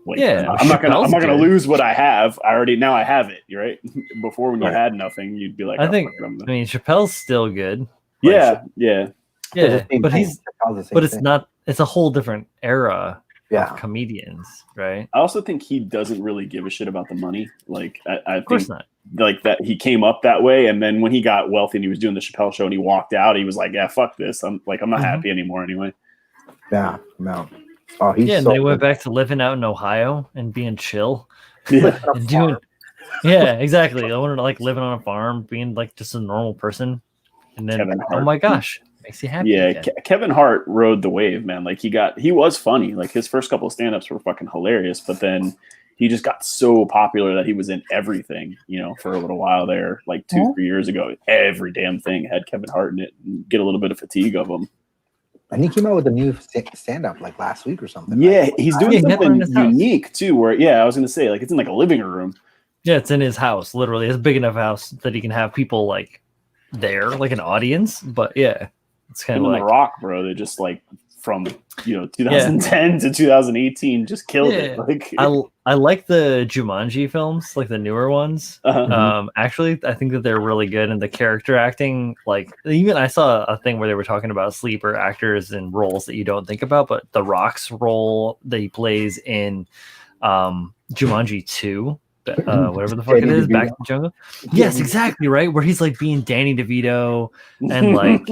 I'm not going to lose what I have. Now I have it. Right. Before when you had nothing, you'd be like, Chappelle's still good. Yeah. But it's a whole different era. Comedians, right? I also think he doesn't really give a shit about the money. Like, I of course think, not. Like that, he came up that way, and then when he got wealthy and he was doing the Chappelle show and he walked out, he was like, "Yeah, fuck this. I'm not happy anymore anyway." Yeah, no. Oh, he's and they went back to living out in Ohio and being chill. Yeah, and doing. Yeah, exactly. I wanted to like living on a farm, being like just a normal person, and then oh my gosh. Makes you happy. Yeah, Kevin Hart rode the wave, man. Like he was funny. Like his first couple of stand-ups were fucking hilarious, but then he just got so popular that he was in everything, for a little while there, like 2-3 years ago. Every damn thing had Kevin Hart in it, and get a little bit of fatigue of him. And he came out with a new stand-up like last week or something. Yeah, right? He's doing something unique too, where I was gonna say, like it's in like a living room. Yeah, it's in his house, literally. It's a big enough house that he can have people like there, like an audience, but yeah. It's kind of like The Rock, bro. They just like from 2010 to 2018 just killed it. Like I like the Jumanji films, like the newer ones. Actually, I think that they're really good, and the character acting, like even I saw a thing where they were talking about sleeper actors and roles that you don't think about, but The Rock's role that he plays in Jumanji 2. Whatever the fuck it is, Back to the Jungle. Yes, exactly, right. Where he's like being Danny DeVito and like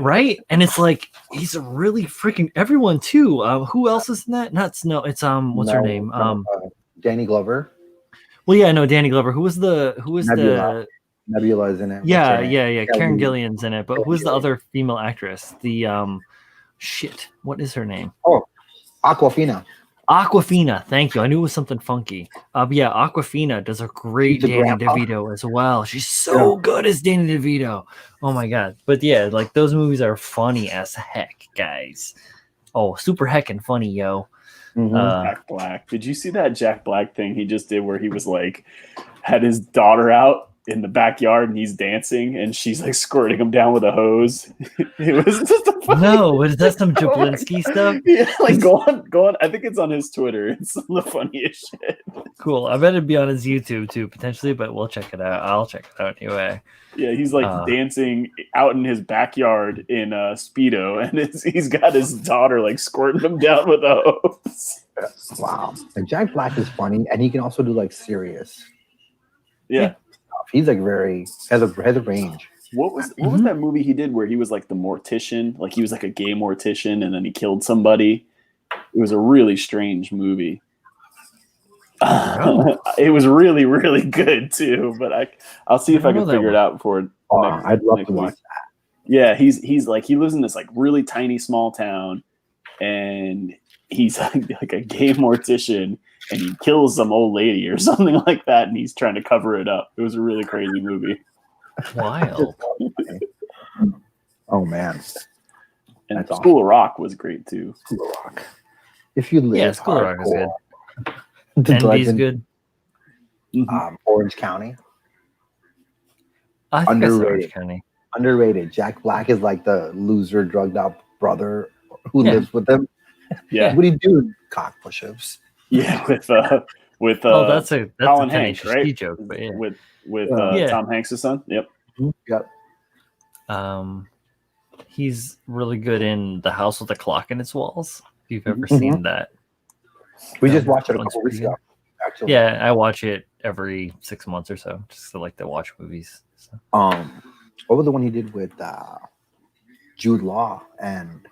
right? And it's like he's a really freaking everyone too. Who else is in that? Not Snow. It's what's her name? Danny Glover. Well, yeah, no, Danny Glover. Who was Nebula. Nebula is in it. Yeah. Karen Gillian's in it. But who's the other female actress? The shit. What is her name? Oh, Aquafina. Aquafina, thank you. I knew it was something funky. Yeah, Aquafina does a great Danny DeVito as well. She's so good as Danny DeVito. Oh my god. But yeah, like those movies are funny as heck, guys. Oh, super heckin' funny, yo. Jack Black. Did you see that Jack Black thing he just did where he was like had his daughter out in the backyard and he's dancing and she's like squirting him down with a hose? It was just a no, is that some Jablinski stuff? Yeah, like go on. I think it's on his Twitter. It's some of the funniest shit. Cool. I bet it'd be on his YouTube too, potentially, but we'll check it out. I'll check it out anyway. Yeah, he's like dancing out in his backyard in Speedo, and he's got his daughter like squirting him down with a hose. Wow. Like Jack Black is funny, and he can also do like serious. Yeah. He's like has a range. What was that movie he did where he was like the mortician? Like he was like a gay mortician and then he killed somebody. It was a really strange movie. It was really, really good too, but I'll see if I can figure it out before. I'd love to watch that. Yeah, he's like he lives in this like really tiny small town, and he's like a gay mortician, and he kills some old lady or something like that, and he's trying to cover it up. It was a really crazy movie. Wild. Oh man. And That's School of Rock was great too. School of Rock. If you live, School of Rock is good. Envy's good. Orange County. I think Orange County. Underrated. Jack Black is like the loser, drugged out brother who lives with them. Yeah. What do you do? Cock push-ups. Yeah, with that's Colin a Hanks, right? Joke, but yeah. With Tom Hanks' son. Yep. Yep. He's really good in The House with the Clock in Its Walls. If you've ever seen that. We just watched it a couple weeks ago. Actually. Yeah, I watch it every 6 months or so, just to like to watch movies. So. What was the one he did with Jude Law and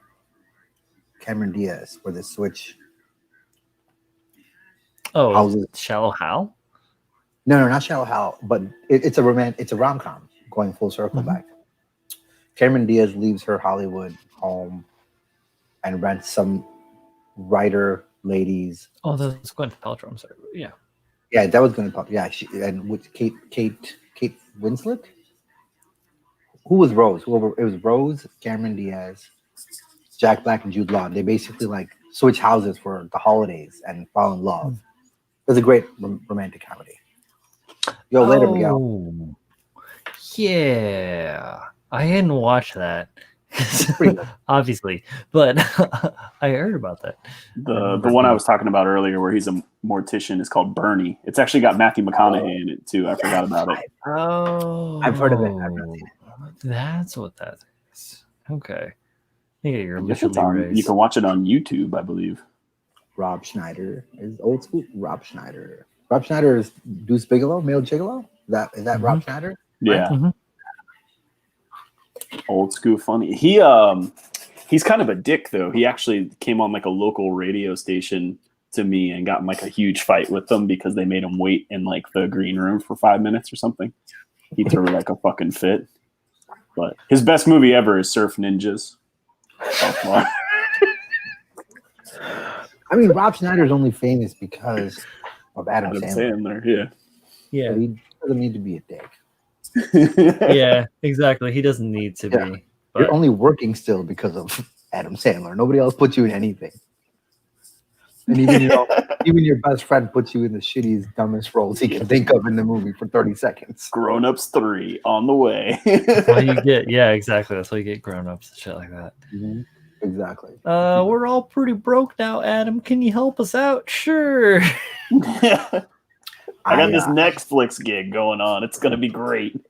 Cameron Diaz, where they switch? Oh, houses? Shallow Hal? No, not Shallow Hal, but it's a rom-com going full circle back. Cameron Diaz leaves her Hollywood home and rents some writer ladies. Oh, that's Gwyneth Paltrow. I'm sorry. Yeah, that was Gwyneth Paltrow. Yeah, and with Kate Winslet. Who was Rose? It was Rose, Cameron Diaz, Jack Black, and Jude Law. They basically like switch houses for the holidays and fall in love. It was a great romantic comedy. Yo, later, Miguel. Yeah, I hadn't watched that. Obviously, but I heard about that. The one I was talking about earlier, where he's a mortician, is called Bernie. It's actually got Matthew McConaughey in it too. I forgot about it. Oh, I've heard of it. I've not seen it. That's what that is. Okay. Yeah, you can watch it on YouTube, I believe. Rob Schneider is old school. Rob Schneider is Deuce Bigelow, Male Gigolo. Is that Rob Schneider? Yeah. Mm-hmm. Old school funny. He's kind of a dick though. He actually came on like a local radio station to me and got in like a huge fight with them because they made him wait in like the green room for 5 minutes or something. He threw like a fucking fit. But his best movie ever is Surf Ninjas. I mean, Rob Schneider is only famous because of Adam Sandler. Yeah. But he doesn't need to be a dick. Yeah, exactly. He doesn't need to be. But... You're only working still because of Adam Sandler. Nobody else puts you in anything. And even your best friend puts you in the shittiest, dumbest roles he can think of in the movie for 30 seconds. Grown Ups 3 on the way. That's what you get. Yeah, exactly. That's why you get Grown Ups and shit like that. Mm-hmm. Exactly. We're all pretty broke now, Adam. Can you help us out? Sure. I got this Netflix gig going on. It's going to be great.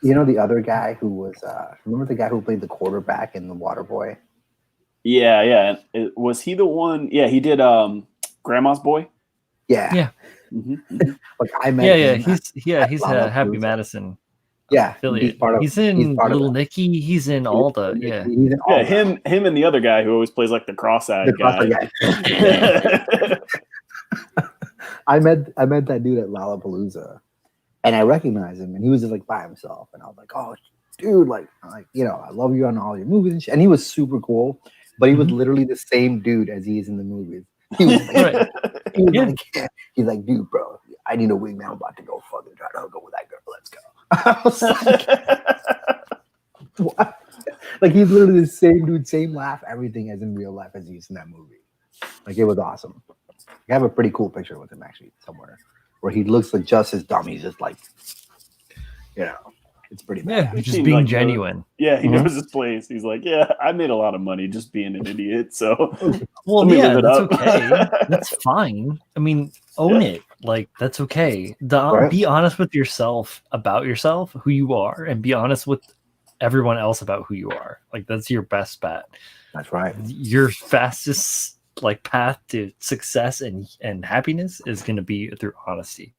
You know the other guy who was, remember the guy who played the quarterback in The Waterboy? Yeah. Was he the one? Yeah, he did Grandma's Boy. Yeah. Yeah. Like I met him. He's Happy Madison. Yeah, affiliate. He's he's in part Little of Nicky. He's in all the He's in all Yeah, him and the other guy who always plays like the cross-eyed guy. I met that dude at Lollapalooza, and I recognized him, and he was just like by himself, and I was like, "Oh, dude, like you know, I love you on all your movies and shit." And he was super cool, but he was literally the same dude as he is in the movies. He was like, he's like, "Dude, bro, I need a wingman. I'm about to go fucking try to hook up with that girl. Let's go." I was like, "What?" Like he's literally the same dude, same laugh, everything as in real life as he is in that movie. Like it was awesome. I have a pretty cool picture with him actually somewhere where he looks like just as dumb. He's just like, you know, it's pretty bad. Yeah, just being like genuine. He knows his place. He's like, yeah, I made a lot of money just being an idiot. So, well, yeah, that's okay. That's fine. I mean, own it. Like that's okay. Be honest with yourself about yourself, who you are, and be honest with everyone else about who you are. Like that's your best bet. That's right. Your fastest like path to success and happiness is going to be through honesty.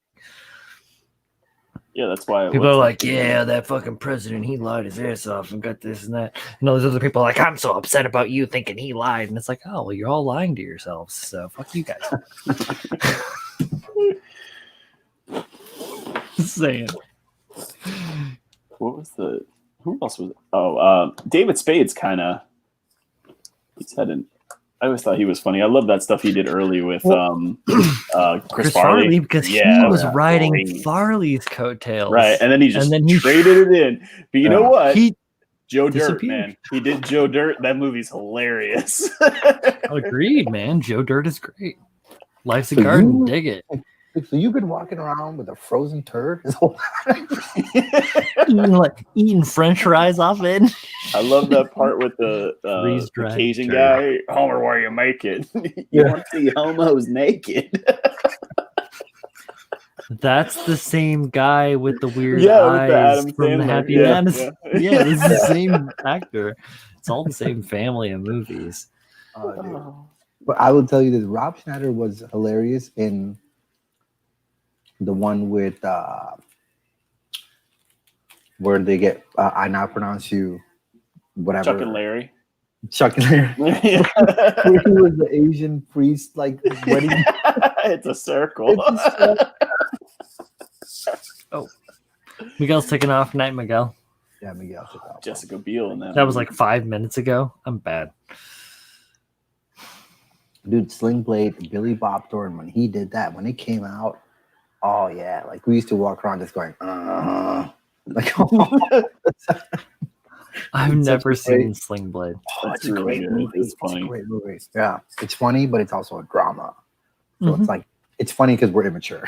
Yeah, that's why people are like, yeah, that fucking president, he lied his ass off and got this and that. And all these other people are like, I'm so upset about you thinking he lied. And it's like, oh, well, you're all lying to yourselves. So fuck you guys. Saying. What was who else was it? Oh, David Spade's kind of, I always thought he was funny. I love that stuff he did early with Chris Farley because he was riding Farley's coattails, right? And then he traded it in. But you know what? Joe Dirt, man. He did Joe Dirt. That movie's hilarious. Agreed, man. Joe Dirt is great. Life's a garden. Dig it. So you've been walking around with a frozen turd? eating French fries off it. I love that part with the Cajun guy. Homer, why are you making? You want to see homos naked? That's the same guy with the weird eyes with from the Happy Madison. Yeah, this is the same actor. It's all the same family of movies. But I will tell you that Rob Schneider was hilarious in the one with where they get I now pronounce you whatever. Chuck and Larry. Where he was the Asian priest, like wedding. It's a circle. Oh, Miguel's taking off. Night, Miguel. Yeah, Miguel took off. Jessica Biel in that. That was like 5 minutes ago. I'm bad. Dude, Sling Blade, Billy Bob Thornton, when he did that, when it came out, oh yeah, like we used to walk around just going, like. I've never seen Sling Blade. Oh, it's a great movie. It's funny. It's a great movie. Yeah, it's funny, but it's also a drama. So it's like it's funny because we're immature.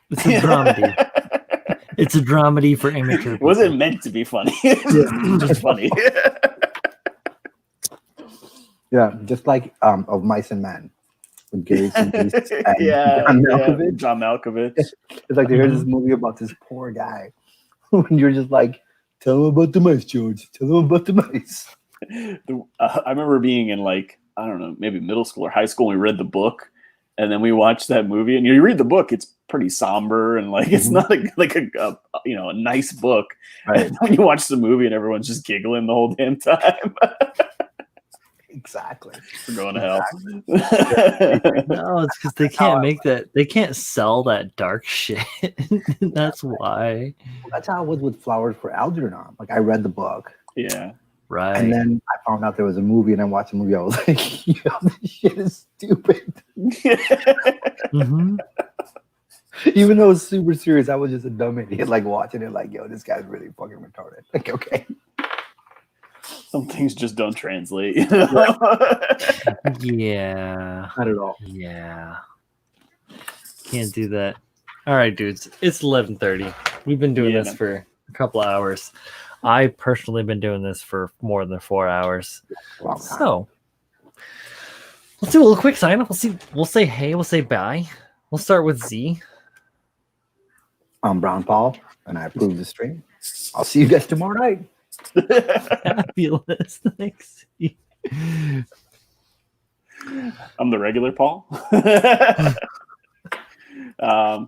It's a dramedy. It's a dramedy for immature people. It wasn't meant to be funny. It's just funny. Yeah, just like Of Mice and Men with Gary Sinise and John Malkovich. It's like there's this movie about this poor guy when you're just like, tell him about the mice, George. Tell him about the mice. I remember being in like, I don't know, maybe middle school or high school, and we read the book, and then we watched that movie. And you read the book, it's pretty somber and like it's not a nice book. Right. And when you watch the movie and everyone's just giggling the whole damn time. Exactly. We're going to hell. No, it's because they can't make that. They can't sell that dark shit. That's why. That's how it was with Flowers for Algernon. Like I read the book. Yeah. Right. And then I found out there was a movie, and I watched the movie. I was like, yo, this shit is stupid. Even though it's super serious, I was just a dumb idiot, like watching it, like, yo, this guy's really fucking retarded. Like, okay. Some things just don't translate. Yeah. Not at all. Yeah. Can't do that. All right, dudes. It's 11:30. We've been doing this for a couple hours. I personally been doing this for more than 4 hours. So let's do a little quick sign up. We'll say hey, we'll say bye. We'll start with Z. I'm Brown Paul, and I approve the stream. I'll see you guys tomorrow night. Fabulous. Thanks. I'm the regular Paul.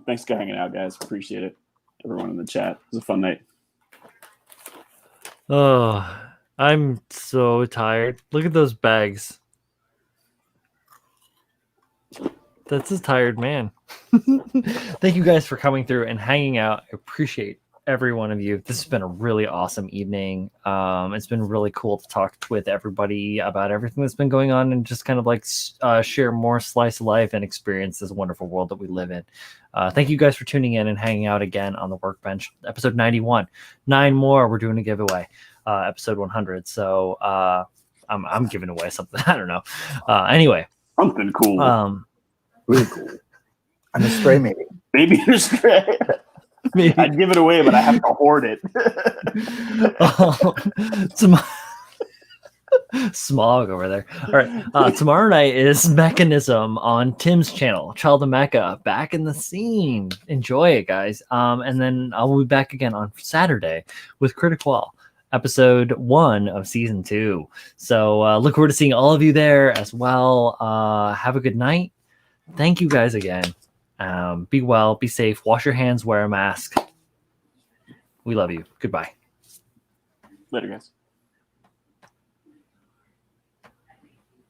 Thanks for hanging out, guys. Appreciate it. Everyone in the chat. It was a fun night. Oh, I'm so tired. Look at those bags. That's a tired man. Thank you guys for coming through and hanging out. I appreciate every one of you. This has been a really awesome evening. It's been really cool to talk with everybody about everything that's been going on and just kind of like share more slice of life and experience this wonderful world that we live in. Thank you guys for tuning in and hanging out again on the Workbench. Episode 91. 9 more. We're doing a giveaway. Episode 100. So I'm giving away something. I don't know. Anyway. Something cool. Really cool. And a stray, maybe. Maybe a stray. Maybe. I'd give it away, but I have to hoard it. Smog over there. All right. Tomorrow night is Mechanism on Tim's channel. Child of Mecha, back in the scene. Enjoy it, guys. And then I will be back again on Saturday with Critical, episode 1 of season 2. So look forward to seeing all of you there as well. Have a good night. Thank you guys again. Be well, be safe, wash your hands, wear a mask. We love you. Goodbye. Later, guys.